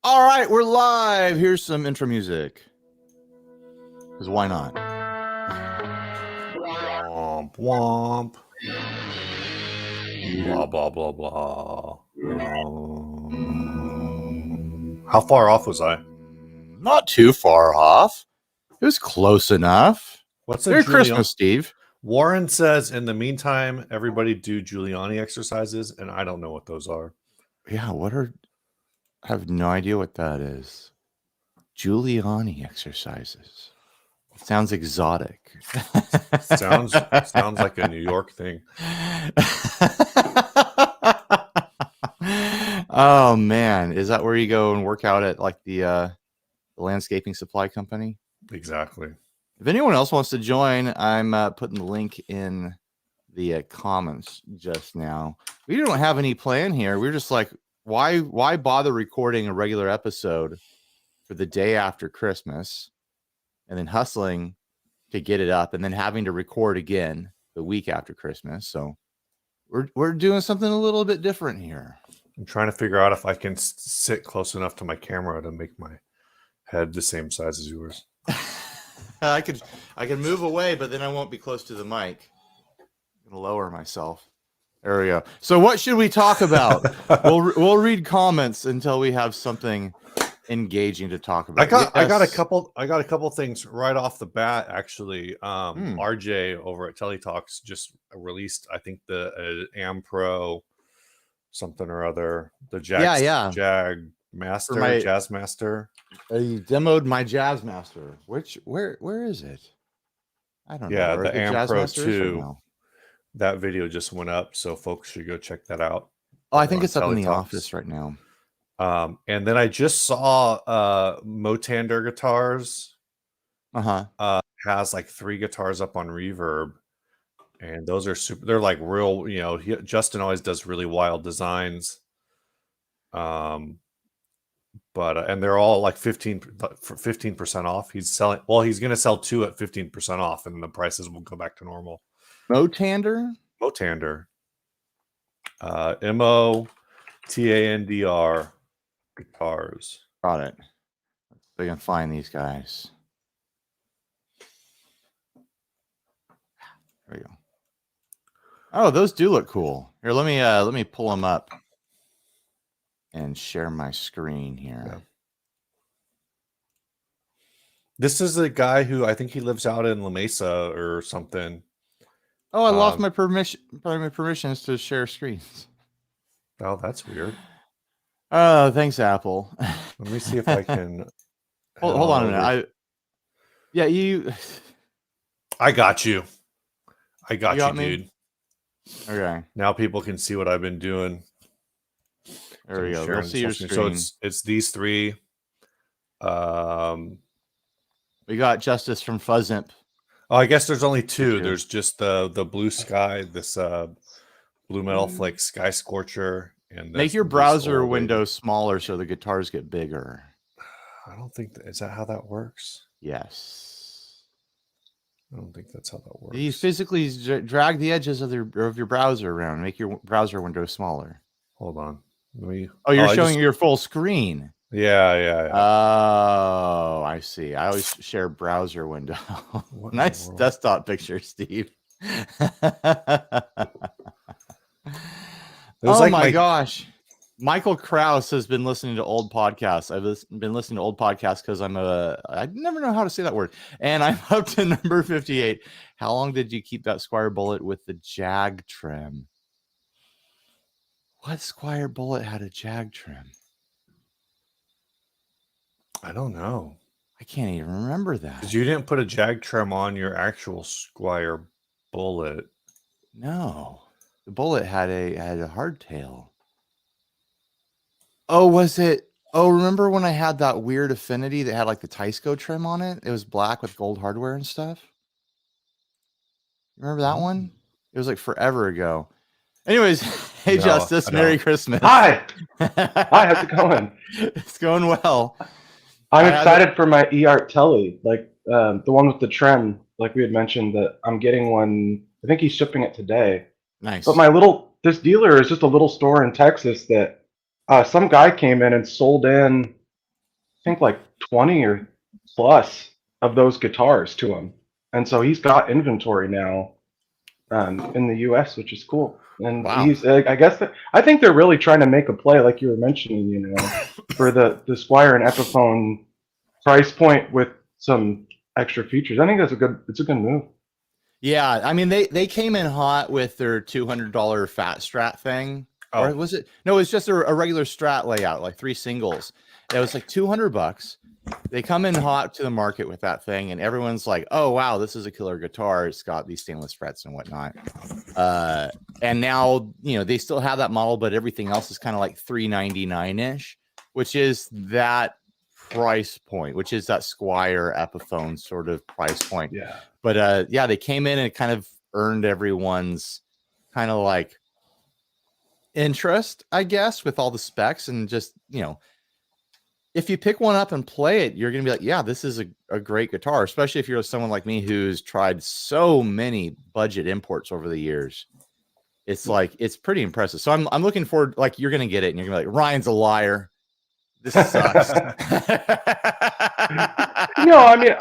All right, we're live. Here's some intro music. Because why not? Womp womp. Blah blah blah blah. How far off was I? Not too far off. It was close enough. What's a Merry Christmas, Steve. Warren says, in the meantime, everybody do Giuliani exercises, and I don't know what those are. Yeah, I have no idea what that is. Giuliani exercises. Sounds exotic. Sounds like a New York thing. Oh man, is that where you go and work out at like the landscaping supply company? Exactly. If anyone else wants to join, I'm putting the link in the comments just now. We don't have any plan here. We're just like, why bother recording a regular episode for the day after Christmas and then hustling to get it up and then having to record again the week after Christmas? So we're doing something a little bit different here. I'm trying to figure out if I can sit close enough to my camera to make my head the same size as yours. I can move away, but then I won't be close to the mic. I'm gonna lower myself. There we go. So what should we talk about? we'll read comments until we have something engaging to talk about. I got a couple things right off the bat. Actually, RJ over at Teletalks just released, I think, the Am Pro something or other, the Jag Master, Jazz Master. You demoed my Jazz Master. Where is it? I don't know. Yeah, the Am Pro 2. That video just went up, so folks should go check that out. Oh, I think it's up in the office right now. And then I just saw Motander Guitars. Has like 3 guitars up on Reverb, and those are super. They're like real. Justin always does really wild designs. But and they're all like 15% off. He's selling. Well, he's going to sell 2 at 15% off, and the prices will go back to normal. Motander. MOTANDR guitars. Got it. We can find these guys. There we go. Oh, those do look cool. Here, let me pull them up and share my screen here. Yeah. This is a guy who I think he lives out in La Mesa or something. Oh, I lost my permissions to share screens. Oh, that's weird. Oh, thanks, Apple. Let me see if I can. Hold on a minute. I got you. I got you, dude. Okay. Now people can see what I've been doing. There we go. They'll see your screen. So it's these 3. We got Justice from Fuzzimp. Oh, I guess there's only 2. There's just the Blue Sky, this Blue Metal Flake Sky Scorcher, and make your browser window smaller so the guitars get bigger. I don't think is that how that works? Yes. I don't think that's how that works. You physically drag the edges of your browser around, make your browser window smaller. Hold on. You're showing your full screen. Yeah. Oh, I see. I always share browser window. Nice desktop picture, Steve. Oh my gosh. Michael Krause has been listening to old podcasts. I've been listening to old podcasts because I never know how to say that word. And I'm up to number 58. How long did you keep that Squire Bullet with the Jag trim? What Squire Bullet had a Jag trim? I don't know. I can't even remember that. Because you didn't put a Jag trim on your actual Squire Bullet. No. The Bullet had a hardtail. Oh, was it? Oh, remember when I had that weird Affinity that had like the Teisco trim on it? It was black with gold hardware and stuff. Remember that one? It was like forever ago. Anyways, hey, Justice, Merry Christmas. Hi. Hi, how's it going? It's going well. I'm excited for my eArt Telly, like the one with the trim, like we had mentioned that I'm getting one. I think he's shipping it today. Nice. But this dealer is just a little store in Texas that some guy came in and sold in think like 20 or plus of those guitars to him, and so he's got inventory now in the U.S., which is cool. And Wow. he's, I guess, I think they're really trying to make a play, like you were mentioning, for the Squire and Epiphone price point with some extra features. I think it's a good move. Yeah, I mean they came in hot with their $200 fat strat thing. Or was it? No, it was just a regular strat layout, like 3 singles. It was like $200. They come in hot to the market with that thing, and everyone's like, "Oh wow, this is a killer guitar. It's got these stainless frets and whatnot." And now they still have that model, but everything else is kind of like $399-ish, which is that price point, which is that Squire Epiphone sort of price point. Yeah. But yeah, they came in and kind of earned everyone's kind of like interest, I guess, with all the specs. And just if you pick one up and play it, you're gonna be like, yeah, this is a great guitar, especially if you're someone like me who's tried so many budget imports over the years. It's like, it's pretty impressive. So I'm looking forward, like, you're gonna get it and you're gonna be like, Ryan's a liar, this sucks. I mean,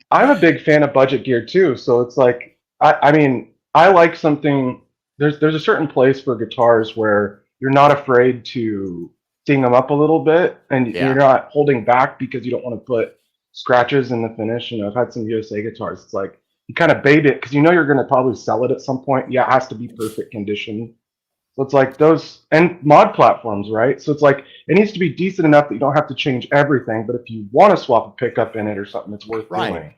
I'm a big fan of budget gear too, so it's like, I mean, I like something. There's a certain place for guitars where you're not afraid to ding them up a little bit, and you're not holding back because you don't want to put scratches in the finish. I've had some USA guitars. It's like you kind of bait it because you're going to probably sell it at some point. Yeah, it has to be perfect condition. So it's like those, and mod platforms, right? So it's like it needs to be decent enough that you don't have to change everything. But if you want to swap a pickup in it or something, it's worth doing.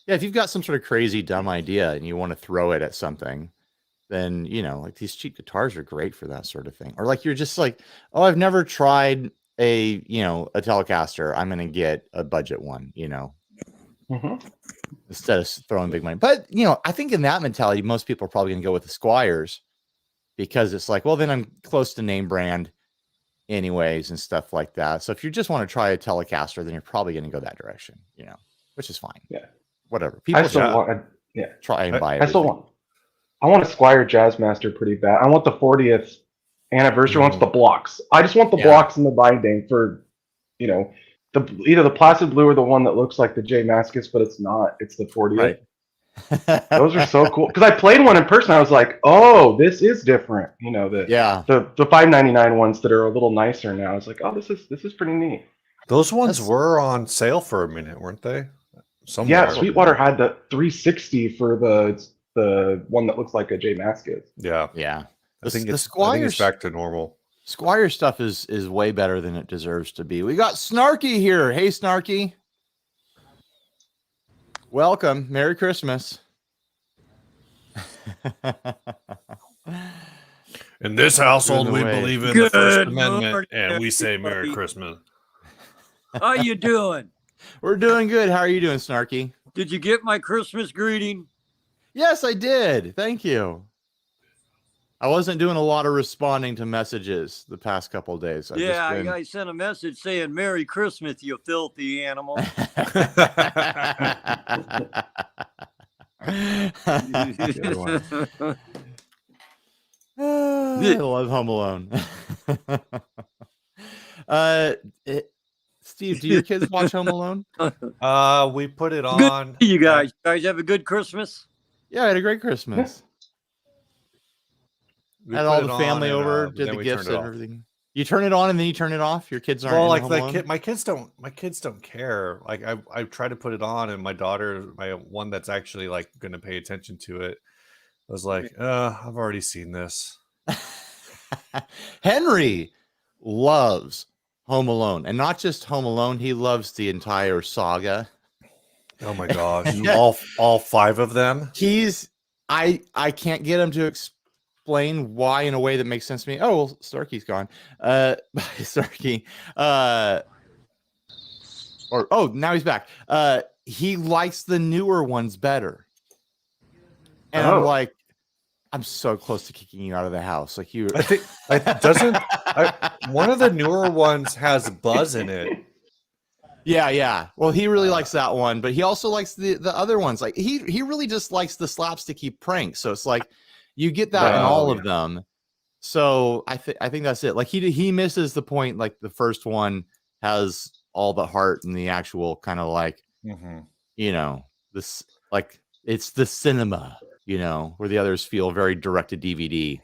Yeah, if you've got some sort of crazy dumb idea and you want to throw it at something, then like these cheap guitars are great for that sort of thing. Or like you're just like, oh, I've never tried a Telecaster, I'm gonna get a budget one, instead of throwing big money. But I think in that mentality, most people are probably gonna go with the Squires, because it's like, well, then I'm close to name brand anyways and stuff like that. So if you just want to try a Telecaster, then you're probably gonna go that direction, which is fine. Yeah, whatever. People try and buy it. I want a Squire Jazzmaster pretty bad. I want the 40th anniversary. I want the blocks. I just want the blocks in the binding for, either the Placid Blue or the one that looks like the J Mascis, but it's not. It's the 40th. Right. Those are so cool. Because I played one in person. I was like, oh, this is different. The $5.99 ones that are a little nicer now. I was like, oh, this is pretty neat. Those ones were on sale for a minute, weren't they? Somewhere. Yeah, Sweetwater had the 360 for the one that looks like a J Mascis. Yeah. I think it's back to normal. Squire stuff is way better than it deserves to be. We got Snarky here. Hey, Snarky. Welcome. Merry Christmas. In this household, we believe in the First Amendment, and we say Merry Christmas. How you doing? We're doing good. How are you doing, Snarky? Did you get my Christmas greeting? Yes, I did. Thank you. I wasn't doing a lot of responding to messages the past couple of days. I sent a message saying Merry Christmas, you filthy animal. I love Home Alone. Steve, do your kids watch Home Alone? We put it on. Good. You guys have a good Christmas? Yeah, I had a great Christmas. Had all the family over, did the gifts and everything. You turn it on and then you turn it off. Your kids aren't. Well, my kids don't care. Like I try to put it on, and my daughter, my one that's actually like going to pay attention to it, was like, I've already seen this. Henry loves Home Alone, and not just Home Alone. He loves the entire saga. Oh my gosh! all 5 of them. I can't get him to explain why in a way that makes sense to me. Oh, well, Starkey's gone. Starkey. Now he's back. He likes the newer ones better, and I'm like, I'm so close to kicking you out of the house. Like you, I think one of the newer ones has Buzz in it. Yeah. Well, he really likes that one, but he also likes the other ones. Like he really just likes the slapsticky pranks. So it's like you get that in all of them. So I think that's it. Like he misses the point. Like the first one has all the heart and the actual kind of like, Mhm. you know, this like it's the cinema, you know, where the others feel very direct to DVD.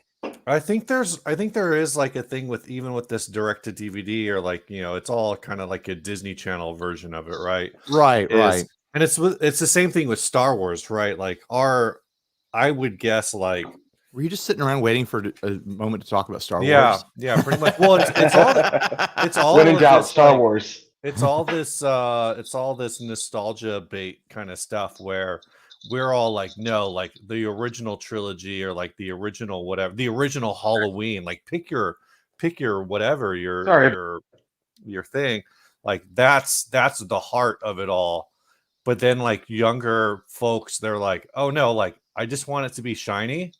I think there is like a thing with even with this direct to DVD or like, you know, it's all kind of like a Disney Channel version of it, right? Right, right. And it's the same thing with Star Wars, right? Like I would guess like Were you just sitting around waiting for a moment to talk about Star Wars? Yeah, pretty much. Well, it's all When in of doubt, this, Star like, Wars. it's all this nostalgia bait kind of stuff where we're all like, no, like the original trilogy or like the original whatever, the original Halloween, like pick your whatever Sorry. your thing. Like that's the heart of it all. But then like younger folks, they're like, oh no, like I just want it to be shiny.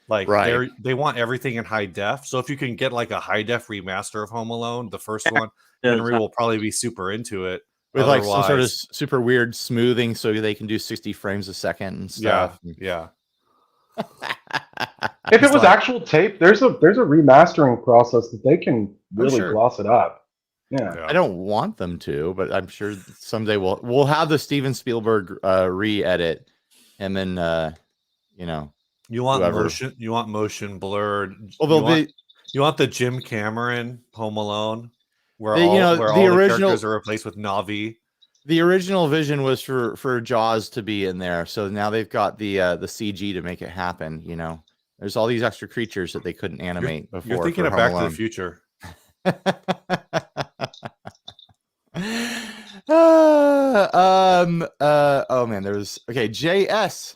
Like Right. they want everything in high def. So if you can get like a high def remaster of Home Alone, the first one, Yes. Henry will probably be super into it. With like some sort of Otherwise, super weird smoothing so they can do 60 frames a second and stuff. yeah. If it It's was like- actual tape, there's a remastering process that they can really sure. gloss it up. Yeah. Yeah. I don't want them to, but I'm sure someday we'll have the Steven Spielberg re-edit him and you know, You want whoever. motion blurred. Although You want the Jim Cameron Home Alone where The- you know, where the all the original- characters are replaced with Navi. the original vision was for Jaws to be in there, so now they've got the CG to make it happen. You know, there's all these extra creatures that they couldn't animate before. You're thinking for of Home Back to Alone. the Future. Oh man, there's okay. JS,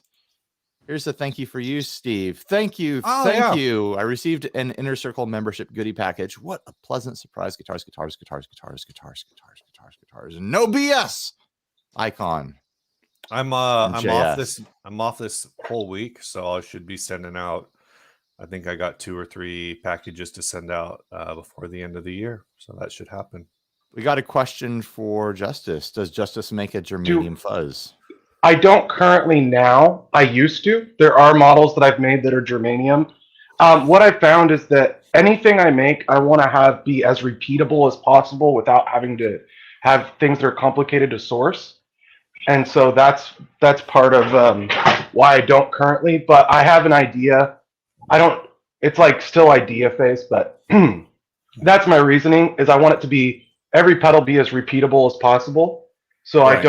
here's a thank you for you, Steve. Thank you, Oh, thank yeah. you. I received an Inner Circle membership goodie package. What a pleasant surprise! Guitars, and no BS icon. I'm JS. off this whole week, so I should be sending out. I think I got 2 or 3 packages to send out before the end of the year, so that should happen. We got a question for Justice. Does Justice make a germanium fuzz? I don't currently now. I used to. There are models that I've made that are germanium. What I found is that anything I make, I want to have be as repeatable as possible without having to have things that are complicated to source. And so that's part of why I don't currently. But I have an idea. I don't. It's like still idea phase, but that's my reasoning. Is I want it to be every pedal be as repeatable as possible. So Right.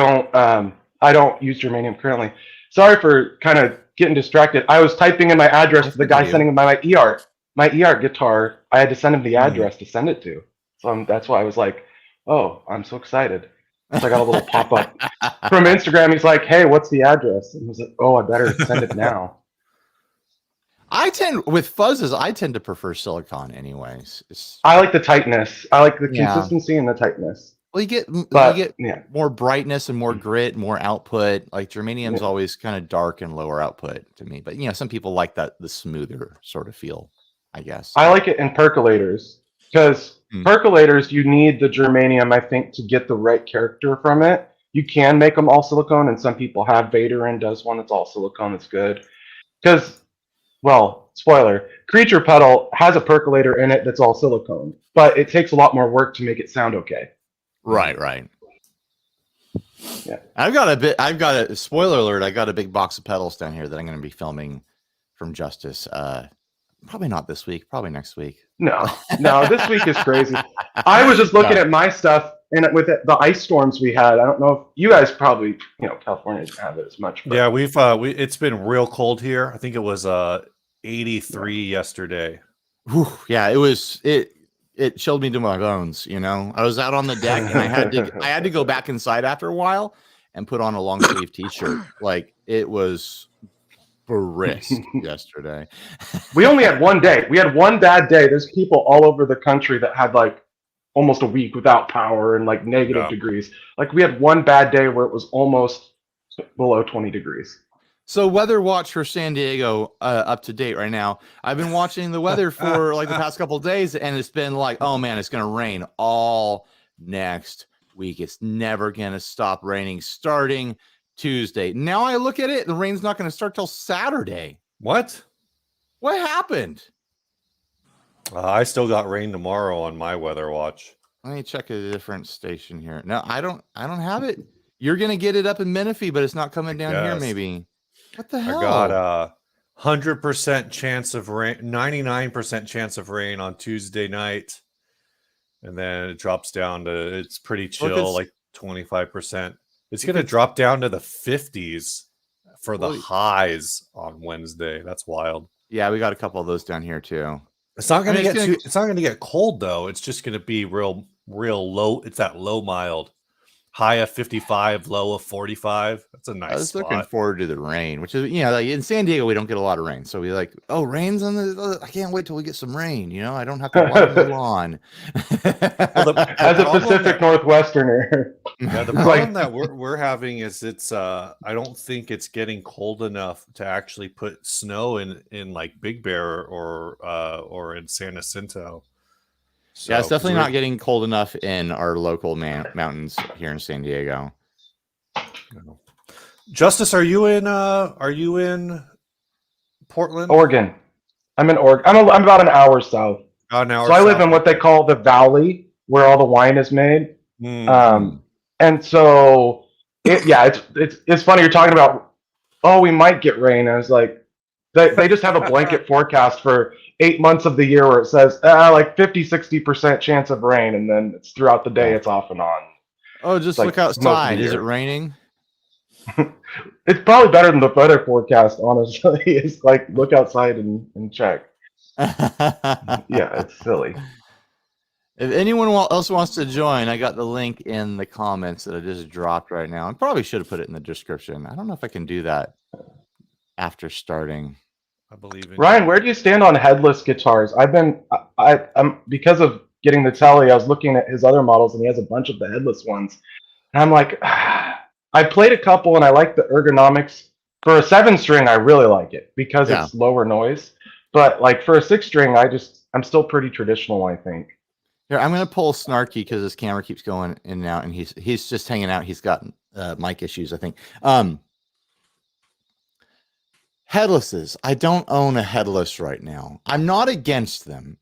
I don't use germanium currently. Sorry for kind of getting distracted. I was typing in my address to the guy sending my E-Art guitar. I had to send him the address to send it to. So that's why I was like, oh, I'm so excited. So I got a little pop up from Instagram. He's like, hey, what's the address? And I was like, oh, I better send it now. I tend to prefer silicon anyways. I like the tightness. I like the Yeah. consistency and the tightness. Well, you But get yeah, more brightness and more grit, more output. Like germanium's always kind of dark and lower output to me. But you know, some people like the smoother sort of feel, I guess. I like it in percolators because percolators, you need the germanium, I think, to get the right character from it. You can make them all silicone, and some people have. Vader does one that's all silicone. That's good because, well, spoiler, Creature Pedal has a percolator in it that's all silicone, but it takes a lot more work to make it sound okay. Right. Yeah. I've got a spoiler alert. I got a big box of pedals down here that I'm going to be filming from Justice. Probably not this week, probably next week. No, this week is crazy. I was just looking at my stuff, and with the ice storms we had, I don't know if you guys probably, California doesn't have it as much. But Yeah, it's been real cold here. I think it was 83 yesterday. Whew, yeah, it chilled me to my bones. You know, I was out on the deck and I had to go back inside after a while and put on a long sleeve t-shirt. Like it was brisk yesterday. We only had one day. We had one bad day. There's people all over the country that had like almost a week without power and like negative degrees. Like we had one bad day where it was almost below 20 degrees. So weather watch for San Diego up to date right now. I've been watching the weather for like the past couple of days, and it's been like, oh man, it's gonna rain all next week. It's never gonna stop raining starting Tuesday. Now I look at it, the rain's not gonna start till Saturday. What What happened? I still got rain tomorrow on my weather watch. Let me check a different station here. No, I don't have it. You're gonna get it up in Menifee, but it's not coming down here. Yes. Maybe. What the hell? I got 100% chance of rain, 99% chance of rain on Tuesday night, and then it drops down to it's pretty chill, like 25%. It's gonna drop down to the 50s for the highs on Wednesday. That's wild. Yeah, we got a couple of those down here too. It's not gonna it's not gonna get cold though. It's just gonna be real low. It's that low mild. High of 55, low of 45. That's a nice I was spot. looking forward to the rain, which is, like in San Diego, we don't get a lot of rain. So we like, oh, rain's on the, I can't wait till we get some rain. I don't have to water the lawn. As a Pacific Northwesterner. Yeah, the problem that we're having is it's I don't think it's getting cold enough to actually put snow in like Big Bear or in San Jacinto. So, yeah, it's definitely not getting cold enough in our local mountains here in San Diego. Justice, are you in Portland? Oregon. I'm in Oregon. I'm about an hour south. Oh, an hour so I live in what they call the valley, where all the wine is made. And so it's funny you're talking about, oh, we might get rain. I was like, they just have a blanket forecast for 8 months of the year where it says like 50-60% chance of rain, and then it's throughout the day it's off and on. Oh, just look outside. Is it raining? It's probably better than the weather forecast, honestly. It's like look outside and check. Yeah, it's silly. If anyone else wants to join, I got the link in the comments that I just dropped right now. I probably should have put it in the description. I don't know if I can do that after starting. I believe in Ryan, where do you stand on headless guitars? I'm because of getting the Telly, I was looking at his other models and he has a bunch of the headless ones. And I'm like, I played a couple and I like the ergonomics. For a 7-string, I really like it because it's lower noise. But like for a 6-string, I'm still pretty traditional, I think. Here, I'm gonna pull Snarky because his camera keeps going in and out, and he's just hanging out. He's got mic issues, I think. Headlesses. I don't own a headless right now. I'm not against them.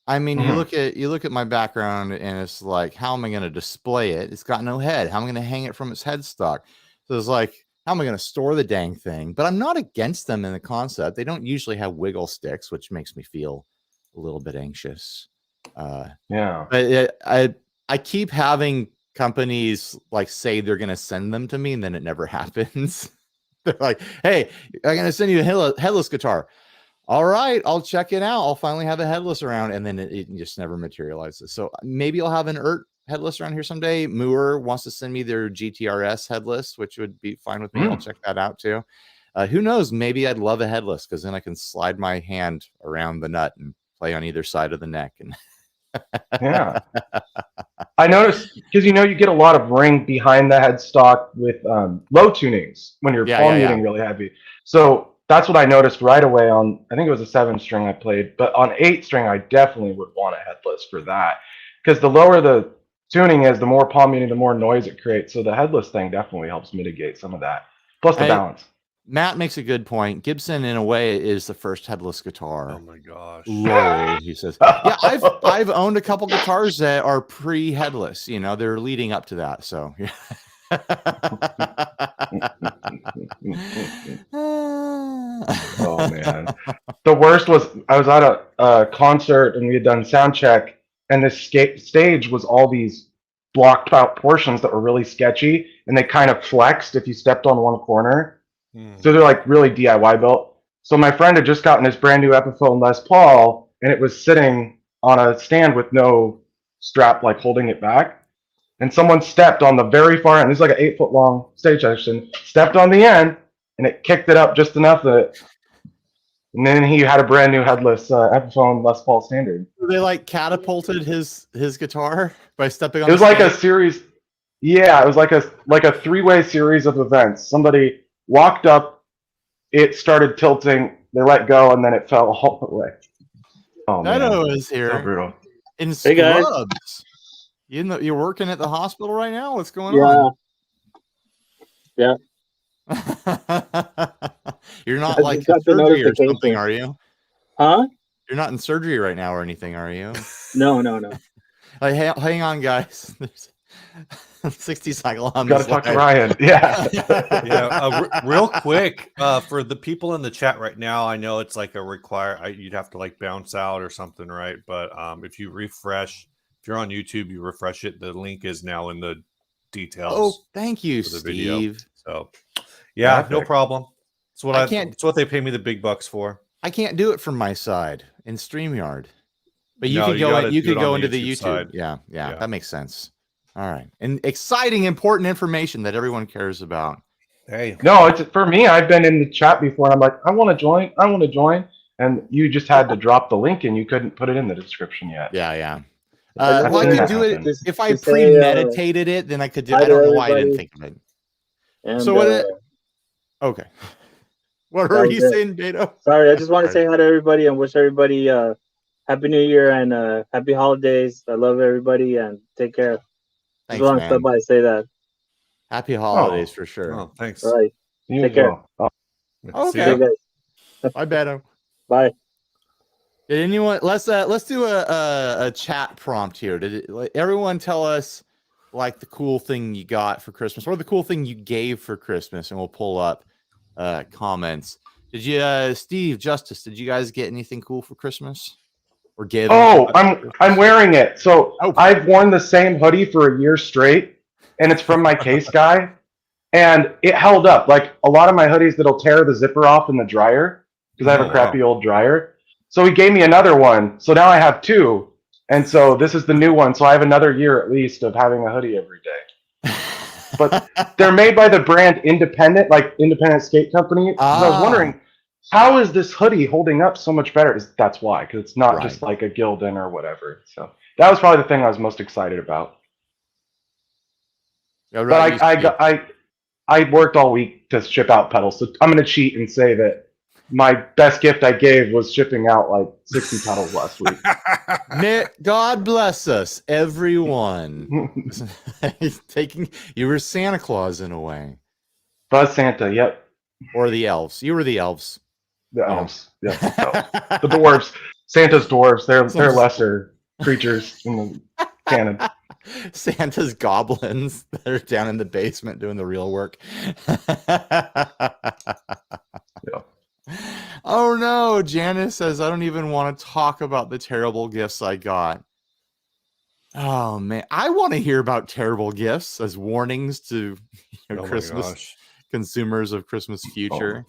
I mean, you look at my background, and it's like, how am I going to display it? It's got no head. How am I going to hang it from its headstock? So it's like, how am I going to store the dang thing? But I'm not against them in the concept. They don't usually have wiggle sticks, which makes me feel a little bit anxious. But I keep having companies like say they're going to send them to me, and then it never happens. They're like, hey, I'm going to send you a headless guitar. All right, I'll check it out. I'll finally have a headless around, and then it just never materializes. So maybe I'll have an headless around here someday. Moore wants to send me their GTRS headless, which would be fine with me. I'll check that out too. Who knows? Maybe I'd love a headless because then I can slide my hand around the nut and play on either side of the neck. And yeah, I noticed because you get a lot of ring behind the headstock with low tunings when you're palm muting really heavy. So that's what I noticed right away on, I think it was a 7-string I played, but on 8-string, I definitely would want a headless for that. Because the lower the tuning is, the more palm muting, the more noise it creates. So the headless thing definitely helps mitigate some of that. Plus the balance. Matt makes a good point. Gibson, in a way, is the first headless guitar. Oh my gosh. Lol, he says. Yeah, I've owned a couple guitars that are pre-headless. They're leading up to that. So yeah. Oh man, the worst was I was at a concert and we had done sound check, and this stage was all these blocked out portions that were really sketchy, and they kind of flexed if you stepped on one corner. So they're like really DIY built. So my friend had just gotten this brand new Epiphone Les Paul, and it was sitting on a stand with no strap like holding it back. And someone stepped on the very far end. This is like an 8-foot long stage section. Stepped on the end, and it kicked it up just enough that. And then he had a brand new headless Epiphone Les Paul standard. They like catapulted his guitar by stepping on. It was like a series. Yeah, it was like a 3-way series of events. Somebody walked up, it started tilting, they let go, and then it fell all the way. Oh man, Neto is here. So brutal. In Hey guys. scrubs. You're working at the hospital right now? What's going on? Yeah. You're not I like just in got the surgery or notification. something, are you? Huh? You're not in surgery right now or anything, are you? No. Hang on, guys. There's 60 cycle on Got to this talk to live. Ryan. Yeah. Yeah, real quick, for the people in the chat right now, I know it's like a you'd have to like bounce out or something, right? But if you refresh, if you're on YouTube, you refresh it. The link is now in the details. Oh, thank you, for the video. Steve. So, yeah, no Perfect. problem. It's what I can't- It's what they pay me the big bucks for. I can't do it from my side in StreamYard, but you No, could you go. gotta You do could it on go the into the YouTube YouTube. side. Yeah, Yeah. that makes sense. All right, and exciting, important information that everyone cares about. Hey, No, it's for me. I've been in the chat before. And I'm like, I want to join. I want to join. And you just had to drop the link, and you couldn't put it in the description yet. Yeah, yeah. I just Well, I wanted could to do it happen. if I to say, premeditated it. Then I could do. hi I to don't know why I didn't everybody. think of it. And So what? Okay. What That were was you it. saying, Beto? sorry, I just want to Sorry. say hi to everybody and wish everybody happy New Year and happy holidays. I love everybody and take care. Thanks, just want to man. stop by and say that. Happy holidays for sure. oh, thanks. All right. You Take as care. well. Oh, See Okay. ya. Okay, guys. I Beto. Bye. Did anyone? Let's do a chat prompt here. Like, everyone tell us like the cool thing you got for Christmas or the cool thing you gave for Christmas, and we'll pull up comments. Did you, Steve, Justice? Did you guys get anything cool for Christmas or give? Oh, anything for I'm Christmas? wearing it. So Oh. I've worn the same hoodie for a year straight, and it's from my case guy, and it held up. Like a lot of my hoodies that'll tear the zipper off in the dryer because I have Oh, a wow. crappy old dryer. So he gave me another one. So now I have two, and so this is the new one. So I have another year at least of having a hoodie every day. But they're made by the brand Independent, like Independent Skate Company. 'Cause I was wondering, how is this hoodie holding up so much better? That's why, because it's not just like a Gildan or whatever. So that was probably the thing I was most excited about. But I worked all week to ship out pedals, so I'm going to cheat and say that my best gift I gave was shipping out like 60 pedals last week. God bless us, everyone. You were Santa Claus in a way, Buzz Santa, yep. or the elves. You were the elves. The elves, yes, the dwarves. Santa's dwarves. They're lesser creatures in the canon. Santa's goblins that are down in the basement doing the real work. Yeah. Oh no, Janice says I don't even want to talk about the terrible gifts I got. Oh man, I want to hear about terrible gifts as warnings to Christmas consumers of Christmas future.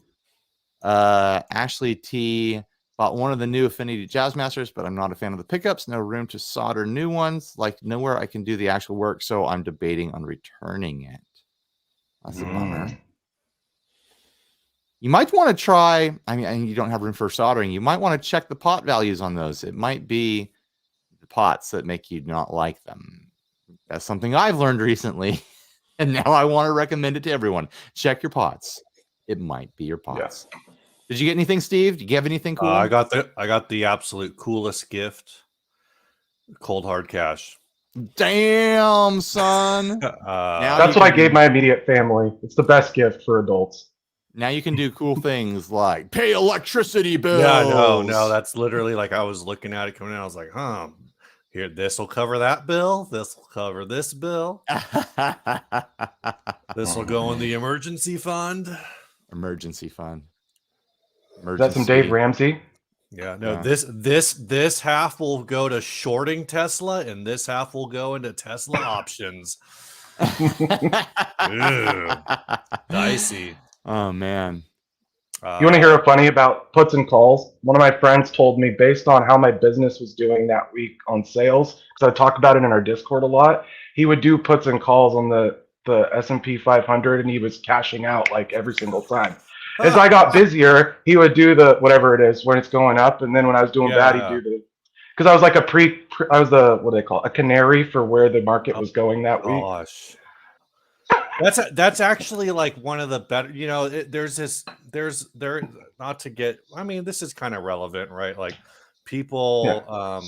Ashley T bought one of the new Affinity Jazzmasters, but I'm not a fan of the pickups. No room to solder new ones. Like nowhere I can do the actual work, so I'm debating on returning it. That's a bummer. You might want to try. I mean, you don't have room for soldering. You might want to check the pot values on those. It might be the pots that make you not like them. That's something I've learned recently, and now I want to recommend it to everyone. Check your pots. It might be your pots. Yeah. Did you get anything, Steve? Did you have anything cool? I got the absolute coolest gift. Cold hard cash. Damn, son. That's what I gave my immediate family. It's the best gift for adults. Now you can do cool things like pay electricity bills. Yeah, no. That's literally like I was looking at it coming in. I was like, here, this will cover that bill. This will cover this bill. This will go in the emergency fund. Emergency fund. Is that some Dave Ramsey? Yeah, no. This half will go to shorting Tesla, and this half will go into Tesla options. Dicey. Oh man. You want to hear a funny about puts and calls? One of my friends told me, based on how my business was doing that week on sales, because I talk about it in our Discord a lot, he would do puts and calls on the S&P 500, and he was cashing out like every single time. As I got busier, he would do the whatever it is when it's going up, and then when I was doing bad, he'd do the, because I was like I was the, what do they call it, a canary for where the market was going that week. Gosh. That's actually like one of the better, there's not to get, I mean, this is kind of relevant, right? Like people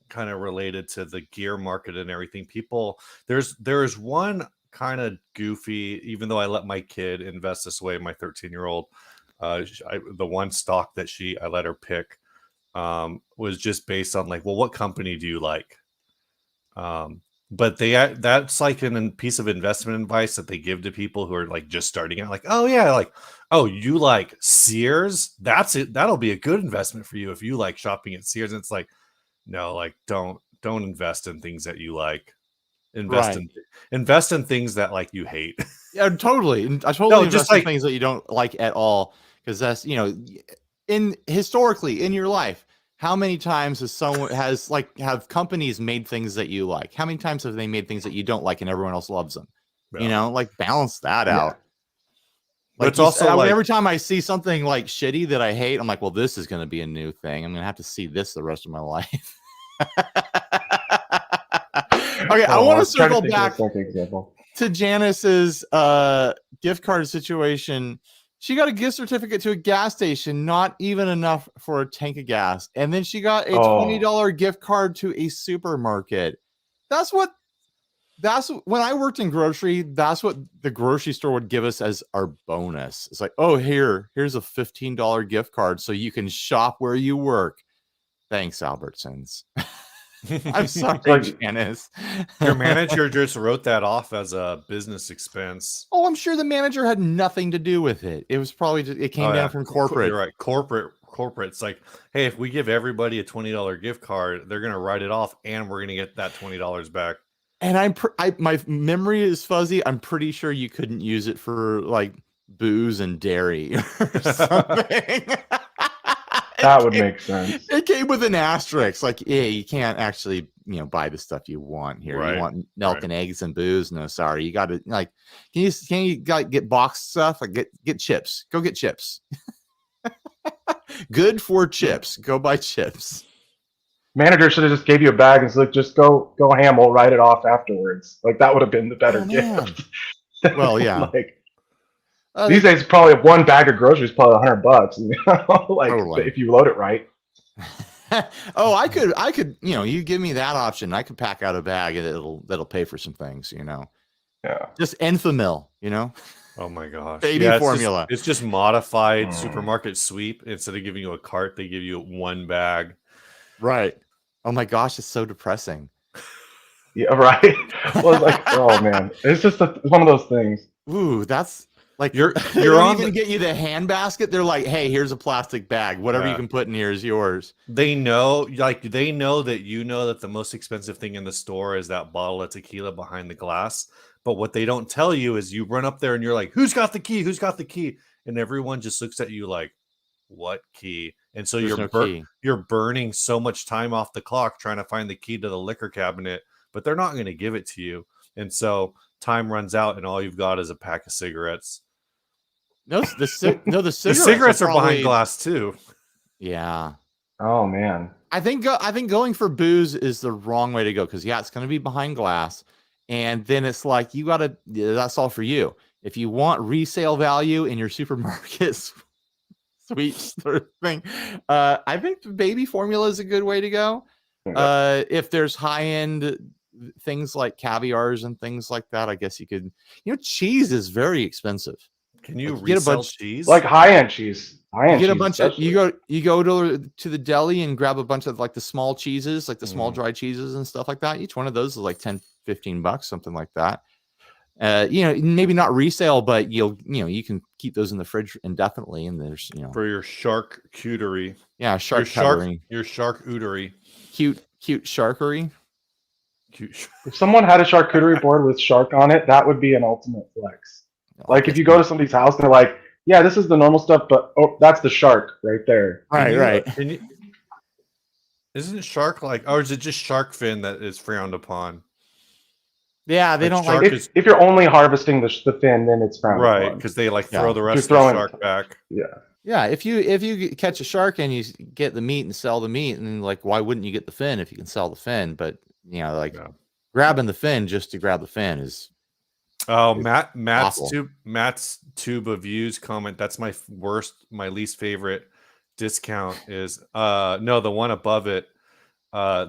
kind of related to the gear market and everything. People, there's one kind of goofy, even though I let my kid invest this way, my 13-year-old, the one stock that I let her pick was just based on like, well, what company do you like? But that's like a piece of investment advice that they give to people who are like just starting out. Like, oh yeah, like, oh, you like Sears? That's it. That'll be a good investment for you if you like shopping at Sears. And it's like, no, like don't invest in things that you like. Invest in things that like you hate. Yeah, totally. I totally No, invest just in like things that you don't like at all, because that's in historically in your life, how many times has someone have companies made things that you like? How many times have they made things that you don't like and everyone else loves them? Yeah. Like balance that Yeah. out. But Like it's also like every time I see something like shitty that I hate, I'm like, well, this is going to be a new thing. I'm going to have to see this the rest of my life. Okay, I want to circle back to Janice's gift card situation. She got a gift certificate to a gas station, not even enough for a tank of gas. And then she got a $20 gift card to a supermarket. That's when I worked in grocery, that's what the grocery store would give us as our bonus. It's like, oh, here's a $15 gift card so you can shop where you work. Thanks, Albertsons. I'm sorry, Janice. Your manager just wrote that off as a business expense. Oh, I'm sure the manager had nothing to do with it. It was probably it came down from corporate. You're right. Corporate. It's like, hey, if we give everybody a $20 gift card, they're gonna write it off, and we're gonna get that $20 back. And my memory is fuzzy. I'm pretty sure you couldn't use it for like booze and dairy or something. That would make sense. It came with an asterisk, like, yeah, you can't actually, buy the stuff you want here. Right. You want milk and eggs and booze? No, sorry. You got to can you get boxed stuff? Like get chips. Go get chips. Good for chips. Go buy chips. Manager should have just gave you a bag and said, just go ham. We'll write it off afterwards. Like that would have been the better gift. Well, yeah. These days, probably one bag of groceries is probably $100. Totally. If you load it right. Oh, I could, you give me that option. I could pack out a bag and that'll pay for some things, Yeah. Just Enfamil, Oh my gosh. Baby formula. It's just modified supermarket sweep. Instead of giving you a cart, they give you one bag. Right. Oh my gosh, it's so depressing. Yeah, right. Well, it's like, oh man, it's just one of those things. Ooh, that's like you're on even get you the hand basket. They're like, hey, here's a plastic bag. Whatever you can put in here is yours. They know that that the most expensive thing in the store is that bottle of tequila behind the glass. But what they don't tell you is you run up there and you're like, who's got the key? Who's got the key? And everyone just looks at you like, what key? And so you're burning so much time off the clock trying to find the key to the liquor cabinet, but they're not going to give it to you. And so time runs out and all you've got is a pack of cigarettes. No, the cigarettes are behind glass too. Yeah. Oh man. I think going for booze is the wrong way to go because it's going to be behind glass, and then it's like that's all for you. If you want resale value in your supermarket sweet sort of thing, I think baby formula is a good way to go. If there's high end things like caviars and things like that, I guess you could. Cheese is very expensive. Can you get a bunch cheese? Like high-end cheese. You get a bunch of you go to the deli and grab a bunch of like the small cheeses, like the small dry cheeses and stuff like that. Each one of those is like $10-15, something like that. Maybe not resale, but you can keep those in the fridge indefinitely. And there's for your charcuterie. Yeah, your charcuterie. Cute sharkery. If someone had a charcuterie board with shark on it, that would be an ultimate flex. Like if you go to somebody's house and they're like, yeah, this is the normal stuff, but that's the shark right there. Right. Isn't shark or is it just shark fin that is frowned upon? Yeah, they don't like if you're only harvesting the fin, then it's frowned upon. Right, because they throw the rest of the shark back. Yeah. Yeah, if you catch a shark and you get the meat and sell the meat, and why wouldn't you get the fin if you can sell the fin? But grabbing the fin just to grab the fin is. Oh, Matt's tube of views comment. That's my least favorite discount is the one above it.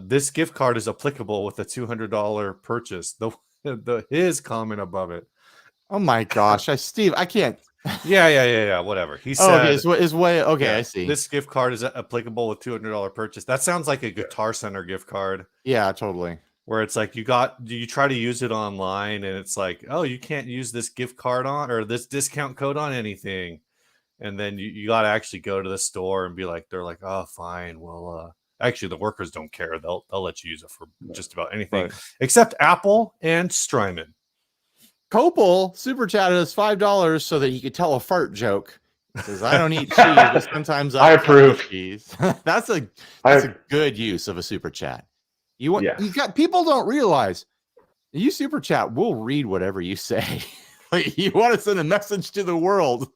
This gift card is applicable with a $200 purchase. His comment above it. Oh my gosh, Steve, I can't. Yeah. Whatever he said. His way. Okay, yeah, I see. This gift card is applicable with $200 purchase. That sounds like a Guitar Center gift card. Yeah, totally. where it's like you try to use it online and it's like, oh, you can't use this gift card on or this discount code on anything. And then you got to actually go to the store and be like, they're like, oh, fine. Well, actually, the workers don't care. They'll let you use it for just about anything except Apple and Strymon. Copel super chatted us $5 so that he could tell a fart joke. He says, I don't eat cheese, but sometimes I approve. Cheese. That's a good use of a super chat. You got people don't realize you super chat, we'll read whatever you say. Like, you want to send a message to the world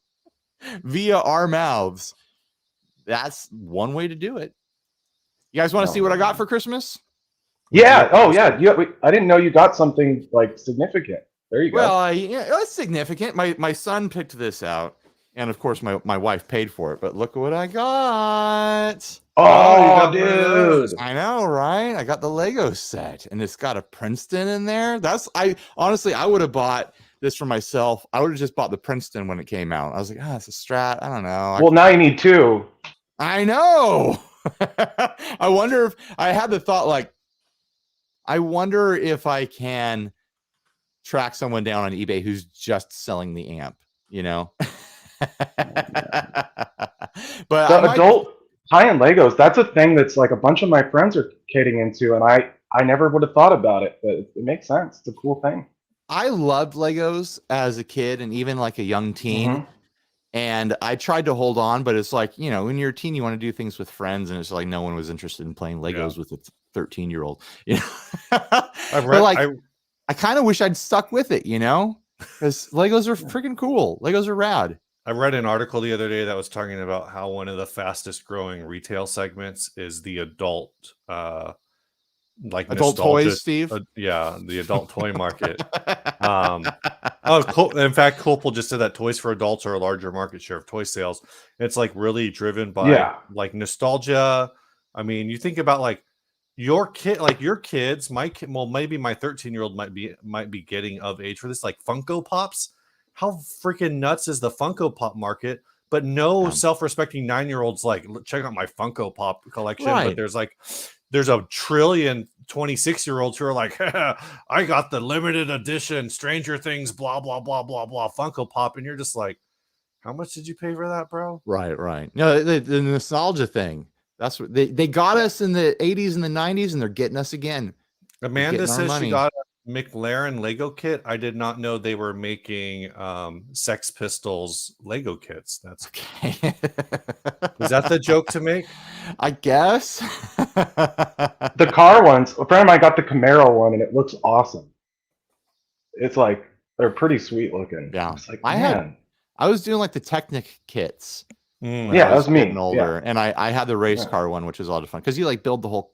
via our mouths. That's one way to do it. You guys want to see what I got for Christmas? Yeah. Oh, yeah. I didn't know you got something like significant. There you go. Well, yeah, it's significant. My son picked this out, and of course my wife paid for it. But look what I got! Oh, dude! I know, right? I got the Lego set, and it's got a Princeton in there. Honestly, I would have bought this for myself. I would have just bought the Princeton when it came out. I was like, it's a Strat. I don't know. Well, now you need two. I know. I wonder if I had the thought, like, I wonder if I can track someone down on eBay who's just selling the amp, you know? But the adult high-end Legos, that's a thing that's like a bunch of my friends are getting into, and I never would have thought about it, but it makes sense. It's a cool thing. I loved Legos as a kid and even like a young teen. Mm-hmm. And I tried to hold on, but it's like, you know, when you're a teen, you want to do things with friends, and it's like no one was interested in playing Legos with a 13-year-old. You know? I kind of wish I'd stuck with it, you know, because Legos are freaking cool. Legos are rad. I read an article the other day that was talking about how one of the fastest growing retail segments is the adult, like adult toys, Steve. The adult toy market. In fact, Copel just said that toys for adults are a larger market share of toy sales. It's like really driven by like nostalgia. I mean, you think about like your kids, maybe my 13-year-old might be getting of age for this, like Funko Pops. How freaking nuts is the Funko Pop market? But no self-respecting 9-year-olds like, check out my Funko Pop collection. Right. But there's a trillion 26-year-olds who are like, I got the limited edition Stranger Things, blah, blah, blah, blah, blah, Funko Pop. And you're just like, how much did you pay for that, bro? Right. No, the nostalgia thing. That's what they got us in the 80s and the 90s, and they're getting us again. Amanda says she got a McLaren Lego kit. I did not know they were making Sex Pistols Lego kits. That's okay. Is that the joke to make? I guess. The car ones, a friend of mine got the Camaro one, and it looks awesome. It's like, they're pretty sweet looking. Yeah. It's like, I was doing like the Technic kits. Yeah, that was me. Older, and I had the race car one, which was a lot of fun because you like build the whole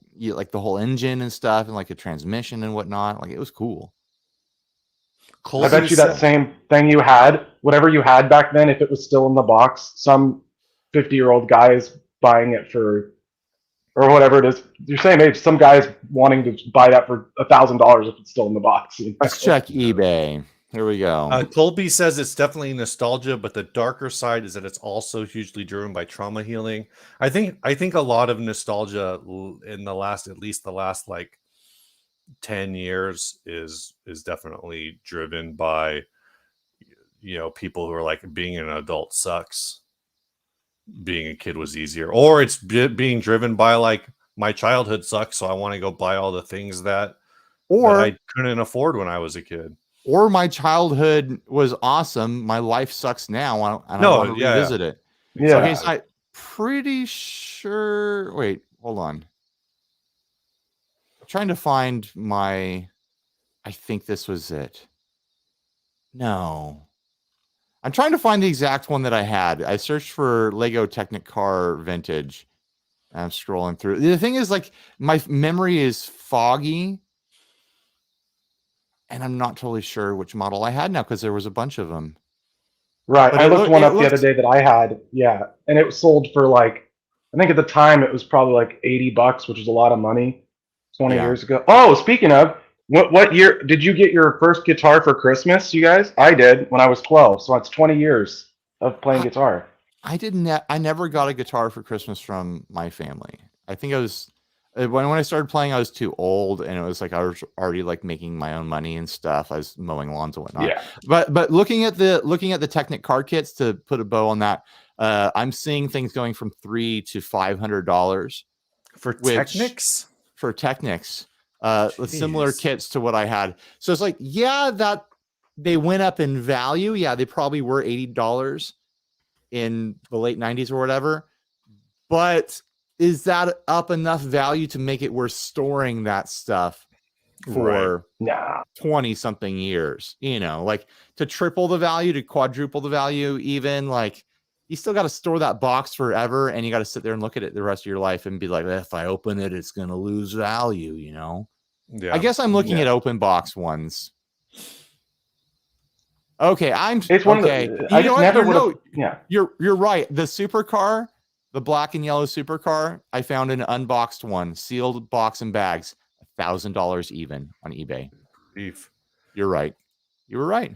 engine and stuff, and like a transmission and whatnot. Like, it was cool. I bet you that same thing you had, whatever you had back then, if it was still in the box, some 50-year-old guy is buying it for, or whatever it is. Your same age, some guy's wanting to buy that for $1,000 if it's still in the box. Let's check eBay. Here we go. Colby says it's definitely nostalgia, but the darker side is that it's also hugely driven by trauma healing. I think a lot of nostalgia in at least the last like 10 years is definitely driven by, you know, people who are like, being an adult sucks, being a kid was easier, or it's being driven by like, my childhood sucks, so I want to go buy all the things that I couldn't afford when I was a kid. Or my childhood was awesome. My life sucks now. I want to revisit it. Yeah. Okay, so I'm pretty sure. Wait, hold on. I'm trying to find I think this was it. No. I'm trying to find the exact one that I had. I searched for Lego Technic Car Vintage. I'm scrolling through. The thing is, like, my memory is foggy. And I'm not totally sure which model I had now because there was a bunch of them. Right. I looked one up the other day that I had. Yeah. And it was sold for like, I think at the time it was probably like $80, which is a lot of money 20 years ago. Oh, speaking of, what year did you get your first guitar for Christmas, you guys? I did when I was 12. So that's 20 years of playing guitar. I never got a guitar for Christmas from my family. I think When I started playing, I was too old, and it was like I was already like making my own money and stuff. I was mowing lawns and whatnot. Yeah. But looking at the Technic card kits, to put a bow on that, I'm seeing things going from $300 to $500 For Technics? for Technics. With similar Jeez. kits to what I had. So it's like, yeah, that they went up in value. Yeah, they probably were $80 in the late 90s or whatever. But is that up enough value to make it worth storing that stuff for Nah. 20 something years? You know, like to triple the value, to quadruple the value, even like you still got to store that box forever, and you got to sit there and look at it the rest of your life and be like, if I open it, it's going to lose value, you know? Yeah. I guess I'm looking at open box ones. Okay, It's one okay. of the, I You know just what? never You're- would no, have. Yeah. You're right. The supercar, the black and yellow supercar, I found an unboxed one, sealed box and bags, $1,000 even on eBay. Beef. You're right. You were right.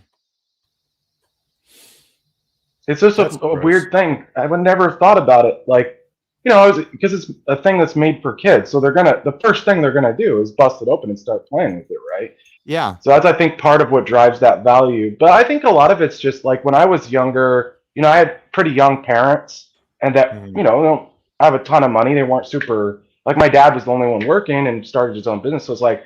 It's just That's a gross. weird thing. I would never have thought about it. Like, you know, because it's a thing that's made for kids. So the first thing they're gonna do is bust it open and start playing with it, right? Yeah. So that's, I think, part of what drives that value. But I think a lot of it's just like when I was younger, you know, I had pretty young parents, and that, Mhm. you know, don't have a ton of money. They weren't super, like my dad was the only one working and started his own business. So it's like,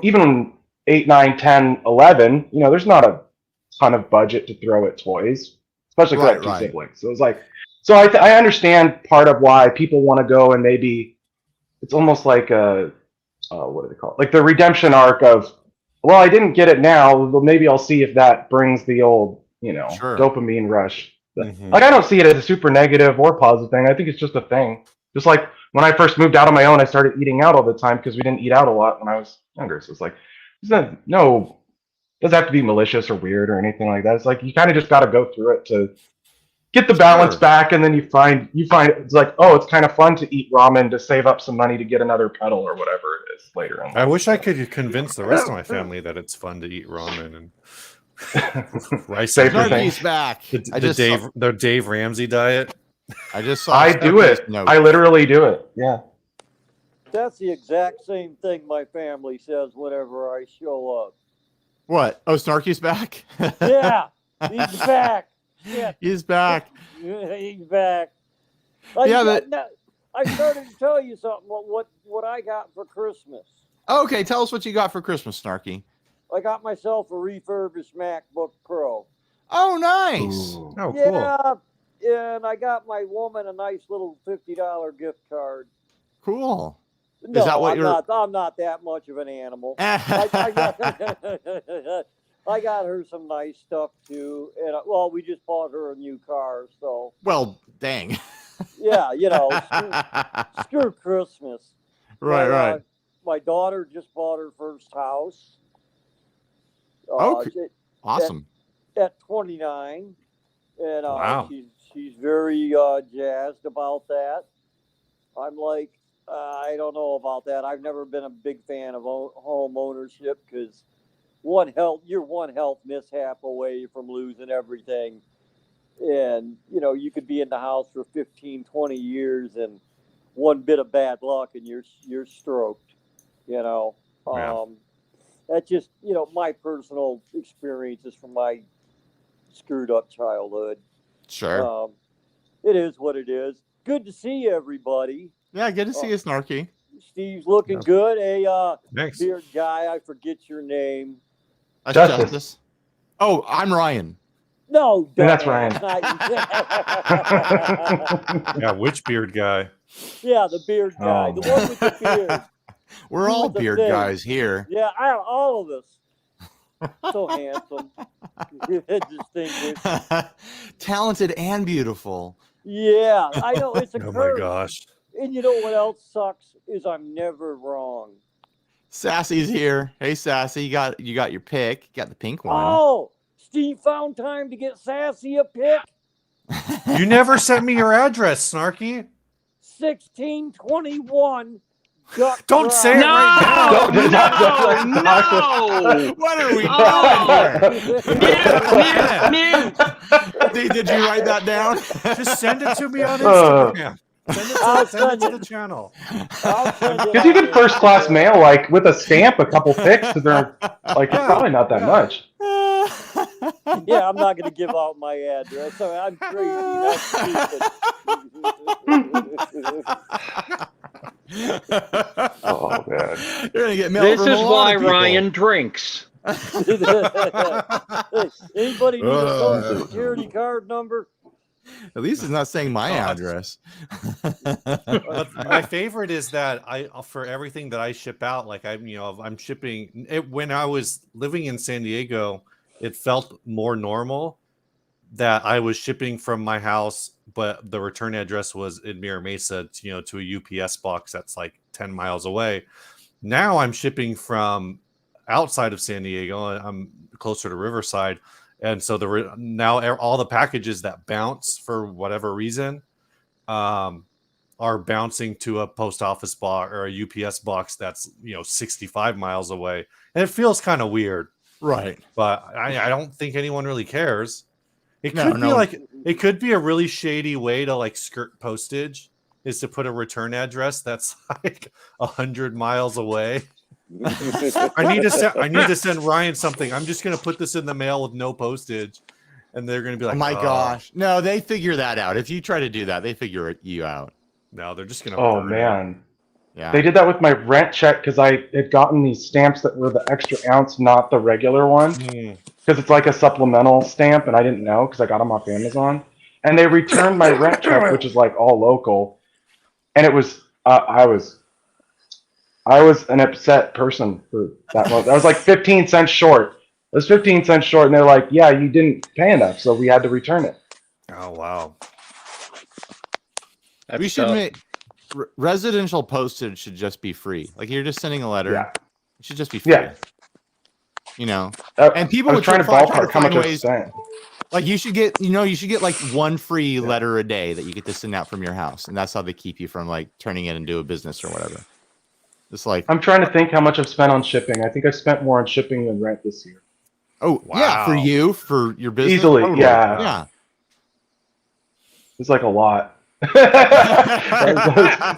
even when 8, 9, 10, 11, you know, there's not a ton of budget to throw at toys, especially if you have two Right. siblings. So it's like, so I understand part of why people want to go, and maybe it's almost like a, what do they call it? Like the redemption arc of, well, I didn't get it now, well, maybe I'll see if that brings the old, you know, Sure. dopamine rush. Mhm. Like, I don't see it as a super negative or positive thing. I think it's just a thing. Just like when I first moved out on my own, I started eating out all the time because we didn't eat out a lot when I was younger. So it's like, doesn't have to be malicious or weird or anything like that. It's like you kind of just got to go through it to get the balance Sure. back, and then you find it's like, oh, it's kind of fun to eat ramen to save up some money to get another pedal or whatever it is later on. I wish I could convince the rest of my family that it's fun to eat ramen and rice. Safer and thing. Snarky's back. The Dave Ramsey diet. I just saw. I do it. Snarky's note. I literally do it. Yeah. That's the exact same thing my family says whenever I show up. What? Oh, Snarky's back. Yeah, he's back. Shit, He's back. he's back. Yeah, I started to tell you something. What I got for Christmas? Okay, tell us what you got for Christmas, Snarky. I got myself a refurbished MacBook Pro. Oh, nice. Ooh. Oh, cool. Yeah, and I got my woman a nice little $50 gift card. Cool. No, that what I'm you're- not. I'm not that much of an animal. I got her some nice stuff too, and well, we just bought her a new car, so Well, dang. yeah, you know, screw Christmas. Right, But, right. my daughter just bought her first house. Okay. Awesome. At 29, and Wow. she's very jazzed about that. I'm like, I don't know about that. I've never been a big fan of home ownership because you're one health mishap away from losing everything. And, you know, you could be in the house for 15, 20 years and one bit of bad luck and you're stroked, you know. Yeah. That's just, you know, my personal experiences from my screwed up childhood. Sure. It is what it is. Good to see everybody. Yeah, good to see you, Snarky. Steve's looking Yeah. good. Hey, Thanks. beard guy, I forget your name. That's Justice. Justice. Oh, I'm Ryan. No, And that's dumbass, not you. Yeah, which beard guy? Yeah, the beard guy, Oh, the one with the beard. We're Who all was the beard thing? guys here. Yeah, all of us. So handsome, distinguished. Talented and beautiful. Yeah, I know it's a Oh curse. my gosh. And you know what else sucks is I'm never wrong. Sassy's here. Hey, Sassy, you got your pick. You got the pink one. Oh, Steve found time to get Sassy a pick. You never sent me your address, Snarky. 1621. Duck Don't Drive. say it right now. No. What are we Yeah. doing here? Did you write that down? Just send it to me on Uh. Instagram. Send it to the channel. I'll send it Because you on get first class mail like with a stamp, a couple pics, because they're like it's probably not that much. Yeah, I'm not going to give out my address. So I'm crazy. That's Oh man. You're gonna get mail This from a is lot why of people. Ryan drinks. stupid. Anybody need a Oh. social security card number? At least it's not saying my address. But my favorite is that for everything that I ship out, like I'm shipping it. When I was living in San Diego, it felt more normal that I was shipping from my house, but the return address was in Mira Mesa, to a UPS box that's like 10 miles away. Now I'm shipping from outside of San Diego. I'm closer to Riverside. And so now all the packages that bounce for whatever reason are bouncing to a post office box or a UPS box that's 65 miles away, and it feels kind of weird, Right. But I don't think anyone really cares. It No, could no. be like it could be a really shady way to like skirt postage is to put a return address that's like 100 miles away. I need to send Ryan something. I'm just gonna put this in the mail with no postage, and they're gonna be like, Oh my gosh. No, they figure that out. If you try to do that, they figure you out. No, they're just gonna. Oh burn it. man. Yeah. They did that with my rent check because I had gotten these stamps that were the extra ounce, not the regular one. Because it's like a supplemental stamp, and I didn't know because I got them off Amazon. And they returned my rent check, which is like all local, and it was I was an upset person for that one. I was like 15 cents short. It was 15 cents short, and they're like, "Yeah, you didn't pay enough, so we had to return it." Oh wow. That's We should tough. make residential postage should just be free. Like you're just sending a letter. Yeah. It should just be free. Yeah. And people I was would trying to try to ballpark how find much I ways. spent. Like you should get like one free letter a day that you get to send out from your house, and that's how they keep you from like turning it into a business or whatever. It's like, I'm trying to think how much I've spent on shipping. I think I spent more on shipping than rent this year. oh yeah, for Wow. you, for your business, Easily, totally. yeah. yeah. It's like a lot.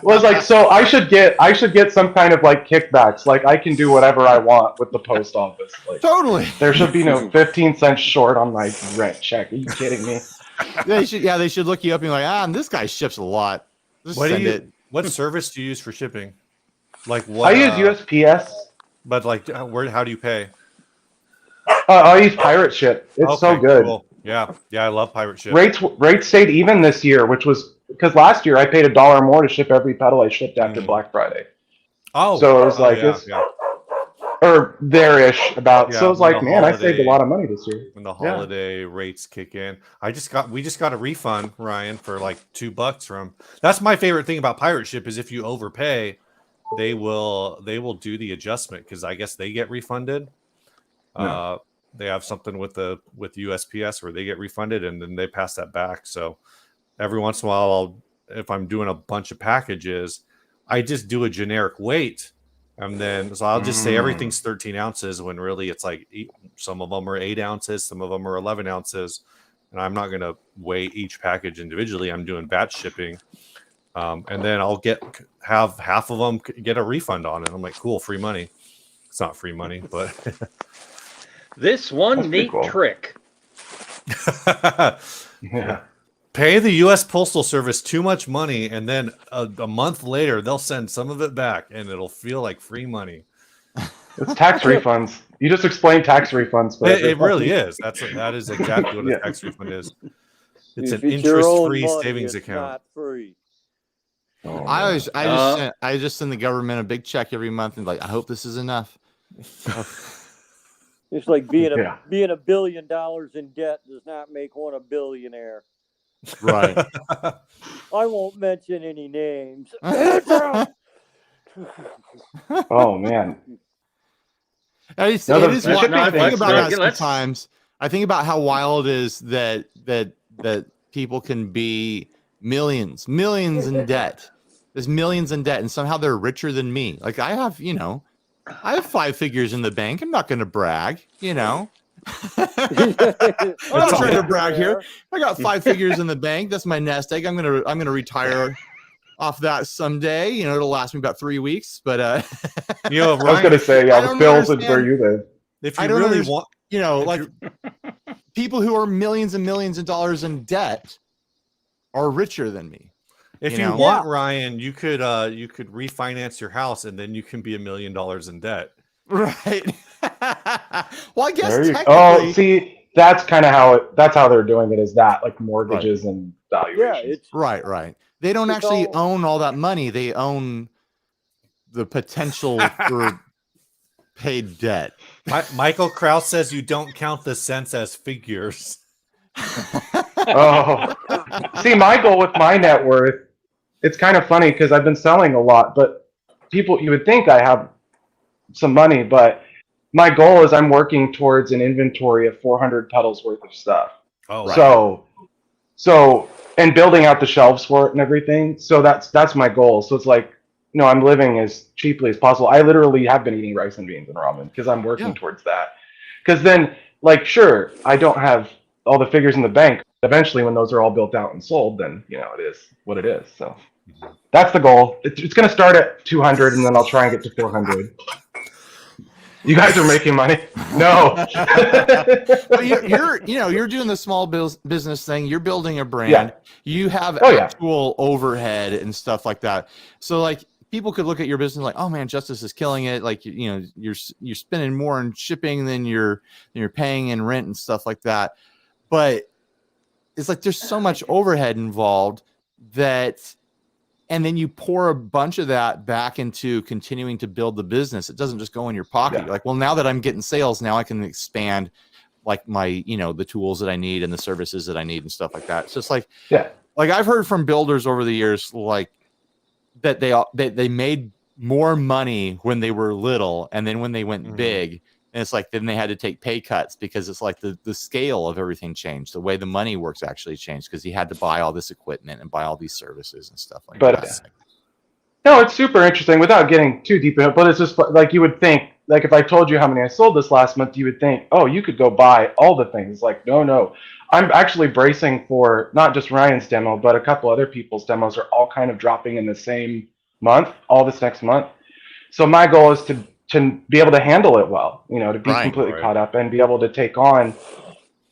was like, so I should get some kind of like kickbacks. Like I can do whatever I want with the post office. Like Totally. there should be no 15 cents short on my rent check. Are you kidding me? They should look you up and be like, this guy ships a lot. Just send it. What service do you use for shipping? Like what? I use USPS. But like, how do you pay? I use Pirate Ship. It's so Okay, good. cool. Yeah, I love pirate ship. Rates stayed even this year, which was because last year I paid $1 more to ship every pedal I shipped after Black Friday. Oh, So it was like yeah. or there-ish about. Yeah, so it was when like, the man, I saved holiday- a lot of money this year. When the holiday rates kick in, we just got a refund, Ryan, for like $2 from. That's my favorite thing about pirate ship is if you overpay, they will do the adjustment because I guess they get refunded. Yeah. They have something with USPS where they get refunded and then they pass that back. So every once in a while, if I'm doing a bunch of packages, I just do a generic weight. And then, so I'll just say everything's 13 ounces when really it's like some of them are 8 ounces, some of them are 11 ounces. And I'm not going to weigh each package individually. I'm doing batch shipping. And then I'll have half of them get a refund on it. I'm like, cool, free money. It's not free money, but This one That's pretty neat cool. trick. Yeah. pay the U.S. Postal Service too much money, and then a month later they'll send some of it back, and it'll feel like free money. It's tax refunds. You just explained tax refunds, but It really is. That is exactly what Yeah. a tax refund is. It's If an your own interest-free money, savings it's account. Not free. Oh, I just send the government a big check every month and like, I hope this is enough. It's like being Yeah. $1 billion in debt does not make one a billionaire. Right. I won't mention any names. oh man. It is No, the wild. shipping I thing think is about good. that sometimes. I think about how wild it is that people can be millions in debt. There's millions in debt, and somehow they're richer than me. Like I have 5 figures in the bank. I'm not going to brag, I'm not trying to brag here. I got 5 figures in the bank. That's my nest egg. I'm gonna retire off that someday. You know, it'll last me about 3 weeks, but You know, I was Ryan, gonna say, I yeah, don't with bills and understand. where you live. if I you don't really understand. want, You know, if like people who are millions and millions of dollars in debt are richer than me. if you you know? want, Ryan, you could refinance your house and then you can be $1 million in debt. Right. Well, I guess There you technically. Oh, see, that's kind of that's how they're doing it, is that like Right. mortgages and Yeah, valuations. it's Right. They don't It's actually all- own all that money. They own the potential for paid debt. Michael Krause says you don't count the cents as figures. Oh, see, my goal with my net worth, it's kind of funny because I've been selling a lot, but you would think I have some money, but my goal is I'm working towards an inventory of 400 pedals worth of stuff. Oh, Right. So, and building out the shelves for it and everything. So that's my goal. So it's like, I'm living as cheaply as possible. I literally have been eating rice and beans and ramen because I'm working Yeah. towards that. Because then, like, sure, I don't have all the figures in the bank. Eventually, when those are all built out and sold, then it is what it is. So that's the goal. It's going to start at 200, and then I'll try and get to 400. You guys are making money? No. But you're doing the small business thing. You're building a brand. Yeah. You have Oh, yeah. actual overhead and stuff like that. So like people could look at your business like, oh man, Justice is killing it. Like you're spending more on shipping than you're paying in rent and stuff like that. But it's like there's so much overhead involved that. And then you pour a bunch of that back into continuing to build the business. It doesn't just go in your pocket. Yeah. You're like, well, now that I'm getting sales, now I can expand like my, the tools that I need and the services that I need and stuff like that. It's just like, like I've heard from builders over the years, like that they made more money when they were little. And then when they went big, and it's like, then they had to take pay cuts because it's like the scale of everything changed. The way the money works actually changed because he had to buy all this equipment and buy all these services and stuff like that. No, it's super interesting without getting too deep in it, but it's just like you would think, like if I told you how many I sold this last month, you would think, oh, you could go buy all the things. Like, no. I'm actually bracing for not just Ryan's demo, but a couple other people's demos are all kind of dropping in the same month, all this next month. So my goal is to be able to handle it well, to be completely caught up and be able to take on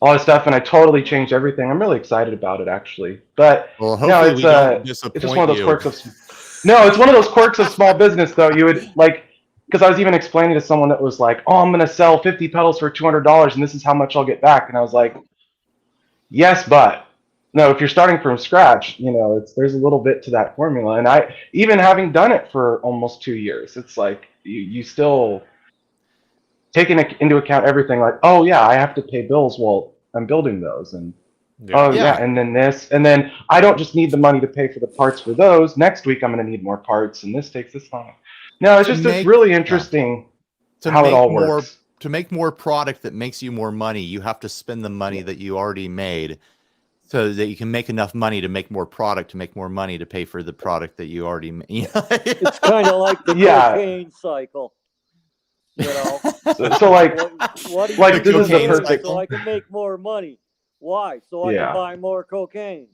all this stuff. And I totally changed everything. I'm really excited about it, actually. But well, hopefully we don't disappoint it's just one of those you. quirks of. No, it's one of those quirks of small business, though. You would like, because I was even explaining to someone that was like, "Oh, I'm going to sell 50 pedals for $200, and this is how much I'll get back." And I was like, "Yes, but no. If you're starting from scratch, there's a little bit to that formula." And I, even having done it for almost 2 years, it's like you still taking into account everything. Like, oh yeah, I have to pay bills while I'm building those, and and then this, and then I don't just need the money to pay for the parts for those. Next week I'm going to need more parts, and this takes this long. No, it's just it's really interesting how it all works. To make more product that makes you more money, you have to spend the money that you already made so that you can make enough money to make more product, to make more money to pay for the product that you already made. It's kind of like the cocaine cycle. So like, what do you like do this is the perfect. so I can make more money. Why? So I can buy more cocaine.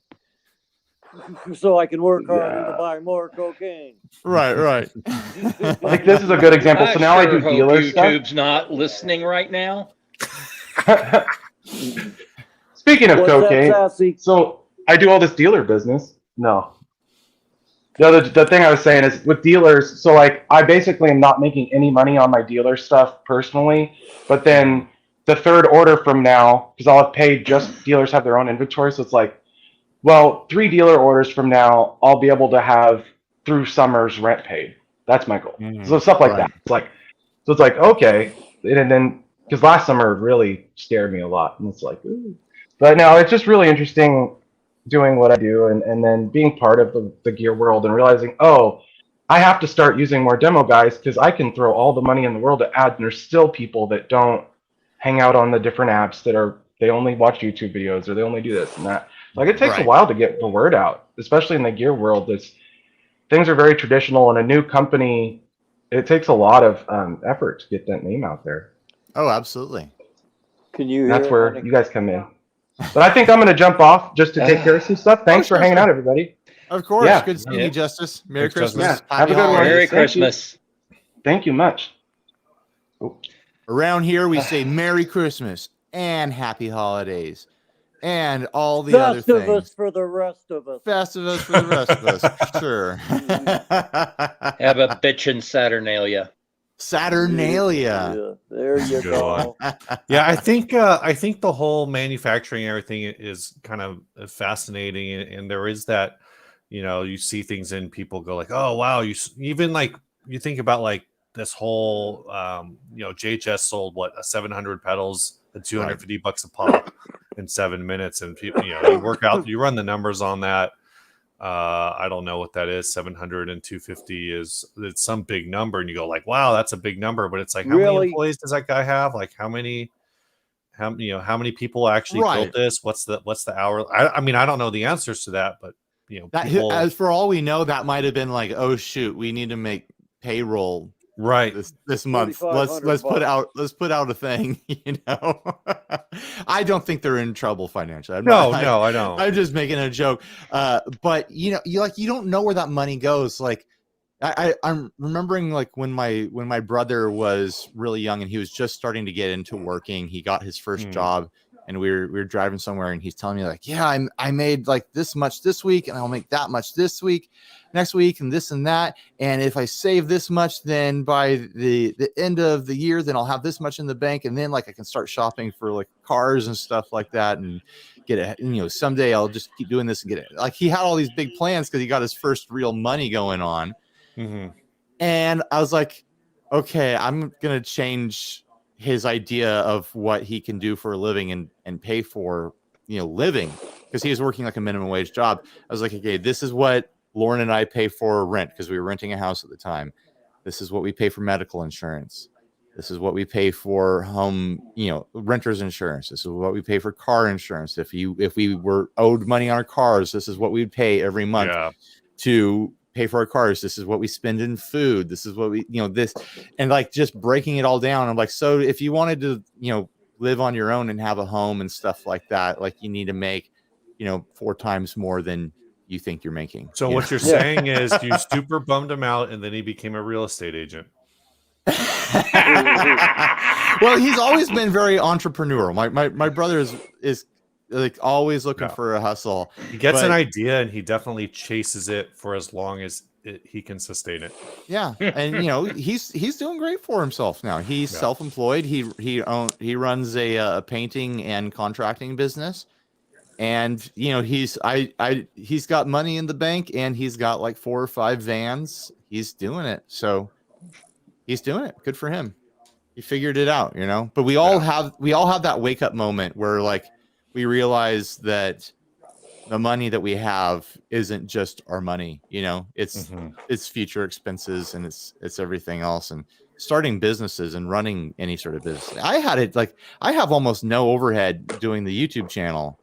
So I can work harder to buy more cocaine. Right. Like this is a good example. So now I do dealer stuff. YouTube's not listening right now. Speaking of cocaine, so I do all this dealer business. No. The thing I was saying is with dealers, so like I basically am not making any money on my dealer stuff personally, but then the third order from now, because I'll have paid, just dealers have their own inventory, so it's like, well, 3 dealer orders from now, I'll be able to have through summer's rent paid. That's my goal. So stuff like that. It's like, okay, and then because last summer really scared me a lot, and it's like, ooh. But no, it's just really interesting doing what I do, and then being part of the gear world and realizing, oh, I have to start using more demo guys because I can throw all the money in the world at ads, and there's still people that don't hang out on the different apps they only watch YouTube videos or they only do this and that. Like it takes a while to get the word out, especially in the gear world. Things are very traditional, and a new company, it takes a lot of effort to get that name out there. Oh, absolutely. Can you? That's where you guys come in. But I think I'm going to jump off just to take care of some stuff. Thanks for hanging out, everybody. Of course. Yeah. Good seeing Yeah. you, Justice. Merry Thanks, Christmas. Yeah. Justice. Have a good one. holidays. Merry Thank you. Christmas. Thank you much. Oh. Around here, we say Merry Christmas and Happy Holidays and all the other Festivus things. for the rest of us. Festivus for the rest of us. Sure. Have a bitchin' Saturnalia. Saturnalia. Yeah, there you Good go. Yeah, I think the whole manufacturing and everything is kind of fascinating, and there is that, you see things and people go like, oh wow, even like you think about like this whole JHS sold what 700 pedals at $250 a pop in 7 minutes, and people, you work out, you run the numbers on that. I don't know what that is. 700 and 250 it's some big number, and you go like, wow, that's a big number. But it's like, how many employees does that guy have? Like, how many people actually built this? What's the hour? I mean, I don't know the answers to that, but people, As for all we know, that might have been like, oh shoot, we need to make payroll right this month. Let's put out a thing. I don't think they're in trouble financially. No, I don't. I'm just making a joke. But you don't know where that money goes. Like I'm remembering like when my brother was really young and he was just starting to get into working. He got his first job, and we were driving somewhere, and he's telling me like, yeah, I made like this much this week, and I'll make that much this week, next week, and this and that. And if I save this much, then by the end of the year, then I'll have this much in the bank, and then like I can start shopping for like cars and stuff like that, and get it. And, someday I'll just keep doing this and get it. Like he had all these big plans because he got his first real money going on. Mm-hmm. And I was like, okay, I'm gonna change his idea of what he can do for a living and pay for living, because he was working like a minimum wage job. I was like, okay, this is what Lauren and I pay for rent, because we were renting a house at the time. This is what we pay for medical insurance. This is what we pay for home, renter's insurance. This is what we pay for car insurance. If we were owed money on our cars, this is what we'd pay every month to pay for our cars. This is what we spend in food. This is what we, this, and like just breaking it all down. I'm like, so if you wanted to, live on your own and have a home and stuff like that, like you need to make, 4 times more than you think you're making. So what you're saying is you super bummed him out, and then he became a real estate agent. Well, he's always been very entrepreneurial. My brother is like always looking for a hustle. He gets an idea and he definitely chases it for as long as he can sustain it. Yeah, and he's doing great for himself now. He's self-employed. He runs a painting and contracting business, and he's got money in the bank, and he's got like 4 or 5 vans. He's doing it, so he's doing it. Good for him. He figured it out, But we all have that wake up moment where like we realize that the money that we have isn't just our money, it's future expenses, and it's everything else. And starting businesses and running any sort of business, I have almost no overhead doing the YouTube channel,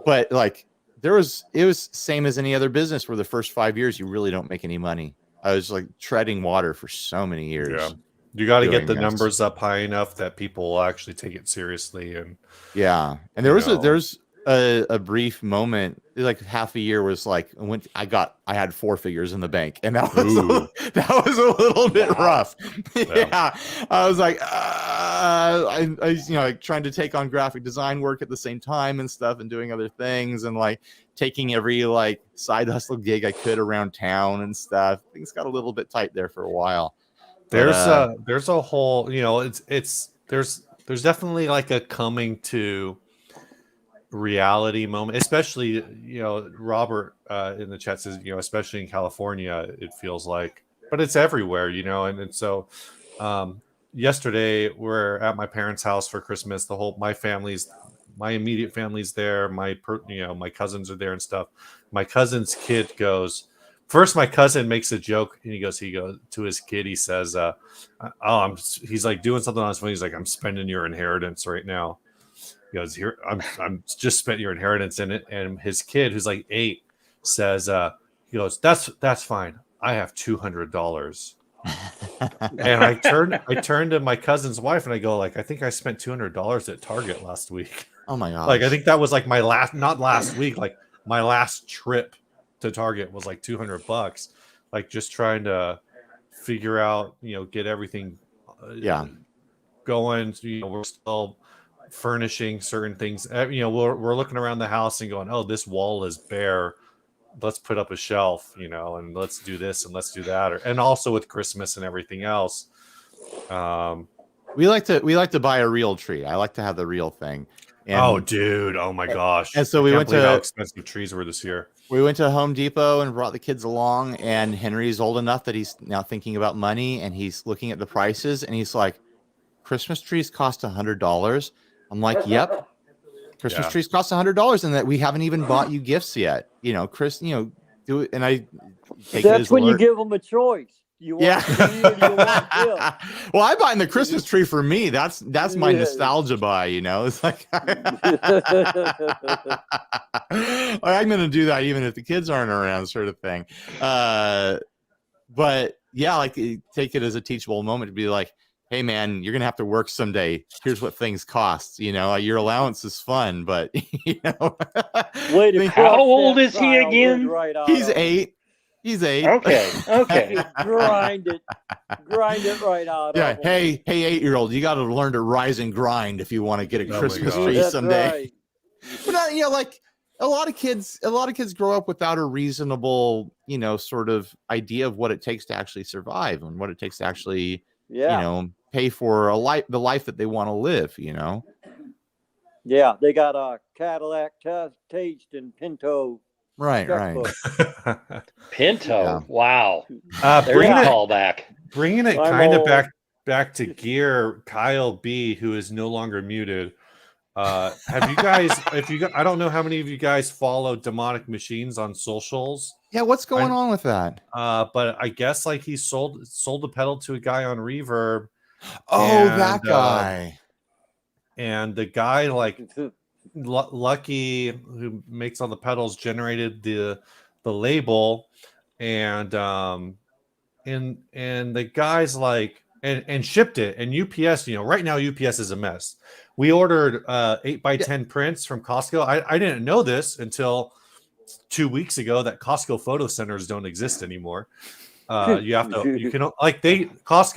but like it was same as any other business where the first 5 years you really don't make any money. I was like treading water for so many years. Yeah. You got to get the numbers up high enough that people will actually take it seriously. And there's a brief moment, like half a year, was like when I had 4 figures in the bank, and that was a little bit rough. Yeah, I was like, I like trying to take on graphic design work at the same time and stuff, and doing other things, and like taking every like side hustle gig I could around town and stuff. Things got a little bit tight there for a while. There's a whole, there's definitely like a coming to reality moment, especially Robert in the chat says especially in California it feels like, but it's everywhere, and so yesterday we're at my parents' house for Christmas. My immediate family's there, my cousins are there and stuff. My cousin's kid goes, first my cousin makes a joke, and he goes to his kid, he says he's like doing something on his phone, he's like, I'm spending your inheritance right now. He goes, here, I'm just spent your inheritance in it. And his kid, who's like 8, says, he goes, that's fine. I have $200. And I turned to my cousin's wife and I go like, I think I spent $200 at Target last week. Oh my gosh. Like I think that was like my not last week, like my last trip to Target was like $200. Like just trying to figure out, get everything going. We're still furnishing certain things. We're looking around the house and going, oh, this wall is bare. Let's put up a shelf, and let's do this and let's do that. And also with Christmas and everything else. We like to buy a real tree. I like to have the real thing. And, dude! Oh my gosh! And so we went to how expensive trees were this year. We went to Home Depot and brought the kids along. And Henry's old enough that he's now thinking about money, and he's looking at the prices, and he's like, "Christmas trees cost $100." I'm like, "Yep, Christmas trees cost $100, and that we haven't even bought you gifts yet." Chris, do it, and I take it as when alert. you give them a choice. You want tree or you want gift? Well, I buying the Christmas tree for me. That's my nostalgia buy. It's like I'm gonna do that even if the kids aren't around, sort of thing. But yeah, like take it as a teachable moment to be like, hey man, you're gonna have to work someday. Here's what things cost. Your allowance is fun, but How old is he again? He's 8. He's 8. Okay. grind it right out. Yeah. Of him. Hey, 8-year-old, you got to learn to rise and grind if you want to get a Christmas tree That's someday. right. But like a lot of kids grow up without a reasonable, sort of idea of what it takes to actually survive and what it takes to actually, pay for the life that they want to live. Yeah, they got a Cadillac Taste and Pinto. Right. Pinto. Yeah. Wow. There's a callback. Bringing it kind of back to gear. Kyle B, who is no longer muted. Have you guys? I don't know how many of you guys follow Demonic Machines on socials. Yeah, what's going on with that? But I guess like he sold the pedal to a guy on Reverb. Oh, that guy. And the guy like. Lucky, who makes all the pedals, generated the label, and the guys like and shipped it. And UPS, right now UPS is a mess. We ordered 8x10 prints from Costco. I didn't know this until 2 weeks ago that Costco photo centers don't exist anymore. Costco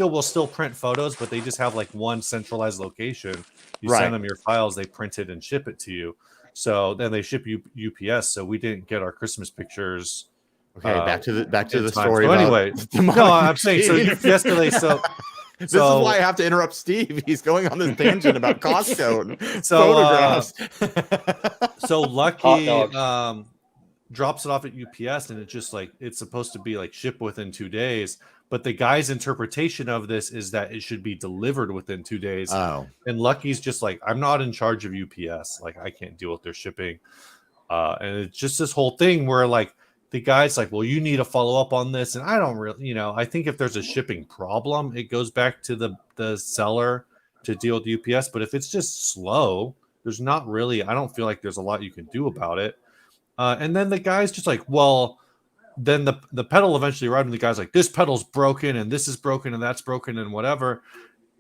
will still print photos, but they just have like one centralized location. You send them your files, they print it and ship it to you. So then they ship you UPS. So we didn't get our Christmas pictures. Okay, back to the time. story. So anyway, I'm saying so yesterday. So this is why I have to interrupt Steve. He's going on this tangent about Costco and photographs. So Lucky drops it off at UPS, and it's just like it's supposed to be like ship within 2 days. But the guy's interpretation of this is that it should be delivered within 2 days. Oh. And Lucky's just like, I'm not in charge of UPS. Like, I can't deal with their shipping. And it's just this whole thing where like the guy's like, well, you need to follow up on this. And I don't really, I think if there's a shipping problem, it goes back to the seller to deal with UPS. But if it's just slow, there's not really, I don't feel like there's a lot you can do about it. And then the guy's just like, well, then the pedal eventually arrived, and the guy's like, this pedal's broken, and this is broken, and that's broken, and whatever.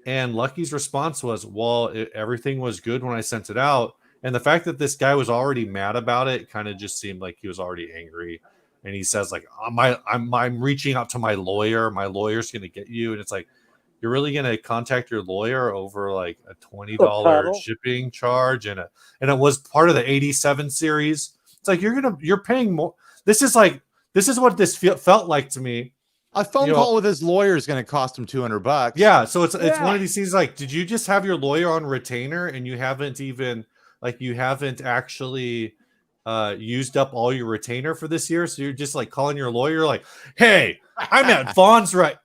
And Lucky's response was, well, everything was good when I sent it out. And the fact that this guy was already mad about it kind of just seemed like he was already angry. And he says, like, I'm reaching out to my lawyer. My lawyer's going to get you. And it's like, you're really going to contact your lawyer over like a $20 shipping charge, and it was part of the 87 series. It's like you're paying more. This is what this felt like to me. A phone call with his lawyer is going to cost him $200. Yeah, so it's one of these things. Like, did you just have your lawyer on retainer and you haven't actually used up all your retainer for this year? So you're just like calling your lawyer, like, hey, I'm at Vaughn's right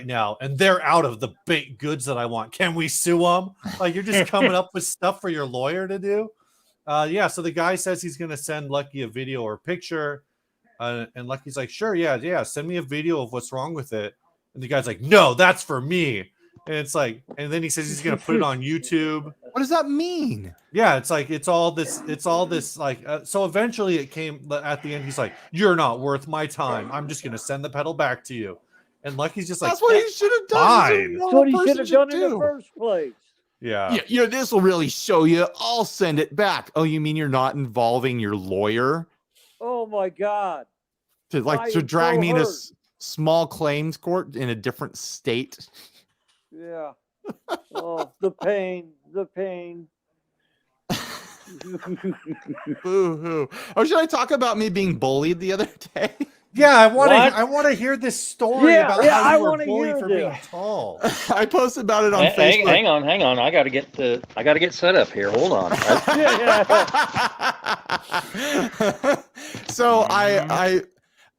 now, and they're out of the baked goods that I want. Can we sue them? Like, you're just coming up with stuff for your lawyer to do. So the guy says he's going to send Lucky a video or picture. And Lucky's like, sure, yeah, send me a video of what's wrong with it. And the guy's like, no, that's for me. And it's like, and then he says he's going to put it on YouTube. What does that mean? Yeah, it's like, it's all this like, so eventually it came at the end. He's like, you're not worth my time. I'm just going to send the pedal back to you. And Lucky's just like, That's what he should have done. fine. That's That's what what a he normal should person have done in the do. first place. yeah. Yeah, this will really show you. I'll send it back. Oh, you mean you're not involving your lawyer Oh my God. to I to am drag so me into hurt. small claims court in a different state? Yeah. Oh, the pain. The pain. Boo-hoo. Oh, should I talk about me being bullied the other day? Yeah, I want What? to. I want to hear this story Yeah, about yeah, how I you were wanna bullied hear for being this. tall. I posted about it on Hang, Facebook. hang on. I gotta get set up here. Hold on. So I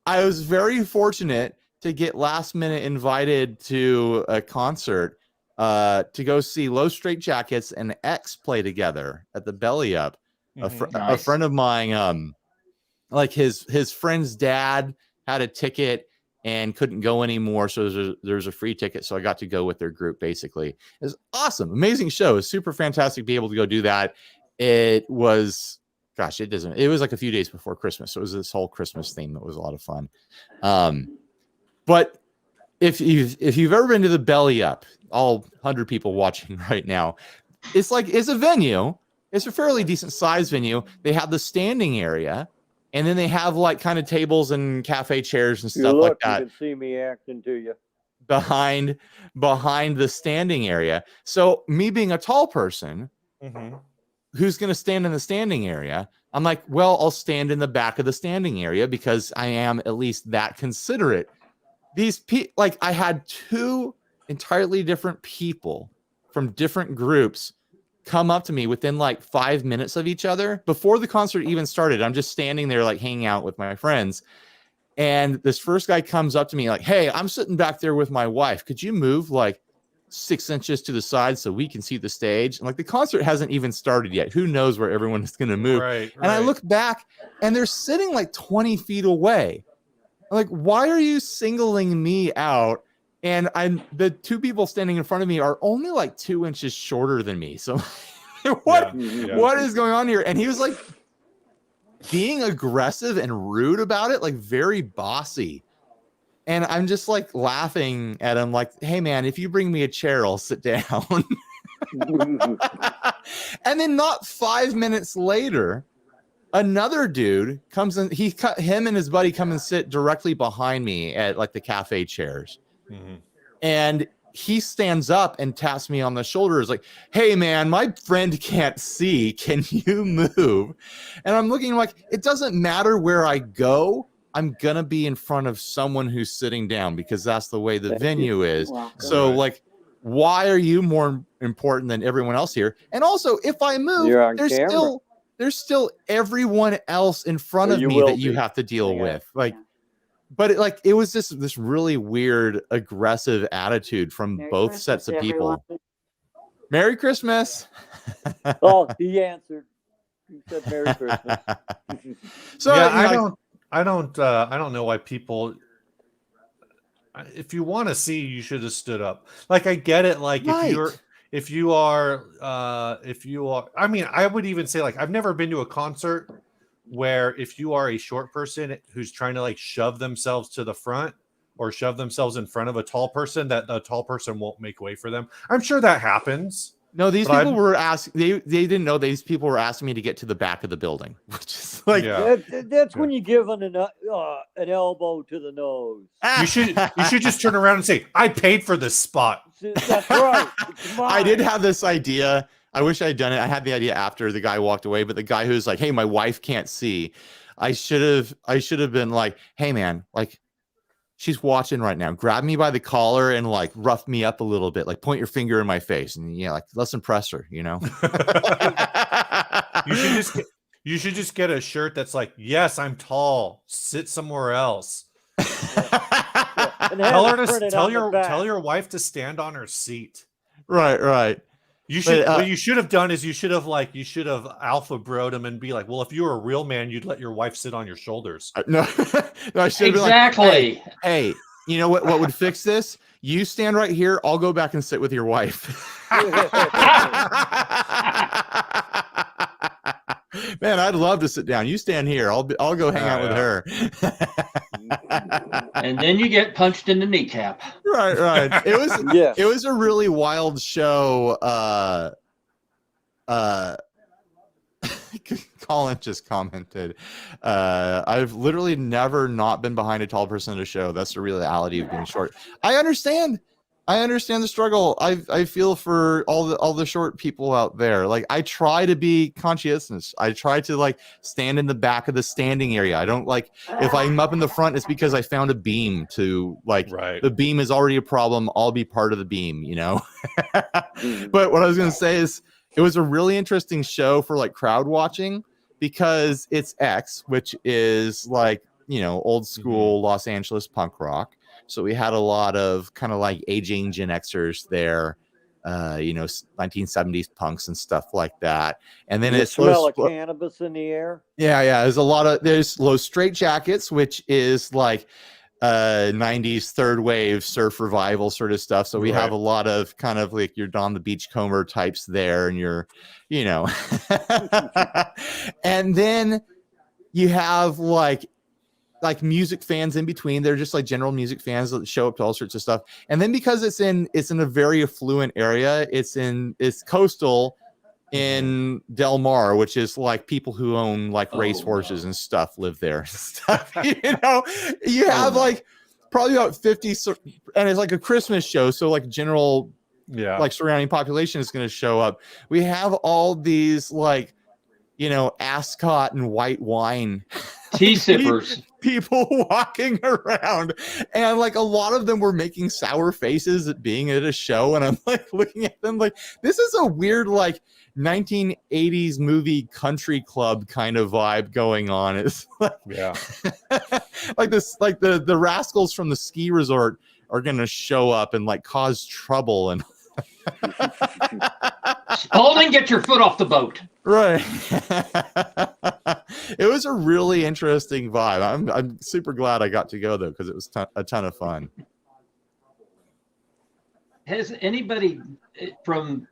was very fortunate to get last minute invited to a concert to go see Low Straight Jackets and X play together at the Belly Up. A Nice. friend of mine, like his friend's dad had a ticket and couldn't go anymore, so there's a free ticket, so I got to go with their group. Basically, it was awesome, amazing show. It was super fantastic to be able to go do that. It was, gosh, it was like a few days before Christmas, so it was this whole Christmas theme that was a lot of fun. But if you've ever been to the Belly Up, all 100 people watching right now, it's a venue. It's a fairly decent sized venue. They have the standing area, and then they have like kind of tables and cafe chairs and stuff like that You can see me acting to you. behind the standing area. So me being a tall person who's going to stand in the standing area, I'm like, well, I'll stand in the back of the standing area because I am at least that considerate. I had two entirely different people from different groups come up to me within like 5 minutes of each other before the concert even started. I'm just standing there like hanging out with my friends, and this first guy comes up to me like, hey, I'm sitting back there with my wife, could you move like 6 inches to the side so we can see the stage? And like the concert hasn't even started yet, who knows where everyone is going to move. Right. And I look back and they're sitting like 20 feet away. I'm like, why are you singling me out? And the two people standing in front of me are only like 2 inches shorter than me. So what is going on here? And he was like being aggressive and rude about it, like very bossy. And I'm just like laughing at him like, hey man, if you bring me a chair, I'll sit down. And then not 5 minutes later, another dude comes in. Him and his buddy come and sit directly behind me at like the cafe chairs. And he stands up and taps me on the shoulder. Is like, hey man, my friend can't see. Can you move? And I'm looking like, it doesn't matter where I go. I'm going to be in front of someone who's sitting down because that's the way the venue is. So like, why are you more important than everyone else here? And also, if I move, there's still everyone else in front of me that you have to deal with. Like, but it was just this really weird, aggressive attitude from both sets of people. Merry Christmas. Oh, he answered. He said Merry Christmas. So yeah, I don't know why people. If you want to see, you should have stood up. Like I get it. Like if you are, I mean, I would even say like I've never been to a concert where if you are a short person who's trying to like shove themselves to the front or shove themselves in front of a tall person, that the tall person won't make way for them. I'm sure that happens. No, these people were asking. They didn't know these people were asking me to get to the back of the building, which is like that's when you give an elbow to the nose. You should just turn around and say, "I paid for this spot." That's right. I did have this idea. I wish I had done it. I had the idea after the guy walked away, but the guy who's like, "Hey, my wife can't see," I should have been like, "Hey, man, like." She's watching right now. Grab me by the collar and like rough me up a little bit. Like point your finger in my face and like let's impress her. You know. You should just get a shirt that's like, "Yes, I'm tall. Sit somewhere else." Tell your wife to stand on her seat. Right. What you should have done is you should have alpha broed him and be like, well, if you were a real man, you'd let your wife sit on your shoulders. No, I should be like, hey, you know what would fix this? You stand right here. I'll go back and sit with your wife. Man, I'd love to sit down. You stand here. I'll go hang out with her. And then you get punched in the kneecap. Right. Yeah. It was a really wild show. Colin just commented, I've literally never not been behind a tall person at a show. That's the reality of being short. I understand the struggle. I feel for all the short people out there. Like, I try to be conscientious. I try to like stand in the back of the standing area. I don't like, if I'm up in the front, it's because I found a beam to like, the beam is already a problem. I'll be part of the beam, you know? But what I was going to say is, it was a really interesting show for like crowd watching because it's X, which is like, you know, old school Los Angeles punk rock. So we had a lot of kind of like aging Gen Xers there, you know, 1970s punks and stuff like that. And then the smell of cannabis in the air. Yeah. There's Low Straight Jackets, which is like 90s third wave surf revival sort of stuff. So we have a lot of kind of like your Don the Beachcomber types there, and you're, you know, and then you have like music fans in between. They're just like general music fans that show up to all sorts of stuff. And then because it's in a very affluent area, it's coastal in Del Mar, which is like people who own like race horses and stuff live there and stuff. You know, you have like probably about 50, and it's like a Christmas show, so like general like surrounding population is going to show up. We have all these like, you know, ascot and white wine tea sippers people walking around, and like a lot of them were making sour faces at being at a show, and I'm like looking at them like, this is a weird like 1980s movie country club kind of vibe going on. It's like, like this, like the rascals from the ski resort are gonna show up and like cause trouble. And Spalding, get your foot off the boat. Right. It was a really interesting vibe. I'm super glad I got to go though, because it was a ton of fun. Has anybody from,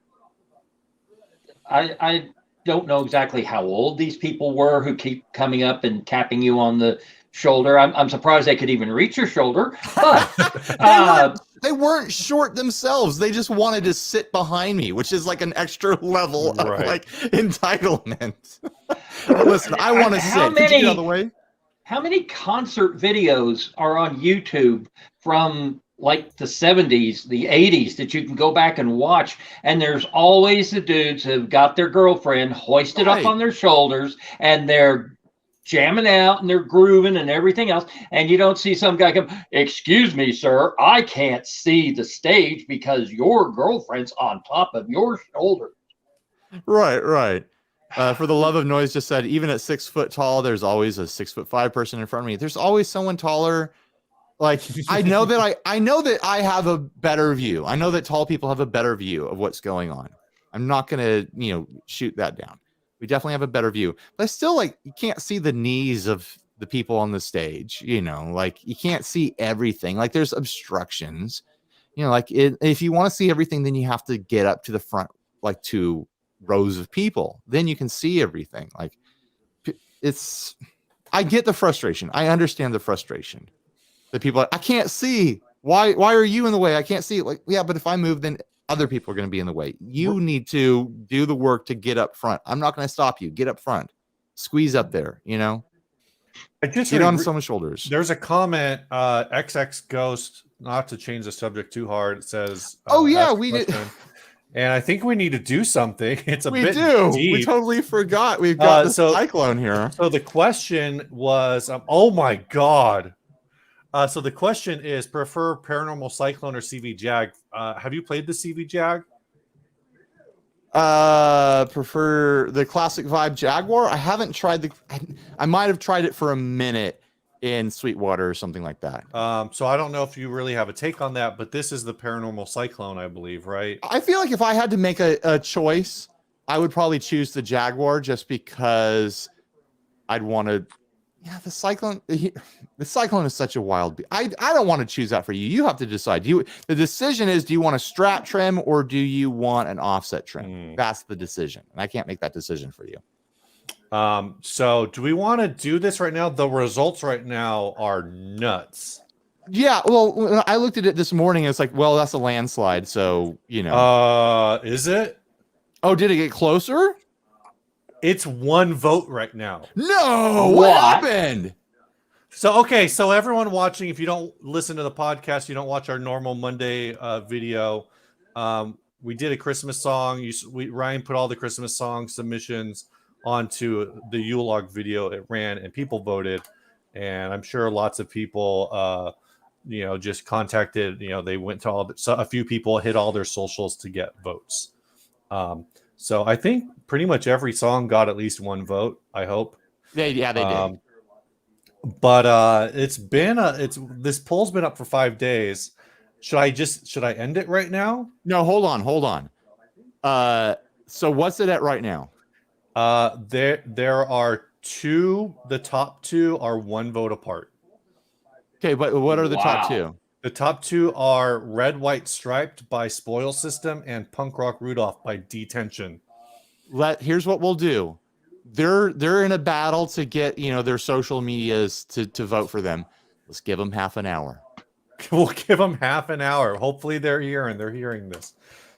I don't know exactly how old these people were who keep coming up and tapping you on the shoulder. I'm surprised they could even reach your shoulder, but they weren't short themselves. They just wanted to sit behind me, which is like an extra level of like entitlement. Listen, I want to sit. Could you get out of the way? How many concert videos are on YouTube from like the 70s, the 80s that you can go back and watch? And there's always the dudes who've got their girlfriend hoisted up on their shoulders, and they're jamming out and they're grooving and everything else. And you don't see some guy come, excuse me, sir, I can't see the stage because your girlfriend's on top of your shoulder. Right. For the love of noise just said, even at 6 foot tall, there's always a 6'5" person in front of me. There's always someone taller. Like, I know that I have a better view. I know that tall people have a better view of what's going on. I'm not going to, you know, shoot that down. We definitely have a better view, but still, like, you can't see the knees of the people on the stage, you know, like you can't see everything. Like, there's obstructions, you know, like if you want to see everything, then you have to get up to the front, like 2 rows of people, then you can see everything. Like, I get the frustration. I understand the frustration. The people are, I can't see. Why are you in the way? I can't see. Like, yeah, but if I move, then other people are going to be in the way. You need to do the work to get up front. I'm not going to stop you. Get up front. Squeeze up there, you know? I just get on someone's shoulders. There's a comment, XX Ghost, not to change the subject too hard. It says, oh yeah, we did. And I think we need to do something. It's a bit deep. We totally forgot. We've got the cyclone here. So the question was, oh my God. So the question is, prefer Paranormal Cyclone or CV Jag? Have you played the CV Jag? Prefer the classic vibe Jaguar. I haven't tried I might have tried it for a minute in Sweetwater or something like that. So I don't know if you really have a take on that, but this is the Paranormal Cyclone, I believe, right? I feel like if I had to make a choice, I would probably choose the Jaguar just because I'd want to. Yeah, the Cyclone is such a wild. I don't want to choose that for you. You have to decide. The decision is: do you want a strat trim or do you want an offset trim? That's the decision, and I can't make that decision for you. So do we want to do this right now? The results right now are nuts. Yeah, well, I looked at it this morning. And it's like, well, that's a landslide. So, you know. Is it? Oh, did it get closer? It's 1 vote right now. No, what happened? So, okay, so everyone watching, if you don't listen to the podcast, you don't watch our normal Monday video. We did a Christmas song. Ryan put all the Christmas song submissions onto the Yule log video. It ran and people voted, and I'm sure lots of people, just contacted. They went to a few people hit all their socials to get votes. So I think pretty much every song got at least 1 vote. I hope. Yeah, they did. But this poll's been up for 5 days. Should I end it right now? No, hold on. So what's it at right now? There are 2. The top 2 are 1 vote apart. Okay, but what are the top 2? The top 2 are Red, White, Striped by Spoil System and Punk Rock Rudolph by Detention. Here's what we'll do. They're in a battle to get their social medias to vote for them. Let's give them half an hour. We'll give them half an hour. Hopefully they're here and they're hearing this.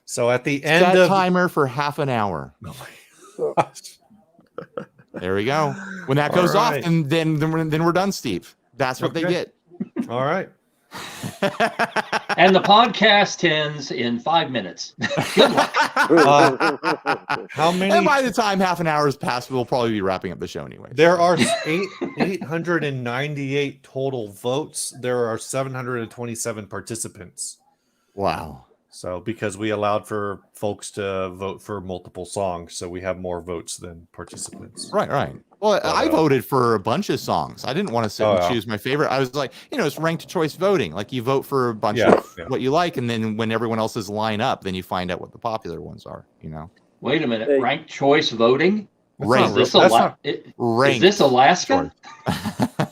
So at the end Set of timer for half an hour. Oh my gosh. There we go. When that goes off, and then we're done, Steve. That's what they get. All right. And the podcast ends in 5 minutes. Good luck. How many? And by the time half an hour has passed, we'll probably be wrapping up the show anyway. There are 898 total votes. There are 727 participants. Wow. So because we allowed for folks to vote for multiple songs, so we have more votes than participants. Right. Well, I voted for a bunch of songs. I didn't want to sit and choose my favorite. I was like, it's ranked choice voting. Like you vote for a bunch of what you like, and then when everyone else's line up, then you find out what the popular ones are. Wait a minute. Ranked choice voting? Rank. Is this Alaska?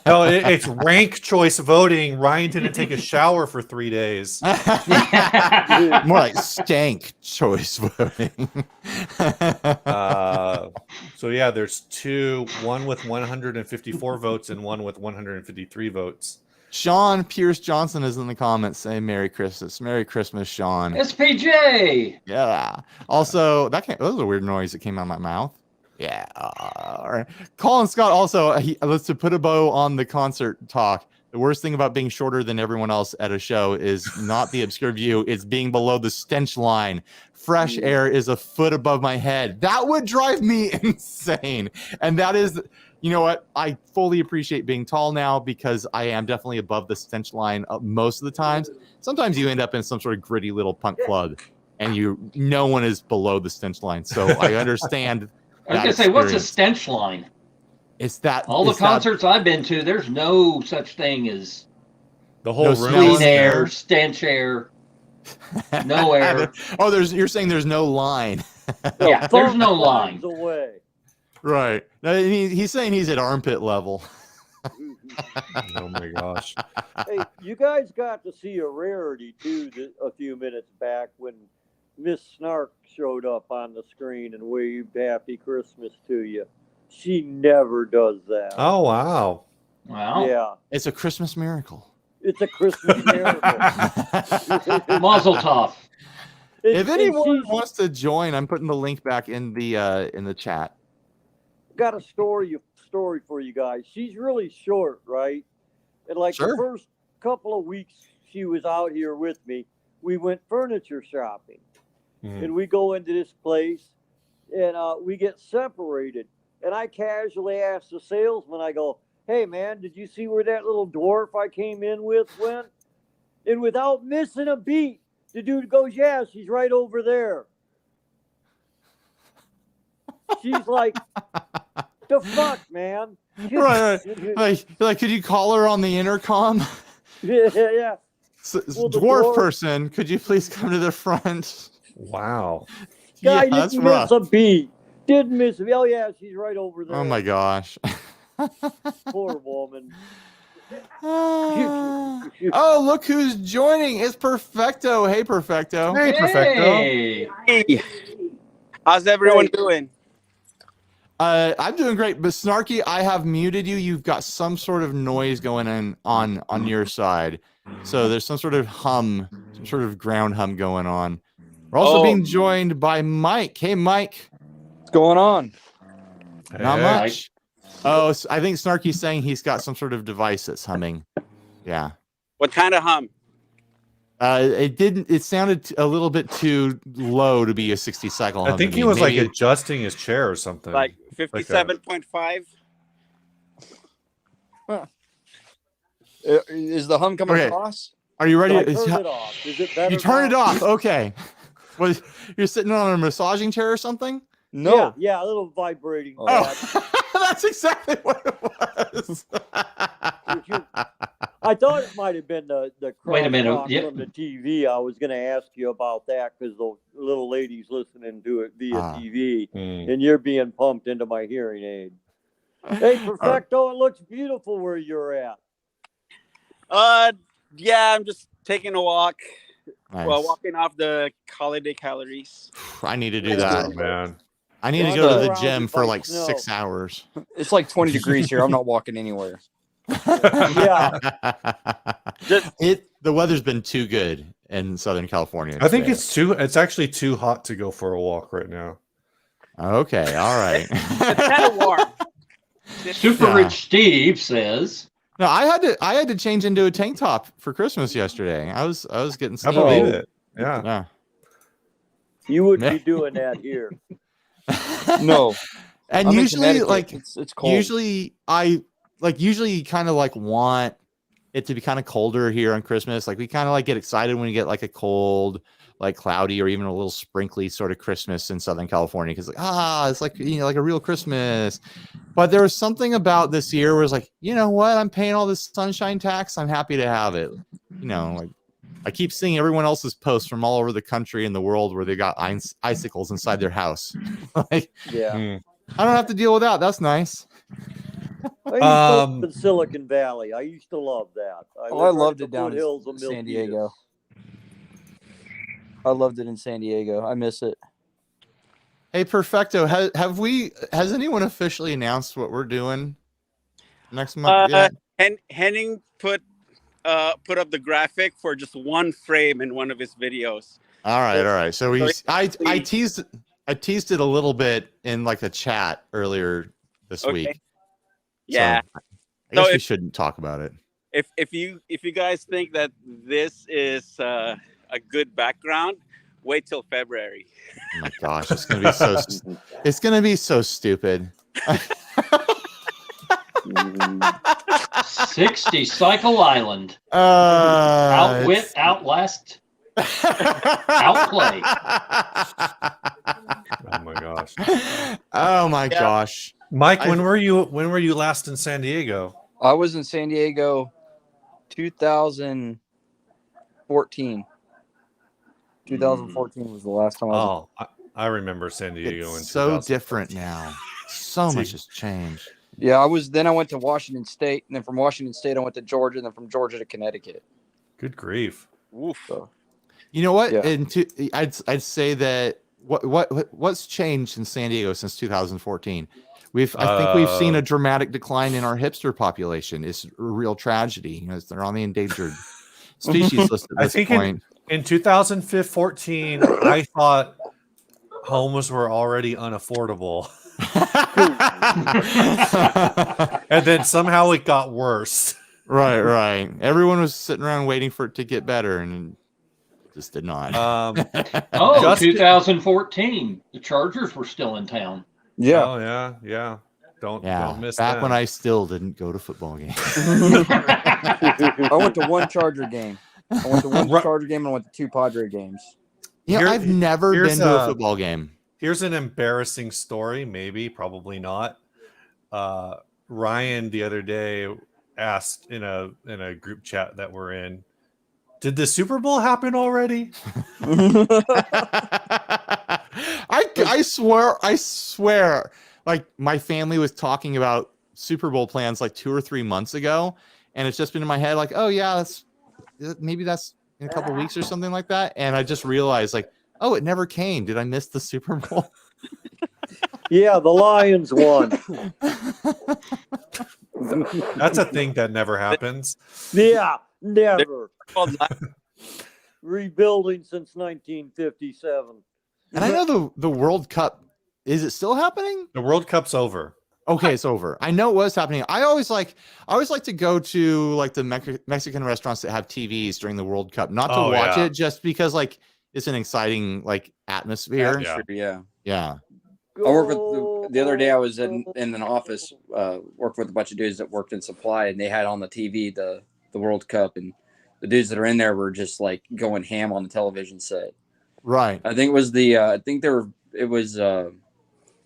No, it's rank choice voting. Ryan didn't take a shower for 3 days. More like stank choice voting. So yeah, there's 2, one with 154 votes and one with 153 votes. Sean Pierce Johnson is in the comments saying Merry Christmas. Merry Christmas, Sean. SPJ. Yeah. Also, that was a weird noise that came out of my mouth. Yeah. All right. Colin Scott also, let's put a bow on the concert talk. The worst thing about being shorter than everyone else at a show is not the obscure view. It's being below the stench line. Fresh air is a foot above my head. That would drive me insane. And that is, you know what? I fully appreciate being tall now because I am definitely above the stench line most of the times. Sometimes you end up in some sort of gritty little punk club and no one is below the stench line. So I understand. I was going to say, what's a stench line? It's that all the concerts I've been to, there's no such thing as the whole room clean air, stench air, no air. You're saying there's no line. Yeah, there's no line. Away. Right. He's saying he's at armpit level. Oh my gosh. Hey, you guys got to see a rarity too a few minutes back when Miss Snark showed up on the screen and waved Happy Christmas to you. She never does that. Oh, wow. Wow. Yeah. It's a Christmas miracle. It's a Christmas miracle. Mazel tov. If anyone wants to join, I'm putting the link back in the chat. Got a story for you guys. She's really short, right? And the first couple of weeks she was out here with me, we went furniture shopping. And we go into this place and we get separated. And I casually asked the salesman, I go, hey, man, did you see where that little dwarf I came in with went? And without missing a beat, the dude goes, yeah, she's right over there. She's like, the fuck, man? Right. Like, could you call her on the intercom? Yeah. Dwarf person, could you please come to the front? Wow. Guy didn't miss a beat. Didn't miss a beat. Oh, yeah, she's right over there. Oh, my gosh. Poor woman. Oh, look who's joining. It's Perfecto. Hey, Perfecto. Hey, Perfecto. Hey. How's everyone doing? I'm doing great, but Snarky, I have muted you. You've got some sort of noise going on your side. So there's some sort of hum, some sort of ground hum going on. We're also being joined by Mike. Hey, Mike. What's going on? Not much. Oh, I think Snarky's saying he's got some sort of device that's humming. Yeah. What kind of hum? It sounded a little bit too low to be a 60 cycle hum. I think he was like adjusting his chair or something. Like 57.5? Huh. Is the hum coming across? Are you ready? Turn it off. Is it better? You turn it off. Okay. Well, you're sitting on a massaging chair or something? No. Yeah, a little vibrating. Oh. That's exactly what it was. I thought it might have been the Wait a minute. from the TV. I was going to ask you about that because the little lady's listening to it via TV, and you're being pumped into my hearing aid. Hey, Perfecto, it looks beautiful where you're at. Yeah, I'm just taking a walk. Nice. Well, walking off the holiday calories. I need to do that, man. I need to go to the gym for like 6 hours. It's like 20 degrees here. I'm not walking anywhere. Yeah. The weather's been too good in Southern California. I think it's actually too hot to go for a walk right now. Okay, all right. It's kind of warm. Super Rich Steve says. No, I had to change into a tank top for Christmas yesterday. I was getting I skinny. believe it. Yeah. You wouldn't be doing that here. No. And I'm in usually Connecticut. like it's cold. usually kind of like want it to be kind of colder here on Christmas. Like we kind of like get excited when we get like a cold, like cloudy or even a little sprinkly sort of Christmas in Southern California because like it's like like a real Christmas. But there was something about this year where it's like, you know what, I'm paying all this sunshine tax, I'm happy to have it. Like I keep seeing everyone else's posts from all over the country and the world where they got icicles inside their house. Like, yeah, I don't have to deal with that. That's nice. I used to live in Silicon Valley. I used to love that. I loved it down in San Diego. I loved it in San Diego. I miss it. Hey, Perfecto, has anyone officially announced what we're doing next month yet? Henning put up the graphic for just one frame in one of his videos. All right. So I teased it a little bit in like the chat earlier this week. Yeah. So I guess we shouldn't talk about it. If you guys think that this is a good background, wait till February. Oh my gosh, it's gonna be so stupid. 60 Cycle Island. Outwit, outlast, outplay. Oh my gosh. Oh my gosh. Mike, when were you last in San Diego? I was in San Diego 2014. 2014 was the last time I was. I remember San Diego. It's so different now. So much has changed. Yeah, I went to Washington State, and then from Washington State I went to Georgia, and then from Georgia to Connecticut. Good grief. Oof. So, you know what? Yeah. I'd say that what's changed in San Diego since 2014? I think we've seen a dramatic decline in our hipster population. It's a real tragedy. They're on the endangered species list at this point. In 2014, I thought homes were already unaffordable. And then somehow it got worse. Right. Everyone was sitting around waiting for it to get better, and it just did not. 2014. The Chargers were still in town. Yeah. Oh, yeah. Don't miss back that. when I still didn't go to football games. I went to one Charger game. I went to one Charger game and I went to 2 Padre games. I've never been to a football game. Here's an embarrassing story, probably not. Ryan the other day asked in a group chat that we're in, did the Super Bowl happen already? I swear, like my family was talking about Super Bowl plans like 2 or 3 months ago, and it's just been in my head like, oh yeah, maybe that's in a couple of weeks or something like that. And I just realized like, oh, it never came. Did I miss the Super Bowl? Yeah, the Lions won. That's a thing that never happens. Yeah, never. Called Rebuilding since 1957. And I know the World Cup, is it still happening? The World Cup's over. Okay, it's over. I know it was happening. I always like to go to like the Mexican restaurants that have TVs during the World Cup, not to watch it, just because like it's an exciting like atmosphere. Yeah. Yeah. I worked with the other day. I was in an office, worked with a bunch of dudes that worked in supply, and they had on the TV the World Cup, and the dudes that are in there were just like going ham on the television set. Right. I think it was it was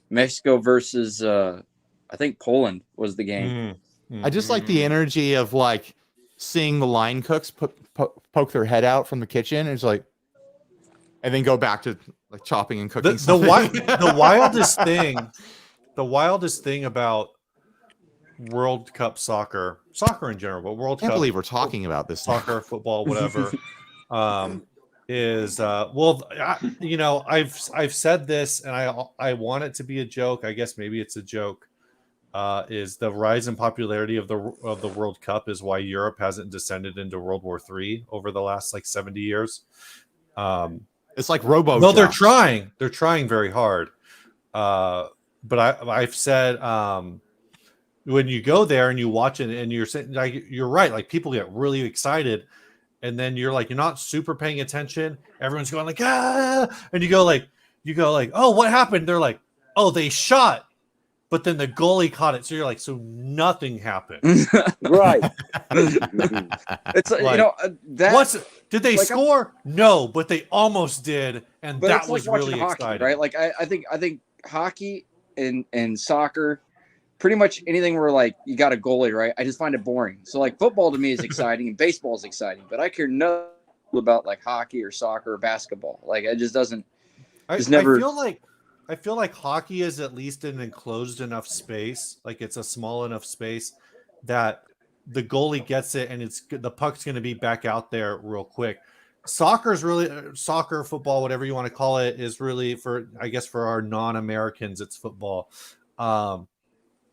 Mexico versus I think Poland was the game. Mm-hmm. I just like the energy of like seeing the line cooks poke their head out from the kitchen. It's like, and then go back to like chopping and cooking. The wildest thing about World Cup soccer in general, but World I can't Cup, believe we're talking about this. soccer, football, whatever, is you know, I've said this, and I want it to be a joke. I guess maybe it's a joke. Is the rise in popularity of the World Cup is why Europe hasn't descended into World War III over the last like 70 years. It's like Robo. No, they're trying very hard. But I've said when you go there and you watch it and you're saying, like, you're right, like people get really excited, and then you're not super paying attention. Everyone's going like, ah, and you go like, oh, what happened? They're like, oh, they shot, but then the goalie caught it. So you're like, so nothing happened. Right. It's that. Did they score? No, but they almost did, and that was really hockey, exciting, right? Like I think hockey and soccer, pretty much anything where like you got a goalie, right? I just find it boring. So like football to me is exciting and baseball is exciting, but I care nothing about like hockey or soccer or basketball. Like it just doesn't. I feel like hockey is at least an enclosed enough space, like it's a small enough space that the goalie gets it and the puck's going to be back out there real quick. Soccer, football, whatever you want to call it, is really for our non-Americans, it's football.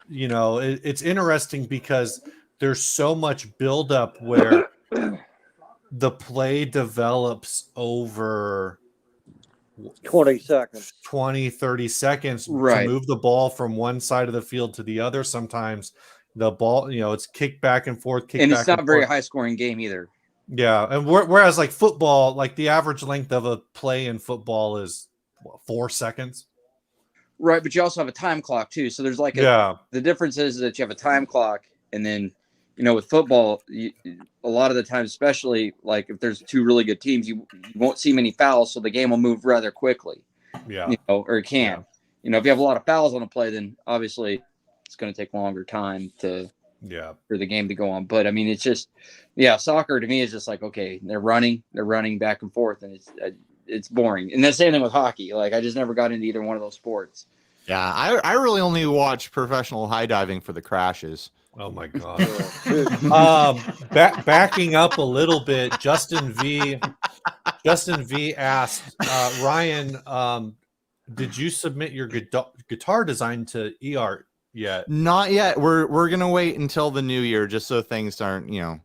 You know, it's interesting because there's so much buildup where the play develops over 20 seconds, 30 seconds right, to move the ball from one side of the field to the other. Sometimes the ball, it's kicked back and forth, and it's not a very high scoring game either. Yeah, and whereas like football, like the average length of a play in football is 4 seconds. Right, but you also have a time clock too. So there's like the difference is that you have a time clock, and then with football, a lot of the time, especially like if there's two really good teams, you won't see many fouls, so the game will move rather quickly. Yeah, or it can. If you have a lot of fouls on a play, then obviously it's going to take longer time for the game to go on. But I mean, it's just soccer to me is just like, okay, they're running back and forth, and it's boring. And the same thing with hockey. Like I just never got into either one of those sports. Yeah, I really only watch professional high diving for the crashes. Oh my god. Backing up a little bit, Justin V asked, Ryan, did you submit your guitar design to eArt yet? Not yet. We're gonna wait until the new year, just so things aren't get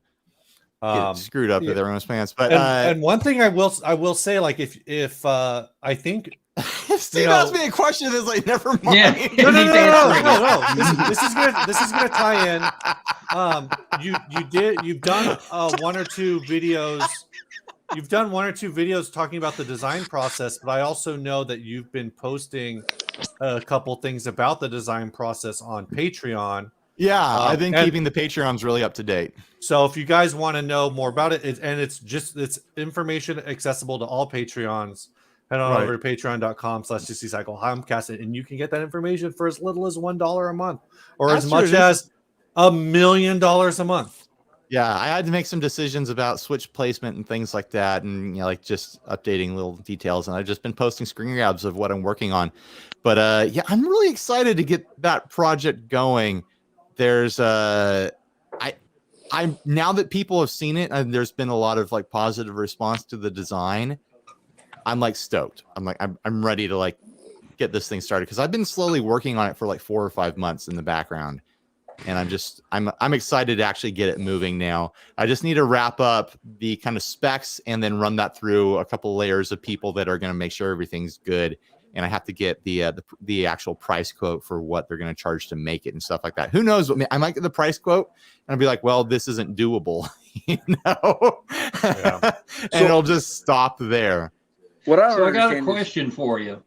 screwed up with everyone's plans. But and one thing I will say, like if I think Steve asked me a question that's like, never mind. Yeah. No. This is gonna tie in. You've done one or two videos. You've done one or two videos talking about the design process, but I also know that you've been posting a couple things about the design process on Patreon. Yeah, I've been keeping the Patreons really up to date. So if you guys want to know more about it, it's information accessible to all Patreons. Head on over to patreon.com/60cyclehomecast, and you can get that information for as little as $1 a month, or as much as $1 million a month. Yeah, I had to make some decisions about switch placement and things like that, and like just updating little details. And I've just been posting screen grabs of what I'm working on. But I'm really excited to get that project going. There's I'm now that people have seen it, and there's been a lot of like positive response to the design. I'm like stoked. I'm ready to like get this thing started, because I've been slowly working on it for like 4 or 5 months in the background, and I'm excited to actually get it moving now. I just need to wrap up the kind of specs and then run that through a couple layers of people that are going to make sure everything's good. And I have to get the actual price quote for what they're going to charge to make it and stuff like that. Who knows? I might get the price quote and I'll be like, well, this isn't doable, you know? Yeah. And it'll just stop there. So I got a question for you.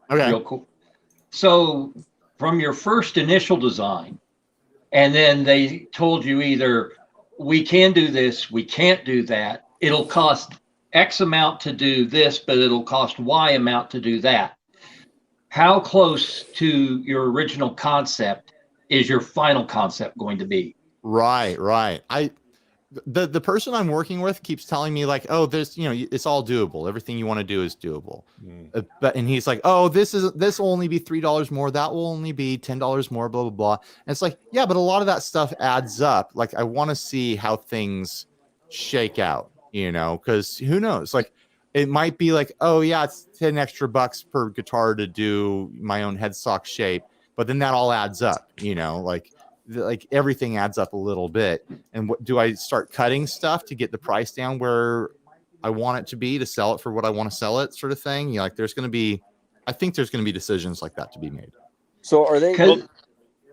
Okay. Real cool. So from your first initial design, and then they told you either we can do this, we can't do that. It'll cost X amount to do this, but it'll cost Y amount to do that. How close to your original concept is your final concept going to be? Right. The person I'm working with keeps telling me like, oh, there's, you know, it's all doable. Everything you want to do is doable. And he's like, oh, this will only be $3 more. That will only be $10 more, blah, blah, blah. And it's like, yeah, but a lot of that stuff adds up. Like, I want to see how things shake out, you know, because who knows? Like, it might be like, oh yeah, it's 10 extra bucks per guitar to do my own headstock shape. But then that all adds up, you know, like everything adds up a little bit. And what do I start cutting stuff to get the price down where I want it to be to sell it for what I want to sell it, sort of thing? You know, like I think there's going to be decisions like that to be made. So are they?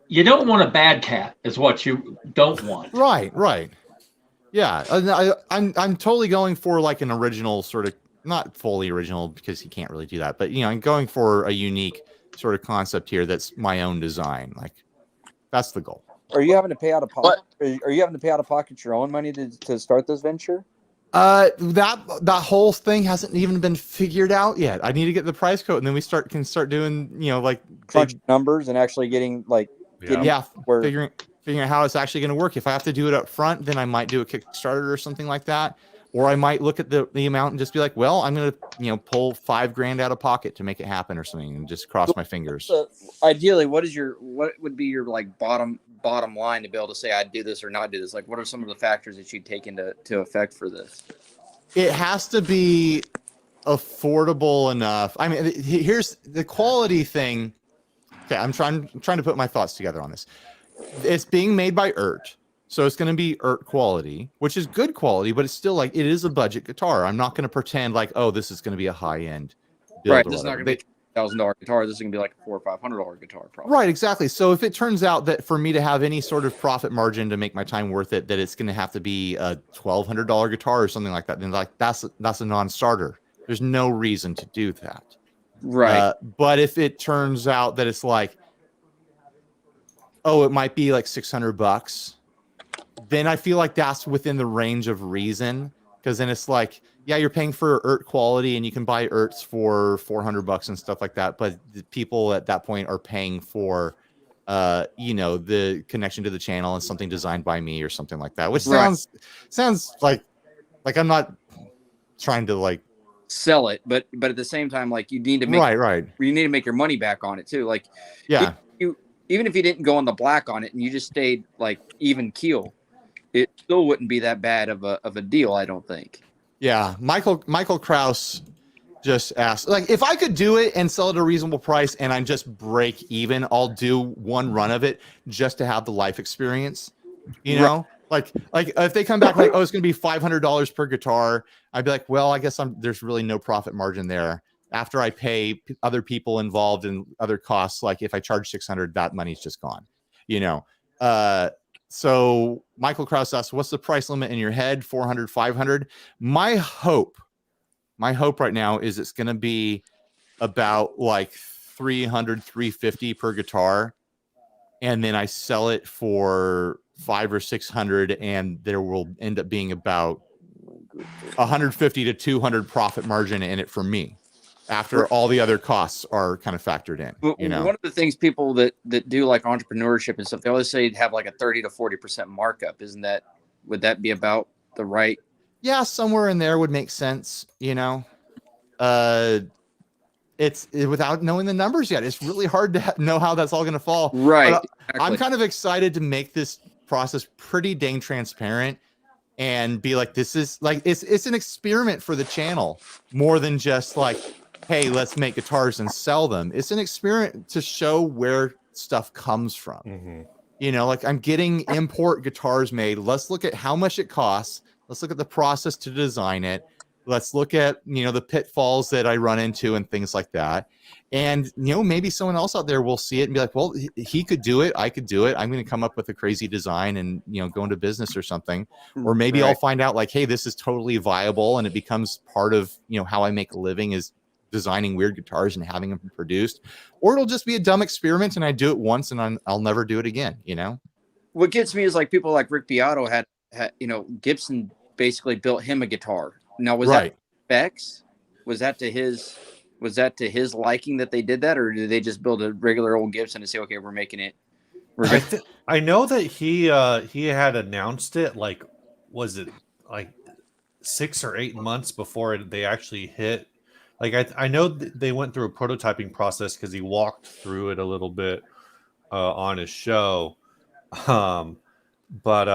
You don't want a bad cat, is what you don't want. Right. Yeah, I'm totally going for like an original sort of, not fully original because you can't really do that, but you know, I'm going for a unique sort of concept here that's my own design. Like, that's the goal. Are you having to pay out of pocket? Are you having to pay out of pocket your own money to start this venture? That whole thing hasn't even been figured out yet. I need to get the price quote, and then we can start doing, you know, like crunch numbers and actually getting like figuring out how it's actually going to work. If I have to do it up front, then I might do a Kickstarter or something like that. Or I might look at the amount and just be like, well, I'm going to, you know, pull $5,000 out of pocket to make it happen or something, and just cross my fingers. Ideally, what would be your like bottom line to be able to say I'd do this or not do this? Like, what are some of the factors that you'd take into effect for this? It has to be affordable enough. I mean, here's the quality thing. Okay, I'm trying to put my thoughts together on this. It's being made by ERT. So it's going to be ERT quality, which is good quality, but it's still like, it is a budget guitar. I'm not going to pretend like, oh, this is going to be a high end build. Right. This is not going to be a $1,000 guitar. This is going to be like a $400 or $500 guitar, probably. Right. Exactly. So if it turns out that for me to have any sort of profit margin to make my time worth it, that it's going to have to be a $1,200 guitar or something like that, then like that's a non-starter. There's no reason to do that. Right. But if it turns out that it's like, oh, it might be like $600, then I feel like that's within the range of reason, because then it's like, yeah, you're paying for ERT quality and you can buy ERTs for $400 and stuff like that. But the people at that point are paying for, you know, the connection to the channel and something designed by me or something like that, which sounds like I'm not trying to like sell it, but at the same time, like you need to make you need to make your money back on it too. Like, yeah, even if you didn't go on the black on it and you just stayed like even keel, it still wouldn't be that bad of a deal, I don't think. Yeah, Michael Kraus just asked, like, if I could do it and sell it at a reasonable price and I just break even, I'll do one run of it just to have the life experience. You know, like if they come back like, oh, it's going to be $500 per guitar, I'd be like, well, I guess there's really no profit margin there. After I pay other people involved and other costs, like if I charge $600, that money's just gone. You know. So Michael Kraus asked, what's the price limit in your head? 400, 500? My hope right now is it's going to be about like 300, 350 per guitar. And then I sell it for 500 or 600, and there will end up being about 150 to 200 profit margin in it for me, after all the other costs are kind of factored in. You know, one of the things people that do like entrepreneurship and stuff, they always say have like a 30 to 40% markup. Would that be about the right? Yeah, somewhere in there would make sense. You know, without knowing the numbers yet, it's really hard to know how that's all going to fall. Right. Exactly. I'm kind of excited to make this process pretty dang transparent and be like, this is like, it's an experiment for the channel more than just like, hey, let's make guitars and sell them. It's an experiment to show where stuff comes from. Mm-hmm. You know, like I'm getting import guitars made. Let's look at how much it costs. Let's look at the process to design it. Let's look at, you know, the pitfalls that I run into and things like that. And, you know, maybe someone else out there will see it and be like, well, he could do it. I could do it. I'm going to come up with a crazy design and, you know, go into business or something. Or maybe I'll find out like, hey, this is totally viable. And it becomes part of, you know, how I make a living is designing weird guitars and having them produced. Or it'll just be a dumb experiment and I do it once and I'll never do it again, you know? What gets me is like people like Rick Beato had, you know, Gibson basically built him a guitar. Now, was that specs? Was that to his liking that they did that, or did they just build a regular old Gibson and say, okay, we're making it? I know that he had announced it, like, was it like 6 or 8 months before they actually hit? Like, I know they went through a prototyping process because he walked through it a little bit on his show. But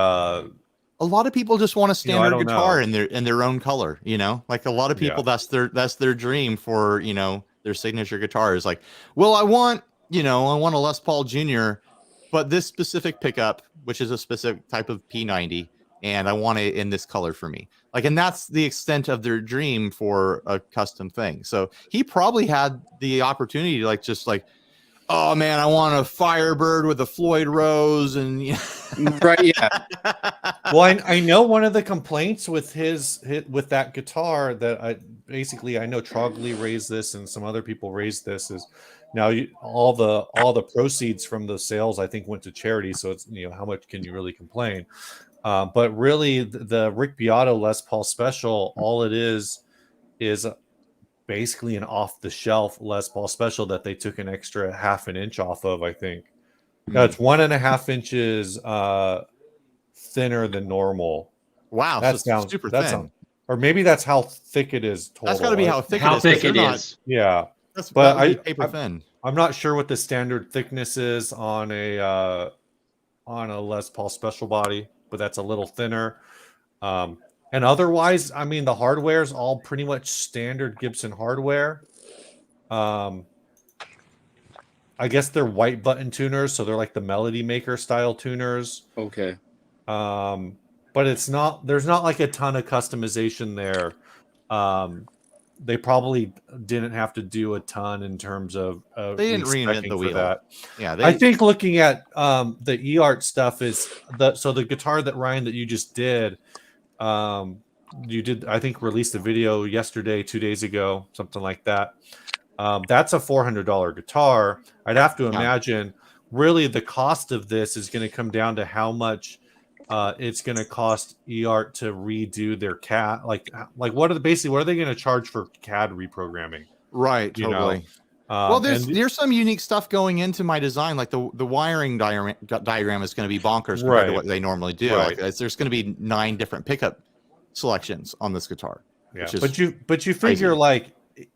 a lot of people just want a standard guitar in their own color, you know, like a lot of people, that's their dream for, you know, their signature guitar is like, well, I want a Les Paul Jr., but this specific pickup, which is a specific type of P90, and I want it in this color for me. Like, and that's the extent of their dream for a custom thing. So he probably had the opportunity to just oh man, I want a Firebird with a Floyd Rose and right, yeah. Well, I know one of the complaints with with that guitar that I know Trogley raised this and some other people raised this is now all the proceeds from the sales I think went to charity. So it's, you know, how much can you really complain? But really, the Rick Beato Les Paul Special, all it is basically an off-the-shelf Les Paul Special that they took an extra 1/2 inch off of, I think. No, it's 1.5 inches thinner than normal. Wow, that so sounds super thin. Or maybe that's how thick it is total. That's got to be how thick it is. Yeah, but paper thin. I'm not sure what the standard thickness is on a Les Paul Special body, but that's a little thinner. And otherwise, I mean, the hardware is all pretty much standard Gibson hardware. I guess they're white button tuners, so they're like the Melody Maker style tuners. Okay. But there's not like a ton of customization there. They probably didn't have to do a ton in terms of they didn't reinvent the wheel. That. Yeah, I think looking at the eArt stuff is the guitar that Ryan that you just did. You did, I think, released a video yesterday, 2 days ago, something like that. That's a $400 guitar. I'd have to imagine really the cost of this is going to come down to how much it's going to cost eArt to redo their CAD. Like what are they going to charge for CAD reprogramming? Right, totally. Well, there's some unique stuff going into my design, like the wiring diagram is going to be bonkers compared to what they normally do. Right. Like, there's going to be 9 different pickup selections on this guitar. Yeah, but you figure like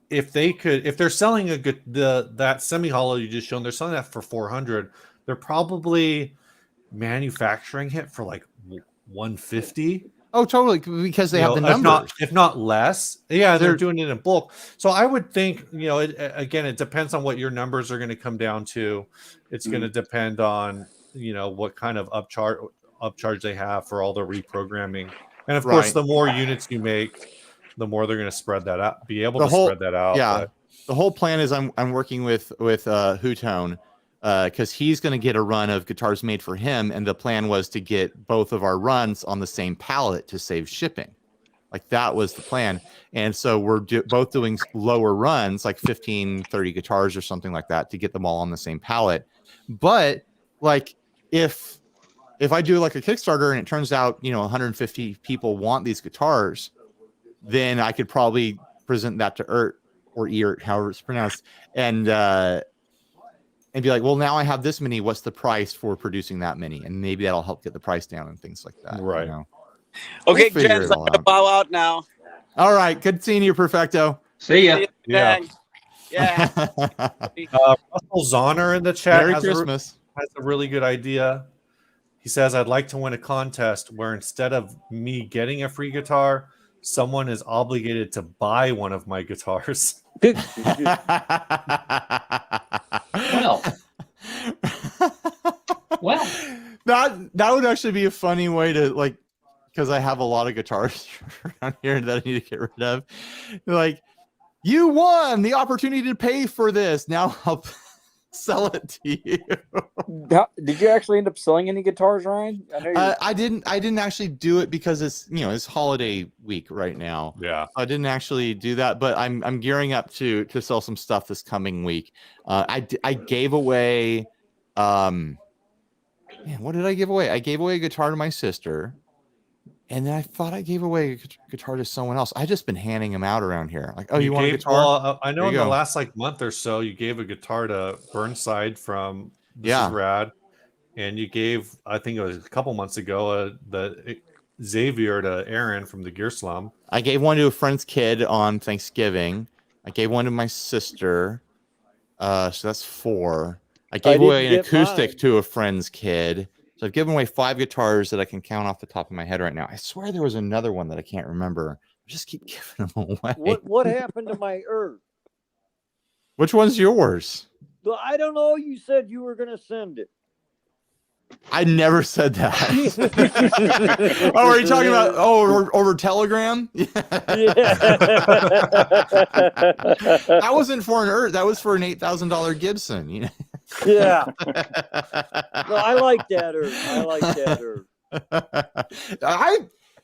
if they're selling that semi-hollow you just shown, they're selling that for $400. They're probably manufacturing it for like $150. Oh, totally, because they have the numbers. If not less. Yeah, they're doing it in bulk. So I would think, you know, it depends on what your numbers are going to come down to. It's going to depend on, you know, what kind of upcharge they have for all the reprogramming. And of course, the more units you make, the more they're going to spread that out, spread that out. Yeah. But the whole plan is I'm working with Hootone, because he's going to get a run of guitars made for him, and the plan was to get both of our runs on the same pallet to save shipping. Like that was the plan. And so we're both doing lower runs, like 15, 30 guitars or something like that, to get them all on the same pallet. But like if I do like a Kickstarter and it turns out, you know, 150 people want these guitars, then I could probably present that to EART, however it's pronounced, and be like, well, now I have this many. What's the price for producing that many? And maybe that'll help get the price down and things like that. Right. You know? Okay, gents, I'm gonna bow out now. All right. Good seeing you, Perfecto. See ya. Yeah. Yeah. Russell Zahner in the chat Merry has Christmas. has a really good idea. He says, I'd like to win a contest where instead of me getting a free guitar, someone is obligated to buy one of my guitars. Well, well, that would actually be a funny way to like, because I have a lot of guitars around here that I need to get rid of. Like, you won the opportunity to pay for this. Now I'll sell it to you. Did you actually end up selling any guitars, Ryan? I know I didn't actually do it because it's it's holiday week right now. Yeah, I didn't actually do that, but I'm gearing up to sell some stuff this coming week. I gave away man, what did I give away? I gave away a guitar to my sister, and then I thought I gave away a guitar to someone else. I just been handing them out around here. Like, oh, you want a guitar? Well, I know in the last like month or so, you gave a guitar to Burnside from This Is Rad, and you gave, I think it was a couple months ago, the Xavier to Aaron from the Gear Slum. I gave one to a friend's kid on Thanksgiving. I gave one to my sister. So that's 4. I gave away an acoustic to a friend's kid. So I've given away 5 guitars that I can count off the top of my head right now. I swear there was another one that I can't remember. I just keep giving them away. What happened to my Earth? Which one's yours? I don't know. You said you were going to send it. I never said that. Oh, are you talking about over Telegram? Yeah. That wasn't for an Earth. That was for an $8,000 Gibson. You know? Yeah. No, I like that Earth.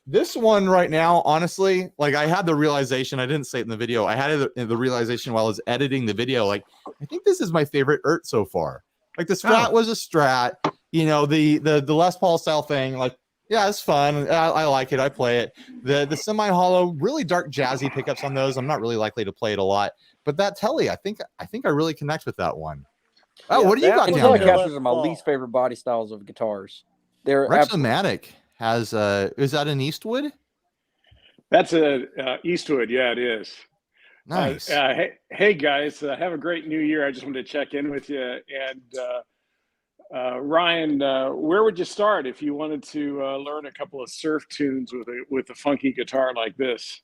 This one right now, honestly, like I had the realization. I didn't say it in the video. I had the realization while I was editing the video. Like, I think this is my favorite Earth so far. Like the Strat was a Strat. You know, the Les Paul style thing, like, yeah, it's fun. I like it. I play it. The semi-hollow, really dark jazzy pickups on those. I'm not really likely to play it a lot. But that Telly, I think I really connect with that one. Oh, yeah, what do you got down there? Captures are my least favorite body styles of guitars. They're Rexomatic has is that an Eastwood? That's a Eastwood. Yeah, it is. Nice. Hey guys, have a great new year. I just wanted to check in with you. And Ryan, where would you start if you wanted to learn a couple of surf tunes with a funky guitar like this?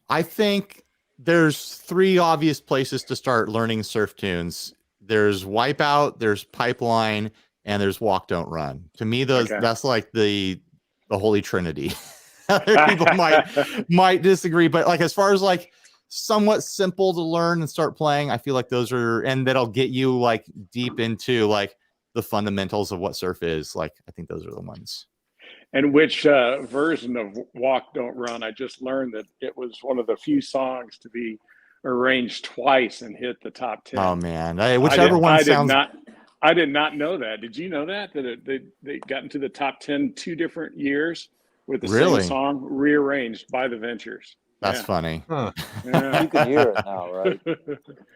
I think there's 3 obvious places to start learning surf tunes. There's Wipeout, there's Pipeline, and there's Walk Don't Run. To me, that's like the holy trinity. Other people might disagree, but like as far as like somewhat simple to learn and start playing, I feel like those are, and that'll get you like deep into like the fundamentals of what surf is. Like I think those are the ones. And which version of Walk Don't Run? I just learned that it was one of the few songs to be arranged twice and hit the top 10. Oh man, whichever one sounds. I did not know that. Did you know that they got into the top 10 2 different years with the same song rearranged by the Ventures? That's funny. Huh. Yeah. You can hear it now, right?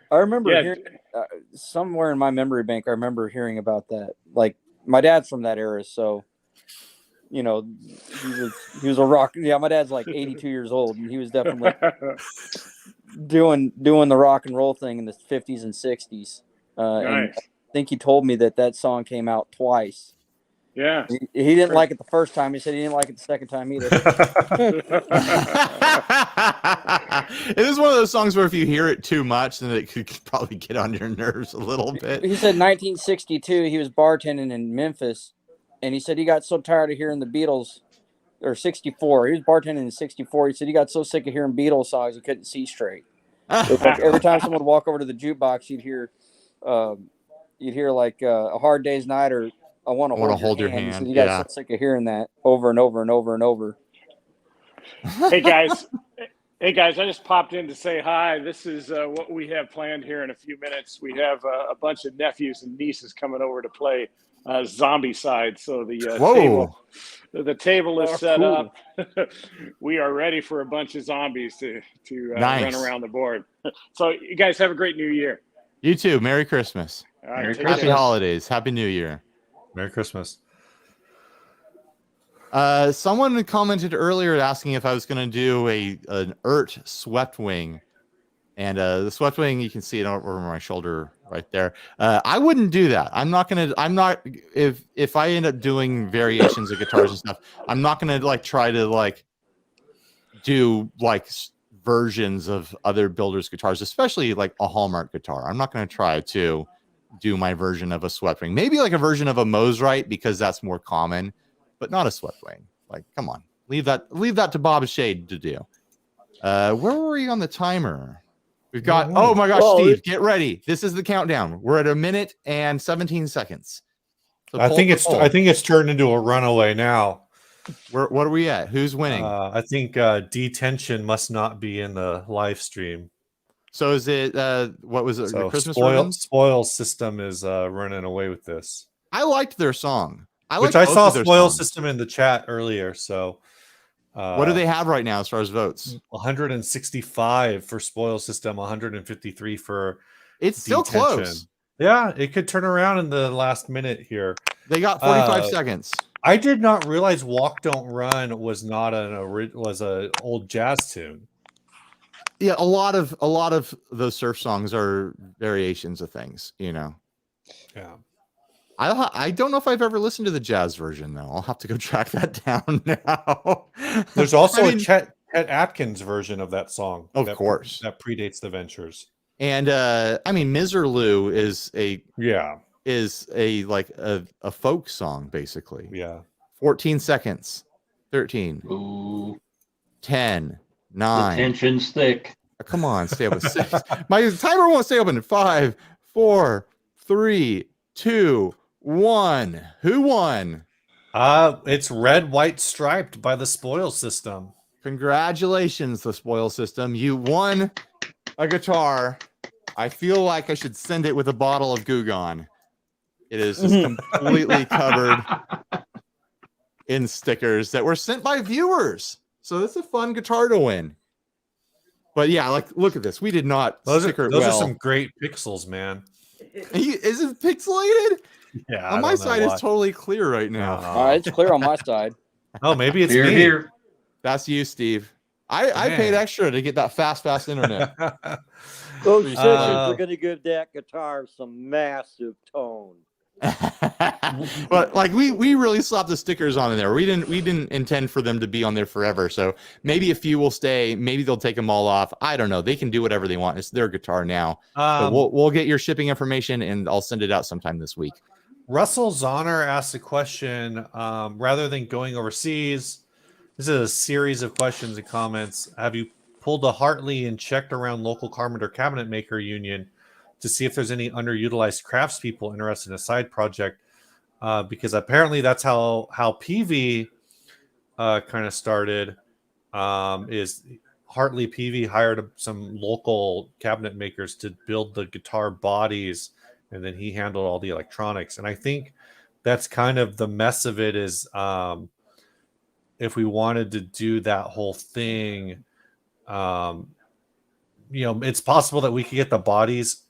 I remember hearing, somewhere in my memory bank, I remember hearing about that. Like my dad's from that era, so you know, he was a rock. Yeah, my dad's like 82 years old, and he was definitely doing the rock and roll thing in the 50s and 60s. Nice. And I think he told me that song came out twice. Yeah. He didn't like it the first time. He said he didn't like it the second time either. It is one of those songs where if you hear it too much, then it could probably get on your nerves a little bit. He said 1962, he was bartending in Memphis, and he said he got so tired of hearing the Beatles, or 64. He was bartending in 64. He said he got so sick of hearing Beatles songs he couldn't see straight. Like every time someone would walk over to the jukebox, you'd hear like A Hard Day's Night or I Want to Hold Your Hand. You got so sick of hearing that over and over and over and over. Hey guys, I just popped in to say hi. This is what we have planned here in a few minutes. We have a bunch of nephews and nieces coming over to play Zombie Side. So the table is set up. We are ready for a bunch of zombies to run around the board. So you guys have a great new year. You too. Merry Christmas. All right, Happy holidays. Happy New Year. Merry Christmas. Someone commented earlier asking if I was going to do an ERT swept wing, and the swept wing, you can see it over my shoulder right there. I wouldn't do that. I'm not if I end up doing variations of guitars and stuff, I'm not going to like try to like do like versions of other builders' guitars, especially like a Hallmark guitar. I'm not going to try to do my version of a swept wing. Maybe like a version of a Mosrite because that's more common, but not a swept wing. Like, come on, leave that to Bob Shade to do. Where were we on the timer? We've got, oh my gosh, Steve, get ready. This is the countdown. We're at 1 minute and 17 seconds. So I think it's turned into a runaway now. What are we at? Who's winning? I think Detention must not be in the live stream. So is it what was it? So the Christmas Spoil System is running away with this. I liked their song. I saw Spoil System in the chat earlier. So what do they have right now as far as votes? 165 for Spoil System, 153 for it's still close. Yeah, it could turn around in the last minute here. They got 45 seconds. I did not realize "Walk Don't Run" was not was an old jazz tune. Yeah, a lot of those surf songs are variations of things, you know. Yeah. I don't know if I've ever listened to the jazz version though. I'll have to go track that down now. There's also a Chet Atkins version of that song. Of course. That predates the Ventures. And I mean Miserlou is a like a folk song basically. Yeah. 14 seconds. 13. Ooh. 10. 9. The tension's thick. Come on, stay up with 6. My timer won't stay open. 5, 4, 3, 2, 1. Who won? It's Red, White, Striped by the Spoil System. Congratulations, the Spoil System. You won a guitar. I feel like I should send it with a bottle of Goo Gone. It is just completely covered in stickers that were sent by viewers. So that's a fun guitar to win. But yeah, like look at this. We did not sticker it well. Those are some great pixels, man. Is it pixelated? Yeah. On my side, it's totally clear right now. All right, it's clear on my side. Oh, maybe it's me. Here. That's you, Steve. I paid extra to get that fast internet. Those stickers are going to give that guitar some massive tone. But like we really slapped the stickers on in there. We didn't intend for them to be on there forever. So maybe a few will stay. Maybe they'll take them all off. I don't know. They can do whatever they want. It's their guitar now. So we'll get your shipping information and I'll send it out sometime this week. Russell Zahner asked a question. Rather than going overseas, this is a series of questions and comments. Have you pulled a Hartley and checked around local carpenter cabinet maker union to see if there's any underutilized craftspeople interested in a side project? Because apparently that's how PV kind of started. Is Hartley PV hired some local cabinet makers to build the guitar bodies, and then he handled all the electronics. And I think that's kind of the mess of it is if we wanted to do that whole thing, it's possible that we could get the bodies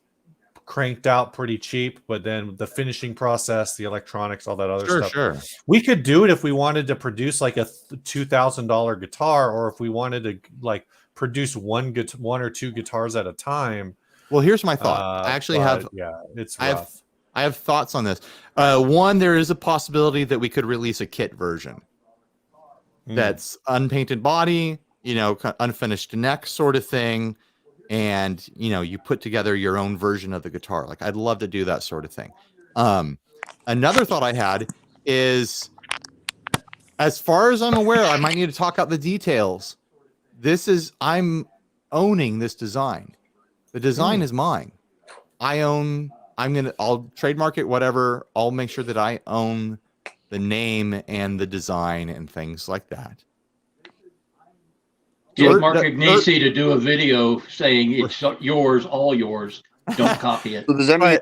cranked out pretty cheap, but then the finishing process, the electronics, all that other stuff. Sure. We could do it if we wanted to produce like a $2,000 guitar, or if we wanted to like produce one or two guitars at a time. Well, here's my thought. I actually it's rough. I have thoughts on this. One, there is a possibility that we could release a kit version that's unpainted body, unfinished neck sort of thing. And, you put together your own version of the guitar. Like, I'd love to do that sort of thing. Another thought I had is, as far as I'm aware, I might need to talk out the details. I'm owning this design. The design is mine. I'll trademark it, whatever. I'll make sure that I own the name and the design and things like that. Get Mark Agnesi to do a video saying it's yours, all yours. Don't copy it. So does that mean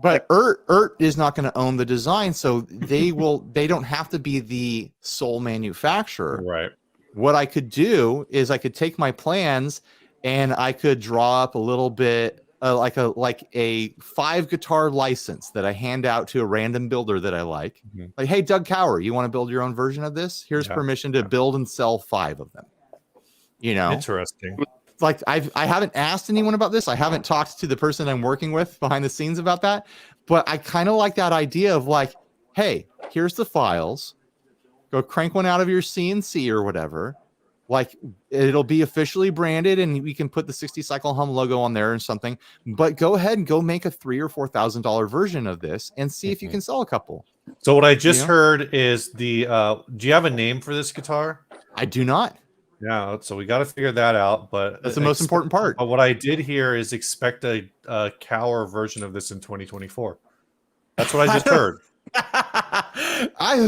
But ERT is not going to own the design, so they don't have to be the sole manufacturer. Right. What I could do is I could take my plans and I could draw up a little bit like a 5 guitar license that I hand out to a random builder that I like. Mm-hmm. Like, hey, Doug Cower, you want to build your own version of this? Here's permission to build and sell 5 of them. Interesting. Like I haven't asked anyone about this. I haven't talked to the person I'm working with behind the scenes about that, but I kind of like that idea of like, hey, here's the files. Go crank one out of your CNC or whatever. like it'll be officially branded and we can put the 60 cycle hum logo on there and something, but go ahead and go make a $3,000 or $4,000 version of this and see if you can sell a couple. So what I just heard is the do you have a name for this guitar? I do not. Yeah, so we got to figure that out, but that's the most important part. But what I did hear is expect a Cower version of this in 2024. That's what I just heard.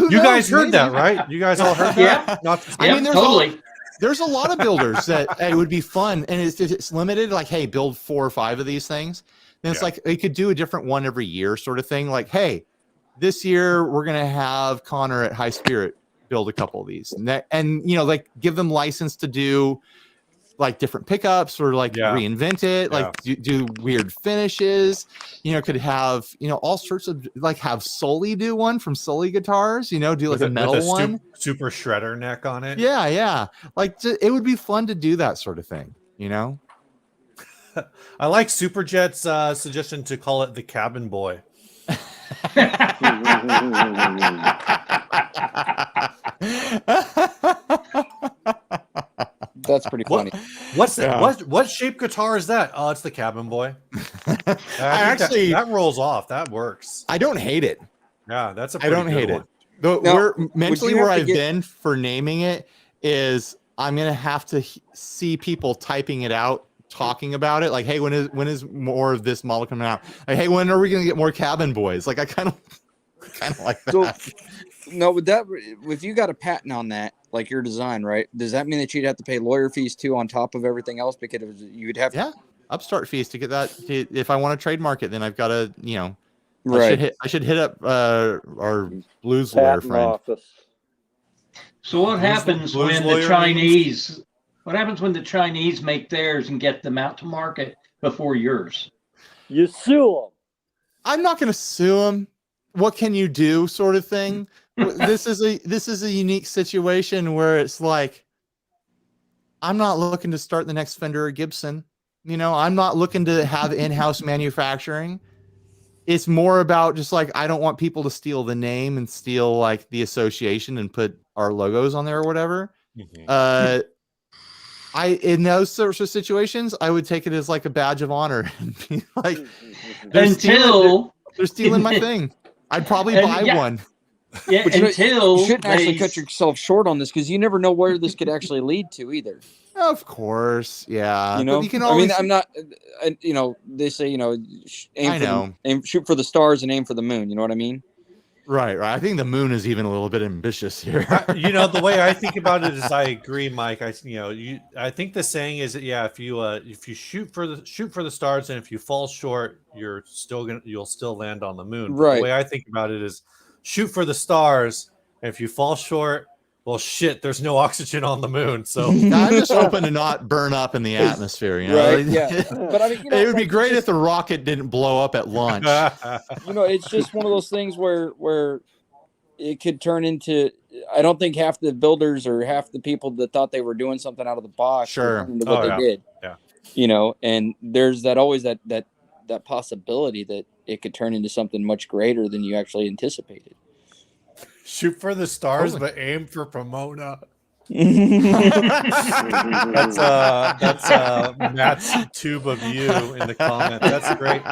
You guys heard that, right? You guys all heard that? I mean, there's a lot of builders that it would be fun, and it's limited. Like, hey, build 4 or 5 of these things. Then it's like they could do a different one every year, sort of thing. Like, hey, this year we're gonna have Connor at High Spirit build a couple of these, and you know, like give them license to do like different pickups or like reinvent it, like do weird finishes. You know, could have all sorts of like have Sully do one from Sully Guitars. You know, do like a metal one, super shredder neck on it. Yeah. Like it would be fun to do that sort of thing. You know, I like Superjet's suggestion to call it the Cabin Boy. That's pretty funny. What's that? What shape guitar is that? Oh, it's the Cabin Boy. That rolls off. That works. I don't hate it. Yeah, that's I don't hate it. Though mentally where I've been for naming it is I'm gonna have to see people typing it out, talking about it. Like, hey, when is more of this model coming out? Like, hey, when are we gonna get more Cabin Boys? Like, I kind of like that. So, no, with that, if you got a patent on that, like your design, right? Does that mean that you'd have to pay lawyer fees too on top of everything else? Because you'd have upstart fees to get that. If I want to trademark it, then I've got to, right. I should hit up our blues lawyer friend. Office. So what happens when the Chinese? What happens when the Chinese make theirs and get them out to market before yours? You sue them. I'm not going to sue them. What can you do, sort of thing. This is a unique situation where it's like, I'm not looking to start the next Fender or Gibson. I'm not looking to have in-house manufacturing. It's more about just like, I don't want people to steal the name and steal like the association and put our logos on there or whatever. Mm-hmm. In those sorts of situations, I would take it as like a badge of honor and be like, they're stealing my thing. I'd probably buy one. Yeah, but you shouldn't actually cut yourself short on this because you never know where this could actually lead to either. Of course, yeah. You can always, I'm not. They say shoot for the stars and aim for the moon. You know what I mean? Right. I think the moon is even a little bit ambitious here. The way I think about it is, I agree, Mike. I think the saying is that if you shoot for the stars and if you fall short, you'll still land on the moon. Right. The way I think about it is, shoot for the stars, and if you fall short, well, shit, there's no oxygen on the moon. So I'm just hoping to not burn up in the atmosphere. Right? Yeah. But I mean, it would be great if the rocket didn't blow up at launch. It's just one of those things where it could turn into. I don't think half the builders or half the people that thought they were doing something out of the box into what they did. Yeah. And there's always that possibility that it could turn into something much greater than you actually anticipated. Shoot for the stars, but aim for Pomona. that's Matt's tube of you in the comment. That's great.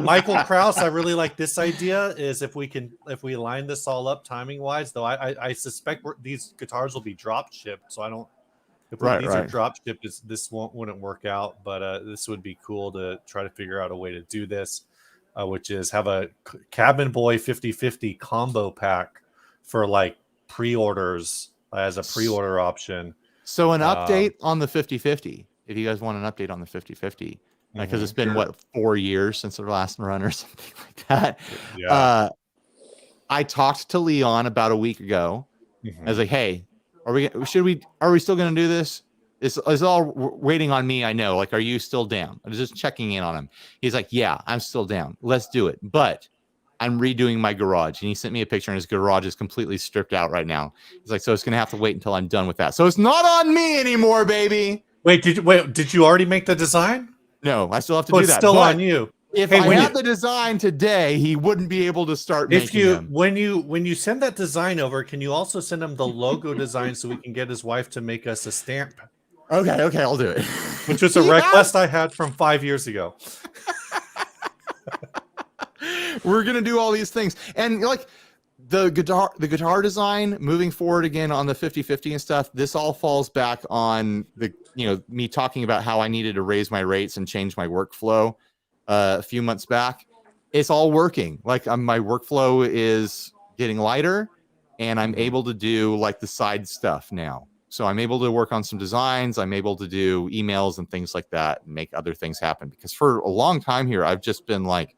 Michael Krause, I really like this idea. Is if we line this all up timing wise, though, I suspect these guitars will be drop shipped, so I don't. If these are drop shipped, this wouldn't work out. But this would be cool to try to figure out a way to do this, which is have a Cabin Boy 50/50 combo pack for like pre-orders as a pre-order option. So an update on the 50/50, if you guys want an update on the 50/50, because it's been 4 years since the last run or something like that. Yeah. I talked to Leon about a week ago. I was like, hey, are we still going to do this? It's all waiting on me. I know. Like, are you still down? I was just checking in on him. He's like, yeah, I'm still down. Let's do it. But I'm redoing my garage. And he sent me a picture and his garage is completely stripped out right now. He's like, so it's going to have to wait until I'm done with that. So it's not on me anymore, baby. Did you already make the design? No, I still have to do it's that. Still on you. If Hey, I when had the design today, he wouldn't be able to start making them. When you send that design over, can you also send him the logo design so we can get his wife to make us a stamp? Okay, I'll do it. Which was a request I had from 5 years ago. We're gonna do all these things, and like the guitar design moving forward again on the 50/50 and stuff. This all falls back on the me talking about how I needed to raise my rates and change my workflow a few months back. It's all working. Like my workflow is getting lighter, and I'm able to do like the side stuff now. So I'm able to work on some designs. I'm able to do emails and things like that and make other things happen. Because for a long time here, I've just been like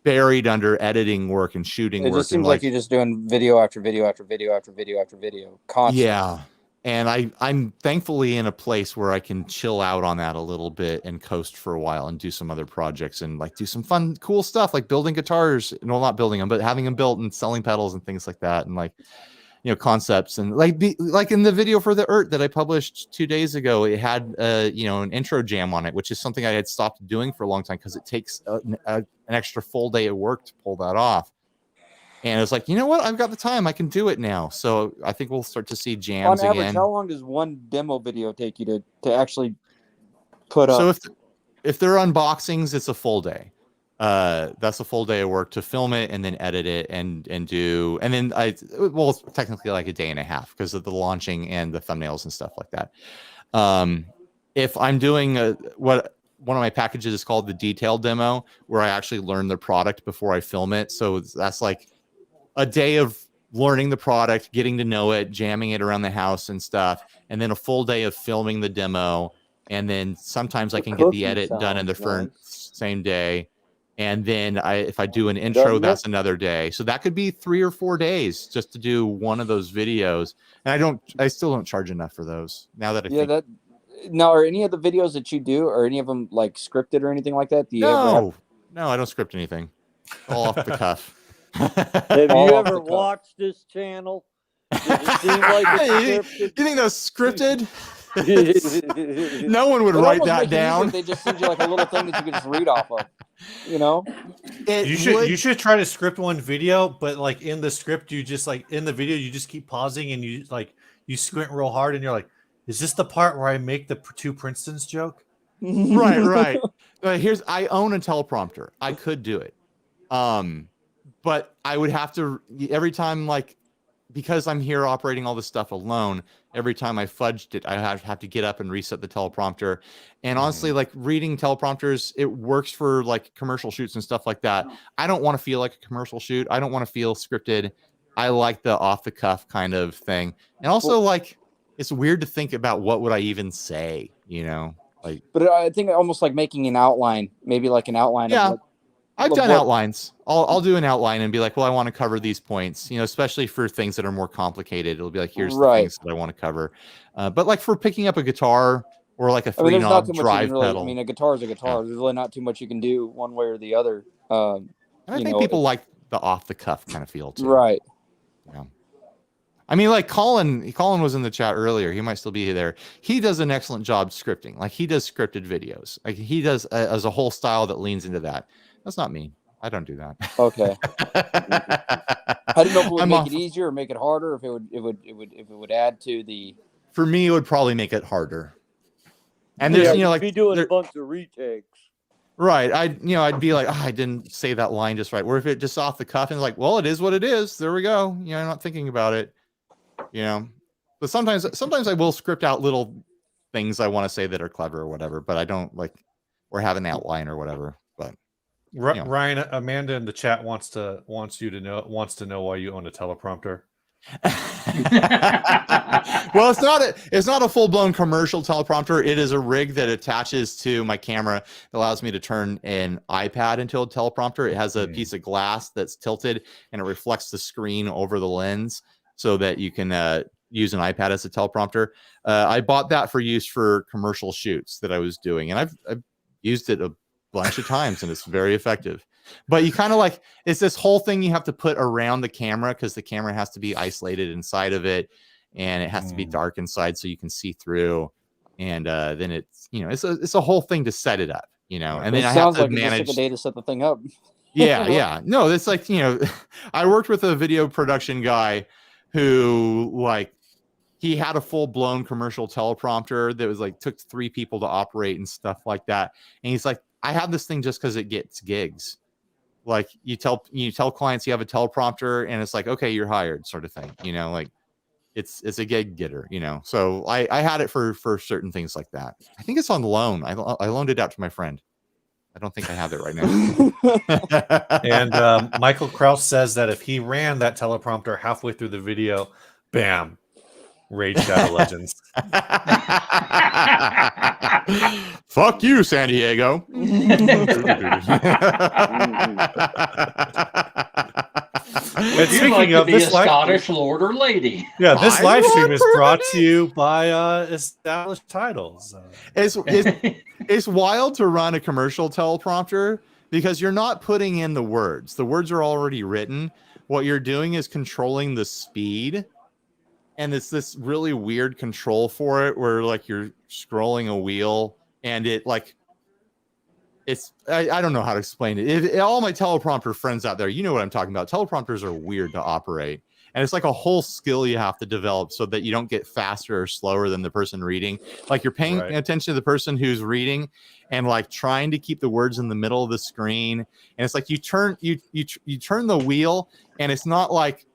buried under editing work and shooting work. It just seems like you're just doing video after video after video after video after video constantly. Yeah. And I'm thankfully in a place where I can chill out on that a little bit and coast for a while and do some other projects and like do some fun, cool stuff like building guitars. No, not building them, but having them built and selling pedals and things like that. And like, concepts and like in the video for the ERT that I published 2 days ago, it had an intro jam on it, which is something I had stopped doing for a long time because it takes an extra full day of work to pull that off. And it's like, you know what? I've got the time. I can do it now. So I think we'll start to see jams on average, again. How long does one demo video take you to actually put up? So if they're unboxings, it's a full day. That's a full day of work to film it and then edit it and then it's technically like a day and a half because of the launching and the thumbnails and stuff like that. If I'm doing what one of my packages is called the detailed demo, where I actually learn the product before I film it. So that's like a day of learning the product, getting to know it, jamming it around the house and stuff, and then a full day of filming the demo. And then sometimes I can get the edit done in the first same day. And then if I do an intro, that's another day. So that could be 3 or 4 days just to do one of those videos. And I still don't charge enough for those. Now that I think. Now, are any of the videos that you do, are any of them like scripted or anything like that? No, I don't script anything. All off the cuff. Have you ever watched this channel? Does it seem like it's scripted? You think that's scripted? No one would write that down. They just send you like a little thing that you can just read off of. You should try to script one video, but like in the script, you just like in the video, you just keep pausing and you squint real hard and you're like, is this the part where I make the 2 Princetons joke? Right. I own a teleprompter. I could do it. But I would have to every time, like, because I'm here operating all this stuff alone, every time I fudged it, I have to get up and reset the teleprompter. And honestly, like reading teleprompters, it works for like commercial shoots and stuff like that. I don't want to feel like a commercial shoot. I don't want to feel scripted. I like the off the cuff kind of thing. And also like, it's weird to think about what would I even say, like, but I think almost like making an outline, maybe like an outline. Yeah. Of I've done outlines. I'll do an outline and be like, well, I want to cover these points, especially for things that are more complicated. It'll be like, here's the things that I want to cover. But like for picking up a guitar or like a 3-knob drive pedal. I mean, a guitar is a guitar. Yeah. There's really not too much you can do one way or the other. And I think people like the off the cuff kind of feel too. Right. Yeah. I mean, like Colin was in the chat earlier. He might still be there. He does an excellent job scripting. Like he does scripted videos. Like he does as a whole style that leans into that. That's not me. I don't do that. Okay. I didn't know if it would make it easier or make it harder. If it would add to the. For me, it would probably make it harder. And there's like be doing a bunch of retakes. Right. I'd be like, I didn't say that line just right. Or if it just off the cuff and like, well, it is what it is. There we go. I'm not thinking about it. But sometimes I will script out little things I want to say that are clever or whatever, but I don't like or have an outline or whatever. But Ryan, Amanda in the chat wants to know why you own a teleprompter. Well, it's not a full-blown commercial teleprompter. It is a rig that attaches to my camera that allows me to turn an iPad into a teleprompter. It has a piece of glass that's tilted and it reflects the screen over the lens so that you can use an iPad as a teleprompter. I bought that for use for commercial shoots that I was doing, and I've used it a bunch of times and it's very effective. But you kind of like, it's this whole thing you have to put around the camera because the camera has to be isolated inside of it and it has to be dark inside so you can see through. And then it's, it's a whole thing to set it up. you know, Right. and then It I have sounds to like it just manage. took a day to set the thing up. Yeah. No, it's like, you know, I worked with a video production guy who like he had a full-blown commercial teleprompter that was like took 3 people to operate and stuff like that. And he's like, I have this thing just because it gets gigs. Like you tell clients you have a teleprompter and it's like, okay, you're hired, sort of thing, you know, like it's a gig getter, you know. So I had it for certain things like that. I think it's on loan. I loaned it out to my friend. I don't think I have it right now. And Michael Kraus says that if he ran that teleprompter halfway through the video, bam, Raid Shadow Legends. Fuck you, San Diego. Would you like to be a Scottish lord or lady? Yeah, this live stream is brought to you by established titles. It's wild to run a commercial teleprompter because you're not putting in the words. The words are already written. What you're doing is controlling the speed. And it's this really weird control for it where like you're scrolling a wheel and it like it's I don't know how to explain it. All my teleprompter friends out there, you know what I'm talking about. Teleprompters are weird to operate. And it's like a whole skill you have to develop so that you don't get faster or slower than the person reading. Like you're paying attention to the person who's reading and like trying to keep the words in the middle of the screen. And it's like you turn the wheel and it's not like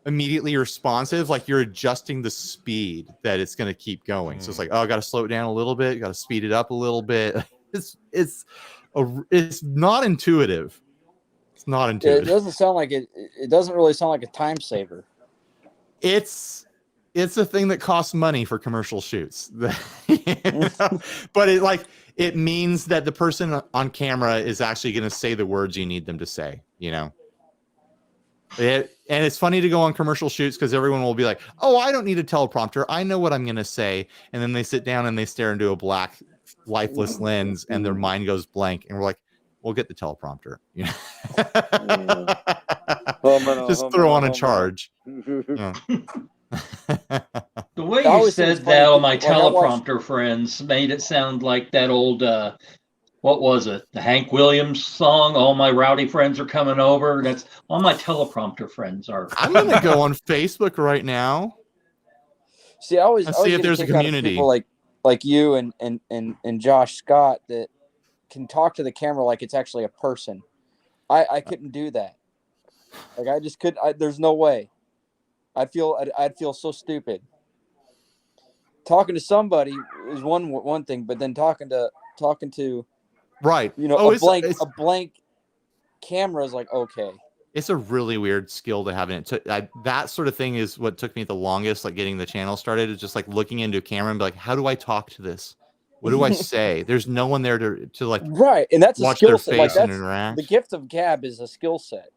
immediately responsive, like you're adjusting the speed that it's going to keep going. So it's like, oh, I got to slow it down a little bit, got to speed it up a little bit. It's not intuitive. It's not intuitive. It doesn't sound like it. It doesn't really sound like a time saver. It's a thing that costs money for commercial shoots. But it means that the person on camera is actually going to say the words you need them to say, you know. And it's funny to go on commercial shoots because everyone will be like, oh, I don't need a teleprompter. I know what I'm going to say. And then they sit down and they stare into a black, lifeless lens and their mind goes blank. And we're like, we'll get the teleprompter. You know? Just throw on a charge. Yeah. The way you said that on my teleprompter friends made it sound like that old... what was it? The Hank Williams song, All My Rowdy Friends Are Coming Over. That's all my teleprompter friends are. I'm going to go on Facebook right now. See, I always see if there's a community. People like you and Josh Scott that can talk to the camera like it's actually a person. I couldn't do that. Like I just couldn't. There's no way. I'd feel so stupid. Talking to somebody is one thing, but then talking to right, you know, a blank camera is like, okay. It's a really weird skill to have in it. That sort of thing is what took me the longest, like getting the channel started, is just like looking into a camera and be like, how do I talk to this? What do I say? There's no one there to like right, and that's watch a skill their set. face Like, and interact. The gift of gab is a skill set.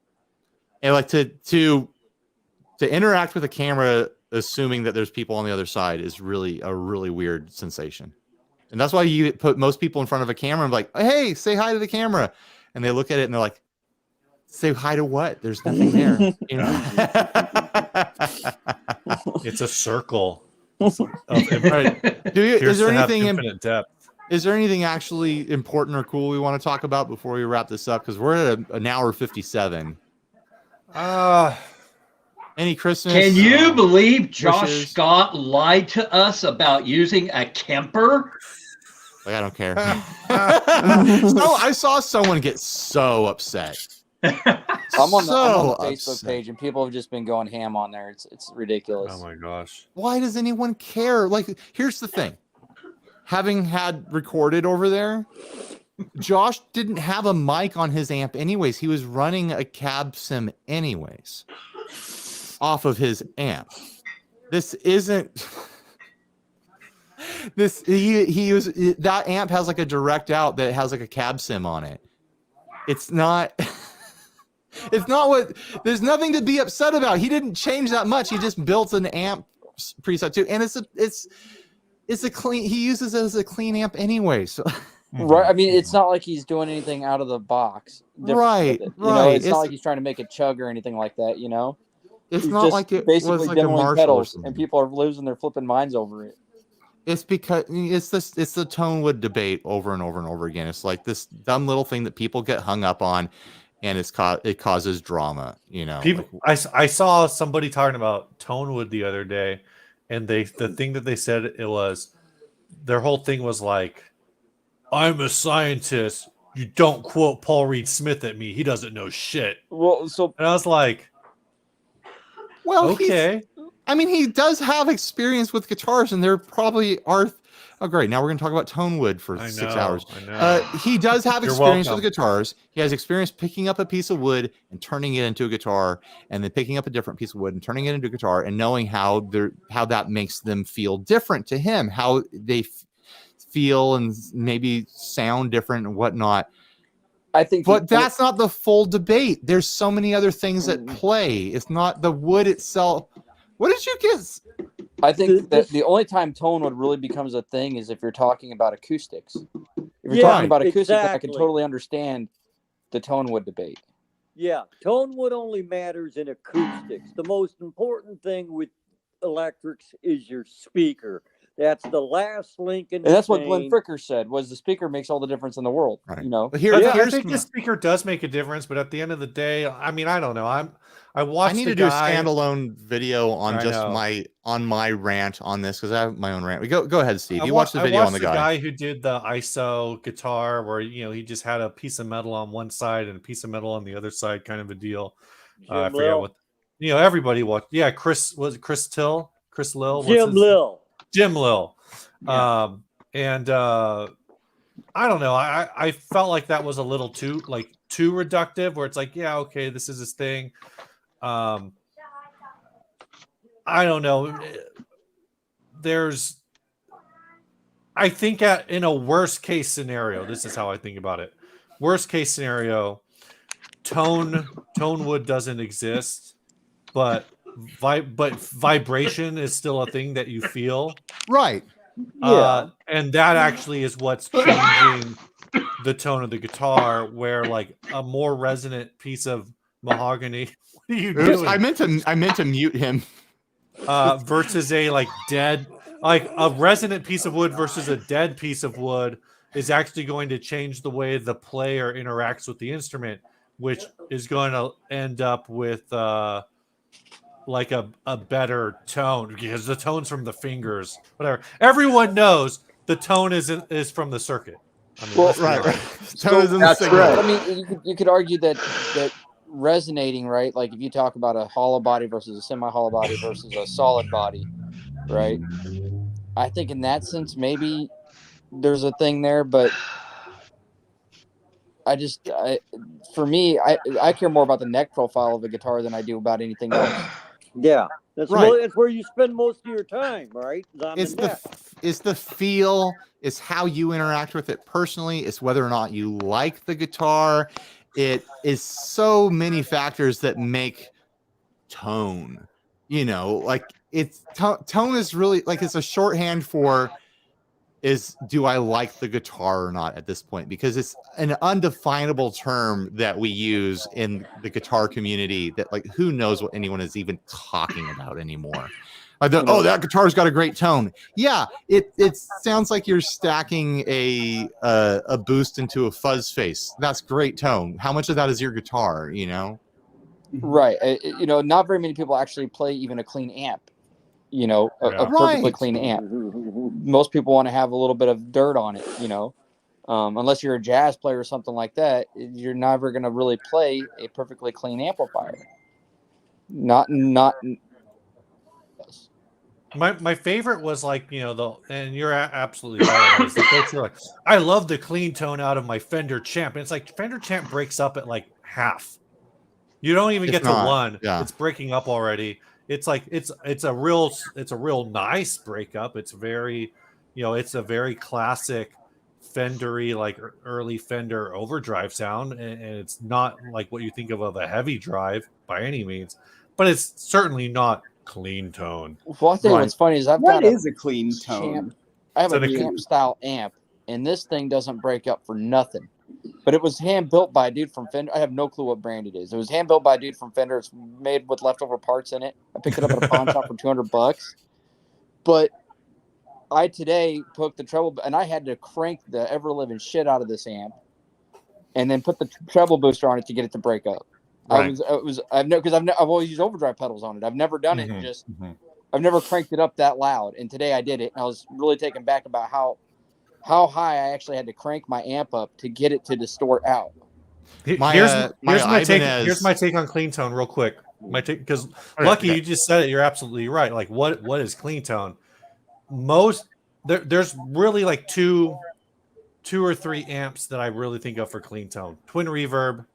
And like to interact with a camera, assuming that there's people on the other side, is really a really weird sensation. And that's why you put most people in front of a camera and be like, hey, say hi to the camera. And they look at it and they're like, say hi to what? There's nothing there. You know? It's a circle. Is there anything infinite depth? Is there anything actually important or cool we want to talk about before we wrap this up? Because we're at an hour 57. Any Christmas? Can you believe Josh wishes? Scott lied to us about using a Kemper? Like, I don't care. So I saw someone get so upset. I'm on the Facebook page and people have just been going ham on there. It's ridiculous. Oh my gosh. Why does anyone care? Like, here's the thing. Having had recorded over there, Josh didn't have a mic on his amp anyways. He was running a cab sim anyways off of his amp. This isn't this he was that amp has like a direct out that has like a cab sim on it. It's not what there's nothing to be upset about. He didn't change that much. He just built an amp preset too, and it's a clean, he uses it as a clean amp anyway. So right, I mean, it's not like he's doing anything out of the box. Right, You know, it's not like he's trying to make a chug or anything like that. You know, it's he's not just like it basically was like a demoing Marshall pedals, and people are losing their flipping minds over it. It's because it's the tone wood debate over and over and over again. It's like this dumb little thing that people get hung up on, and it causes drama. People, I saw somebody talking about tone wood the other day, and the thing that they said, it was their whole thing was like, I'm a scientist. You don't quote Paul Reed Smith at me. He doesn't know shit. Well, and I was like, well, okay. He does have experience with guitars, and there probably are. Oh, great! Now we're going to talk about tone wood for 6 hours. I know. He does have You're experience welcome. with guitars. He has experience picking up a piece of wood and turning it into a guitar, and then picking up a different piece of wood and turning it into a guitar, and knowing how that makes them feel different to him, how they feel and maybe sound different and whatnot. I think, but that's not the full debate. There's so many other things at play. It's not the wood itself. What did you get? I think that the only time tone wood really becomes a thing is if you're talking about acoustics. If you're talking about acoustics, I can totally understand the tone wood debate. Yeah, tone wood only matters in acoustics. The most important thing with electrics is your speaker. That's the last link in the And that's what chain. Glenn Fricker said, was the speaker makes all the difference in the world. Right. But I think the speaker does make a difference, but at the end of the day, I don't know. I watched. I need to do a standalone video on my rant on this, because I have my own rant. Go ahead, Steve. You watched the video on the guy who did the ISO guitar, where he just had a piece of metal on one side and a piece of metal on the other side, kind of a deal. I forget what everybody watched. Yeah, Chris Till, Chris Lill, Jim Lill. Yeah. I don't know. I felt like that was a little too reductive, where it's like, yeah, okay, this is his thing. I don't know. I think in a worst case scenario, this is how I think about it. Worst case scenario, tone wood doesn't exist, but vibration is still a thing that you feel. Right. And that actually is what's changing the tone of the guitar, where like a more resonant piece of mahogany. What are you doing? I meant to mute him. Versus a dead, a resonant piece of wood versus a dead piece of wood is actually going to change the way the player interacts with the instrument, which is going to end up with a better tone, because the tone's from the fingers, whatever. Everyone knows the tone is from the circuit. Right. Tone is in the signal. Right. I mean, you could argue that resonating, right? Like if you talk about a hollow body versus a semi-hollow body versus a solid body, right? I think in that sense, maybe there's a thing there, but for me, I care more about the neck profile of a guitar than I do about anything else. Yeah, that's right. That's where you spend most of your time, right? It's the feel. It's how you interact with it personally. It's whether or not you like the guitar. It is so many factors that make tone. It's tone is really it's a shorthand for do I like the guitar or not at this point, because it's an undefinable term that we use in the guitar community that who knows what anyone is even talking about anymore. That guitar's got a great tone. Yeah, it sounds like you're stacking a boost into a fuzz face. That's great tone. How much of that is your guitar, Right. Not very many people actually play even a clean amp. A perfectly clean amp. Most people want to have a little bit of dirt on it, unless you're a jazz player or something like that. You're never going to really play a perfectly clean amplifier. Not. My favorite was and you're absolutely right. I love the clean tone out of my Fender Champ. And it's Fender Champ breaks up at half. You don't even get to one. Yeah. It's breaking up already. It's it's a real nice breakup. It's very, it's a very classic Fendery, early Fender overdrive sound, and it's not what you think of a heavy drive by any means, but it's certainly not clean tone. Well, I think what's funny is what is a clean tone? Champ. I have a Champ style amp, and this thing doesn't break up for nothing. But it was hand built by a dude from Fender. I have no clue what brand it is. It was hand built by a dude from Fender. It's made with leftover parts in it. I picked it up at a pawn shop for $200. But I today took the treble, and I had to crank the ever living shit out of this amp, and then put the treble booster on it to get it to break up. Right. I've always used overdrive pedals on it. I've never done it. I've never cranked it up that loud. And today I did it, and I was really taken back about how high I actually had to crank my amp up to get it to distort out. Here's my take on clean tone, real quick. My take, because Lucky, you just said it. You're absolutely right. Like, what is clean tone? There's really like two or three amps that I really think of for clean tone. Twin reverb,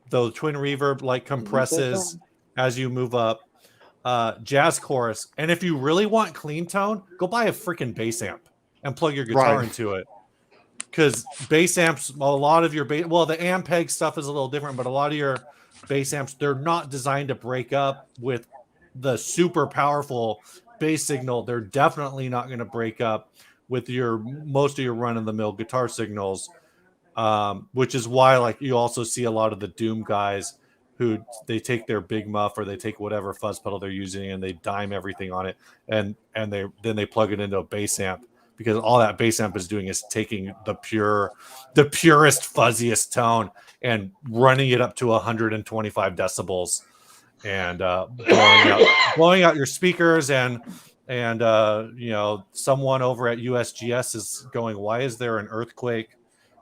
though twin reverb like compresses as you move up. Jazz chorus, and if you really want clean tone, go buy a freaking bass amp and plug your guitar into it. Because bass amps, a lot of your the Ampeg stuff is a little different, but a lot of your bass amps, they're not designed to break up with the super powerful bass signal. They're definitely not going to break up with most of your run-of-the-mill guitar signals, which is why like you also see a lot of the Doom guys who they take their big muff or they take whatever fuzz pedal they're using and they dime everything on it, and they plug it into a bass amp, because all that bass amp is doing is taking the purest, fuzziest tone and running it up to 125 decibels and blowing out your speakers. And someone over at USGS is going, why is there an earthquake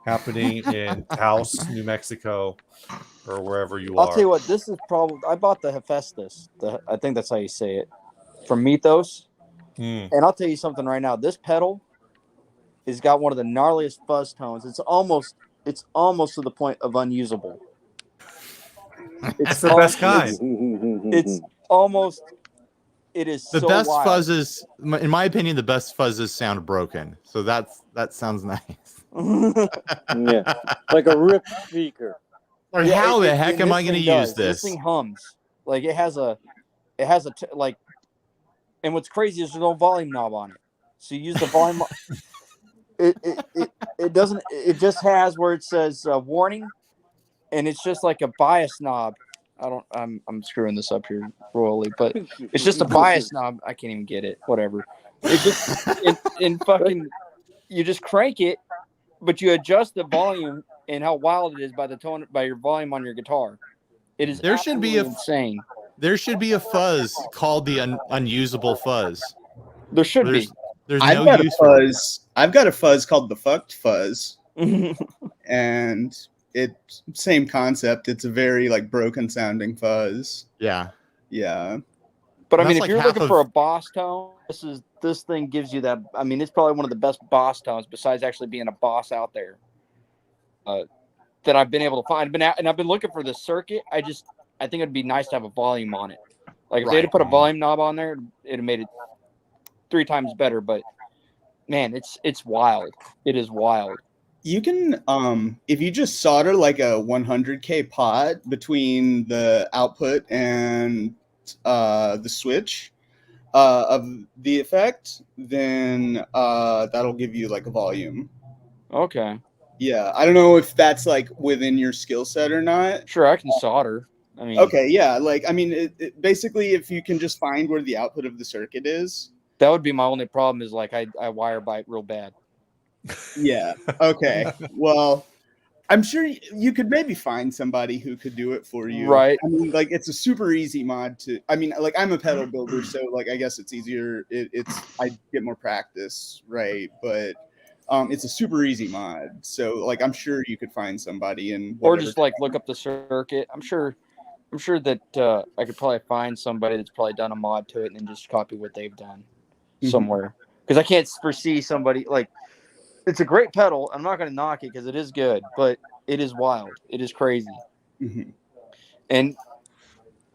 happening in Taos, New Mexico, or wherever you are? I'll tell you what, this is probably, I bought the Hephaestus, I think that's how you say it, from Mythos. And I'll tell you something right now. This pedal has got one of the gnarliest fuzz tones. It's almost to the point of unusable. It's the best kind. It is the so best wild. Fuzzes, in my opinion, the best fuzzes sound broken. So that sounds nice. Yeah, like a ripped speaker. Or how the heck am I going to use this? This thing hums. Like it has a like, and what's crazy is there's no volume knob on it. So you use the volume. It doesn't. It just has where it says warning, and it's just like a bias knob. I'm screwing this up here royally, but it's just a bias knob. I can't even get it. Whatever. It just in fucking. You just crank it, but you adjust the volume and how wild it is by your volume on your guitar. It is insane. There should be a fuzz called the unusable fuzz. There should be. There's no use for it. I've got a fuzz called the fucked fuzz, and it's same concept. It's a very like broken sounding fuzz. Yeah. But I mean, if you're looking for a boss tone, this thing gives you that. I mean, it's probably one of the best boss tones besides actually being a boss out there that I've been able to find. I've been looking for the circuit. I think it'd be nice to have a volume on it. Like if they had put a volume knob on there, it'd have made it 3 times better. But man, it's wild. It is wild. You can, if you just solder like a 100K pot between the output and the switch of the effect, then that'll give you like a volume. Okay. Yeah, I don't know if that's like within your skill set or not. Sure, I can solder. I mean, okay, yeah, like I mean, it basically, if you can just find where the output of the circuit is, that would be my only problem. Is like I wire bite real bad. Yeah. Okay. Well, I'm sure you could maybe find somebody who could do it for you. Right. I mean, like it's a super easy mod to. I mean, like I'm a pedal builder, so like I guess it's easier. I get more practice, right? But it's a super easy mod, so like I'm sure you could find somebody or just like look up the circuit. I'm sure that I could probably find somebody that's probably done a mod to it and then just copy what they've done somewhere. Because I can't foresee somebody like. It's a great pedal. I'm not going to knock it because it is good, but it is wild. It is crazy. And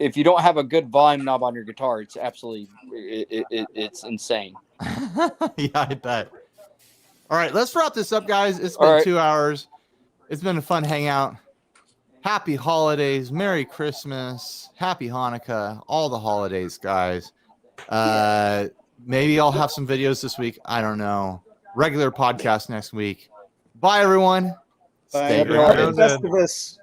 if you don't have a good volume knob on your guitar, it's absolutely it's insane. Yeah, I bet. All right, let's wrap this up, guys. It's been 2 hours. It's been a fun hangout. Happy holidays, Merry Christmas, Happy Hanukkah, all the holidays, guys. Maybe I'll have some videos this week. I don't know. Regular podcast next week. Bye, everyone. Bye. Happy holidays, Festivus.